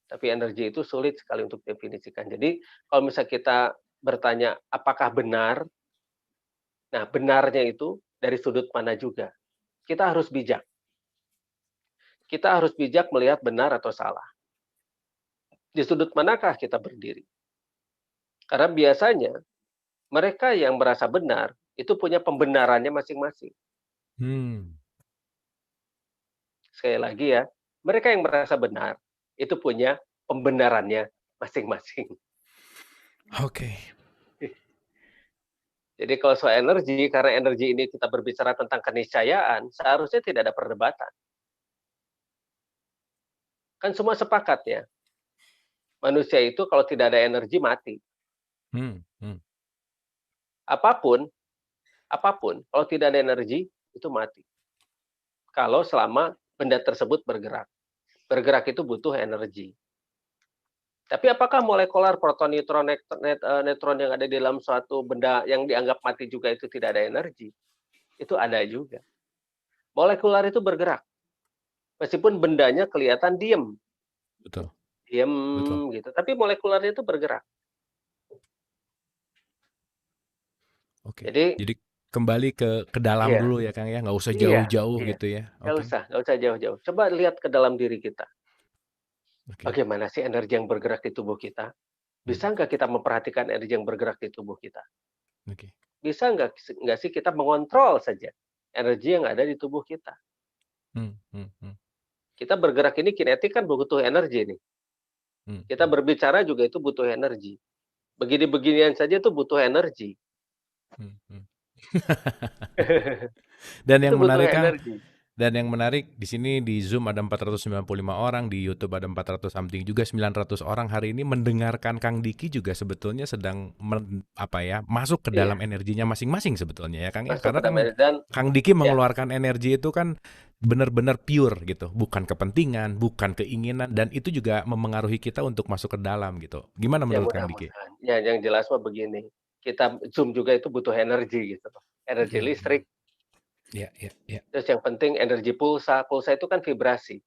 Tapi energi itu sulit sekali untuk definisikan. Jadi kalau misal kita bertanya apakah benar, nah benarnya itu dari sudut mana juga. Kita harus bijak. Kita harus bijak melihat benar atau salah. Di sudut manakah kita berdiri? Karena biasanya mereka yang merasa benar itu punya pembenarannya masing-masing. Sekali lagi ya, mereka yang merasa benar itu punya pembenarannya masing-masing. Oke. Jadi kalau soal energi, karena energi ini kita berbicara tentang keniscayaan, seharusnya tidak ada perdebatan. Kan semua sepakat ya, manusia itu kalau tidak ada energi mati. Apapun, kalau tidak ada energi itu mati. Kalau selama benda tersebut bergerak. Bergerak itu butuh energi. Tapi apakah molekular proton, neutron, neutron yang ada di dalam suatu benda yang dianggap mati juga itu tidak ada energi? Itu ada juga. Molekular itu bergerak. Meskipun bendanya kelihatan diem. Betul. Diem Betul. gitu. Tapi molekularnya itu bergerak. Oke. Jadi kembali ke dalam iya, dulu ya Kang ya, nggak usah iya, jauh-jauh iya. gitu ya. Nggak Oke. usah jauh-jauh. Coba lihat ke dalam diri kita. Oke. Bagaimana sih energi yang bergerak di tubuh kita? Bisa nggak kita memperhatikan energi yang bergerak di tubuh kita? Oke. Bisa nggak sih kita mengontrol saja energi yang ada di tubuh kita? Kita bergerak ini kinetik kan butuh energi nih. Kita berbicara juga itu butuh energi. Begini-beginian saja itu butuh energi. Dan Itu yang butuh menarik Kang, energi. dan yang menarik di sini di Zoom ada 495 orang, di YouTube ada 400 something juga, 900 orang hari ini mendengarkan Kang Diki juga sebetulnya sedang masuk ke dalam Iya, energinya masing-masing sebetulnya ya Kang ya. masuk Karena ke dalam energi. Dan Kang Diki ya, mengeluarkan energi itu kan benar-benar pure gitu, bukan kepentingan, bukan keinginan, dan itu juga memengaruhi kita untuk masuk ke dalam gitu. Gimana ya menurut Kang Diki? mudah-mudahan. Ya, yang jelas mah begini. Kita Zoom juga itu butuh energi gitu. Energi listrik. Ya. Terus yang penting energi pulsa. Pulsa itu kan vibrasi.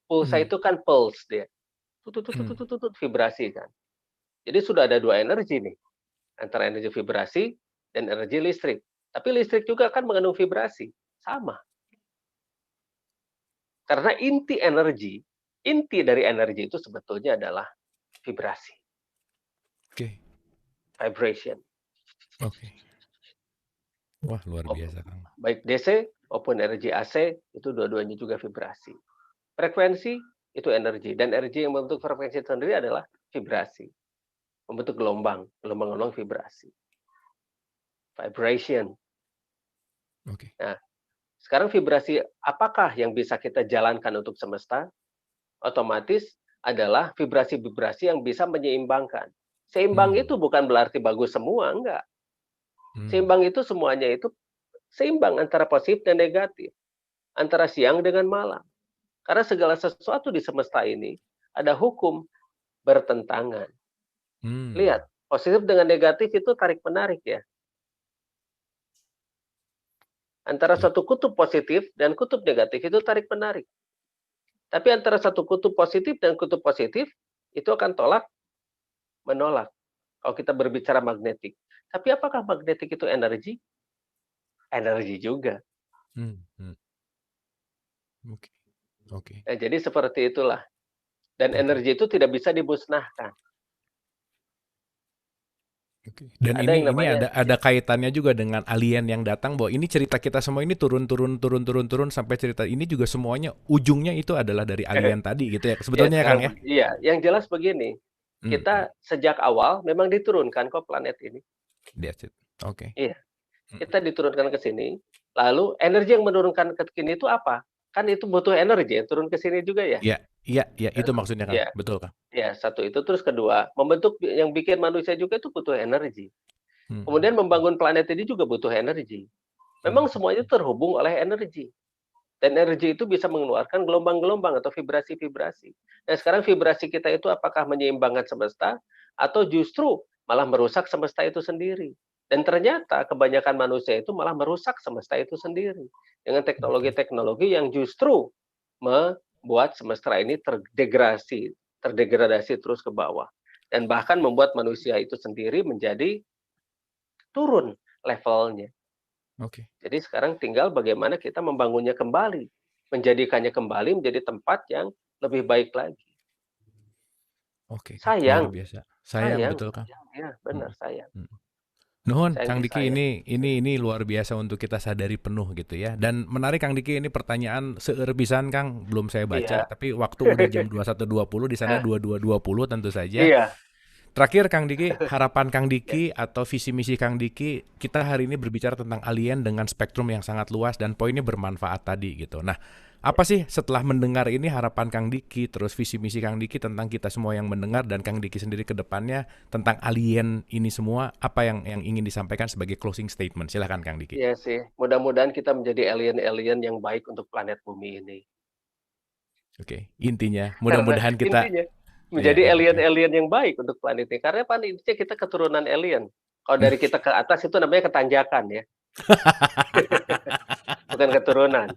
Pulsa itu kan pulse dia. Tutut, vibrasi kan. Jadi sudah ada dua energi nih. Antara energi vibrasi dan energi listrik. Tapi listrik juga kan mengandung vibrasi. Sama. Karena inti dari energi itu sebetulnya adalah vibrasi. Oke. Vibration. Oke. Wah, luar biasa Kang. Baik DC maupun energi AC itu dua-duanya juga vibrasi. Frekuensi itu energi, dan energi yang membentuk frekuensi sendiri adalah vibrasi. Membentuk gelombang vibrasi. Vibration. Oke. Nah, sekarang vibrasi apakah yang bisa kita jalankan untuk semesta? Otomatis adalah vibrasi-vibrasi yang bisa menyeimbangkan. Seimbang itu bukan berarti bagus semua, enggak. Seimbang itu semuanya itu seimbang antara positif dan negatif. Antara siang dengan malam. Karena segala sesuatu di semesta ini ada hukum bertentangan. Lihat, positif dengan negatif itu tarik-menarik ya. Antara satu kutub positif dan kutub negatif itu tarik-menarik. Tapi antara satu kutub positif dan kutub positif itu akan menolak. Kalau kita berbicara magnetik. Tapi apakah magnetik itu energi? Energi juga. Oke. Nah, jadi seperti itulah. Dan energi itu tidak bisa dimusnahkan. Dan Ada yang ini namanya ada kaitannya juga dengan alien yang datang, bahwa ini cerita kita semua ini turun sampai cerita ini juga semuanya ujungnya itu adalah dari alien tadi gitu ya. Sebetulnya ya Kang ya. Iya, yang jelas begini. Kita sejak awal memang diturunkan kok planet ini. That's it. Oke. Iya. Kita diturunkan ke sini. Lalu energi yang menurunkan ke sini itu apa? Kan itu butuh energi yang turun ke sini juga ya. Iya, itu maksudnya Kang. Ya. Betul Kang. Ya, satu itu. Terus kedua, membentuk yang bikin manusia juga itu butuh energi. Kemudian membangun planet ini juga butuh energi. Memang semuanya terhubung oleh energi. Dan energi itu bisa mengeluarkan gelombang-gelombang atau vibrasi-vibrasi. Nah, sekarang vibrasi kita itu apakah menyeimbangkan semesta atau justru malah merusak semesta itu sendiri. Dan ternyata kebanyakan manusia itu malah merusak semesta itu sendiri dengan Oke. teknologi-teknologi yang justru membuat semesta ini terdegradasi terus ke bawah. Dan bahkan membuat manusia itu sendiri menjadi turun levelnya. Oke. Jadi sekarang tinggal bagaimana kita membangunnya kembali, menjadikannya kembali menjadi tempat yang lebih baik lagi. Oke, Kang. Luar Sayang, biasa. Sayang, sayang, betul, Kang. ya benar Mm, sayang, mm. Nuhun, sayang Kang Diki, disayang. ini luar biasa untuk kita sadari penuh gitu ya. Dan menarik Kang Diki, ini pertanyaan seueur pisan Kang, belum saya baca, Iya, tapi waktu udah jam 21.20, di sana 22.20 tentu saja. iya, Terakhir Kang Diki, harapan Kang Diki atau visi misi Kang Diki, kita hari ini berbicara tentang alien dengan spektrum yang sangat luas dan poinnya bermanfaat tadi gitu. Nah, apa sih setelah mendengar ini harapan Kang Diki, terus visi misi Kang Diki tentang kita semua yang mendengar dan Kang Diki sendiri ke depannya tentang alien ini semua, apa yang ingin disampaikan sebagai closing statement? Silakan Kang Diki. iya sih. Mudah-mudahan kita menjadi alien-alien yang baik untuk planet bumi ini. Oke, intinya Karena mudah-mudahan kita intinya ya menjadi oke. alien-alien yang baik untuk planet ini. Karena pada intinya kita keturunan alien. Kalau dari kita ke atas itu namanya ketanjakan ya, bukan keturunan.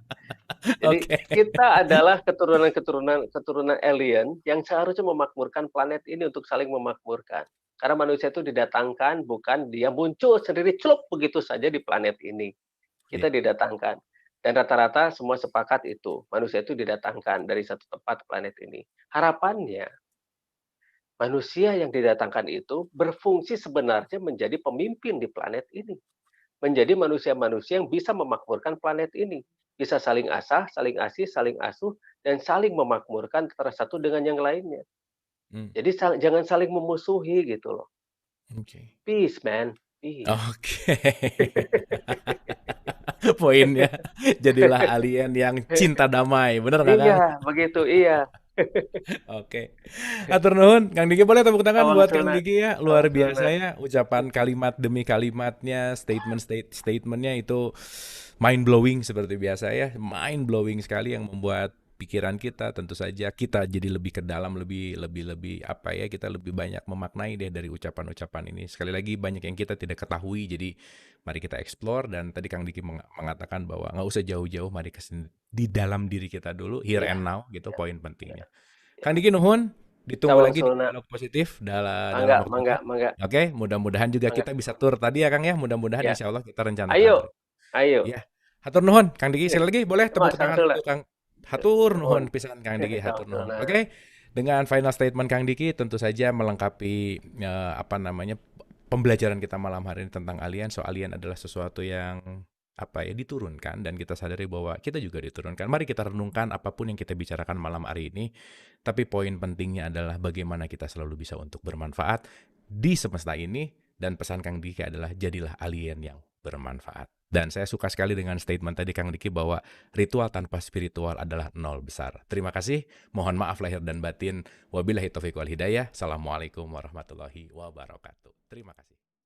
Jadi Oke. kita adalah keturunan alien yang seharusnya memakmurkan planet ini untuk saling memakmurkan. Karena manusia itu didatangkan, bukan dia muncul sendiri celup begitu saja di planet ini. Kita Iya. didatangkan. Dan rata-rata semua sepakat itu, manusia itu didatangkan dari satu tempat ke planet ini. Harapannya, manusia yang didatangkan itu berfungsi sebenarnya menjadi pemimpin di planet ini. Menjadi manusia-manusia yang bisa memakmurkan planet ini. Bisa saling asah, saling asih, saling asuh, dan saling memakmurkan antara satu dengan yang lainnya. Hmm, Jadi jangan saling memusuhi gitu loh. Oke. Peace, man. Peace. Oke. Poinnya, jadilah alien yang cinta damai, bener nggak Kang? Iya, begitu, iya. Oke. Atur nuhun, Kang Diki, boleh tepuk tangan Awang buat Kang sunat, Diki ya. awang Luar biasa sunat. ya ucapan kalimat demi kalimatnya, statementnya itu mind blowing seperti biasa ya. Mind blowing sekali yang membuat pikiran kita tentu saja kita jadi lebih ke dalam, lebih apa ya, kita lebih banyak memaknai deh dari ucapan-ucapan ini. Sekali lagi banyak yang kita tidak ketahui, jadi mari kita explore. Dan tadi Kang Diki mengatakan bahwa nggak usah jauh-jauh, mari di dalam diri kita dulu, here Iya, and now gitu iya, poin iya, pentingnya. iya. Kang Diki nuhun, ditunggu Awang lagi di sunat. dialog positif Mangga, dalam waktu mangga, dekat. mangga, Oke, mudah-mudahan juga mangga. kita bisa tur tadi ya Kang ya. Mudah-mudahan Ya, insya Allah kita rencanakan ayo, tur. ayo. Ya, hatur nuhun Kang Diki. Iya, Sekali lagi boleh coba tepuk tangan samsul. untuk Kang. Hatur Nuhun. nuhun pisan Kang Diki, hatur Awang nuhun. sunat. Oke, dengan final statement Kang Diki tentu saja melengkapi apa namanya pembelajaran kita malam hari ini tentang alien. So alien adalah sesuatu yang apa ya diturunkan dan kita sadari bahwa kita juga diturunkan. Mari kita renungkan apapun yang kita bicarakan malam hari ini. Tapi poin pentingnya adalah bagaimana kita selalu bisa untuk bermanfaat di semesta ini. Dan pesan Kang Diki adalah jadilah alien yang bermanfaat. Dan saya suka sekali dengan statement tadi Kang Diki bahwa ritual tanpa spiritual adalah nol besar. Terima kasih. Mohon maaf lahir dan batin. Wabillahi taufiq wal hidayah. Assalamualaikum warahmatullahi wabarakatuh. Terima kasih.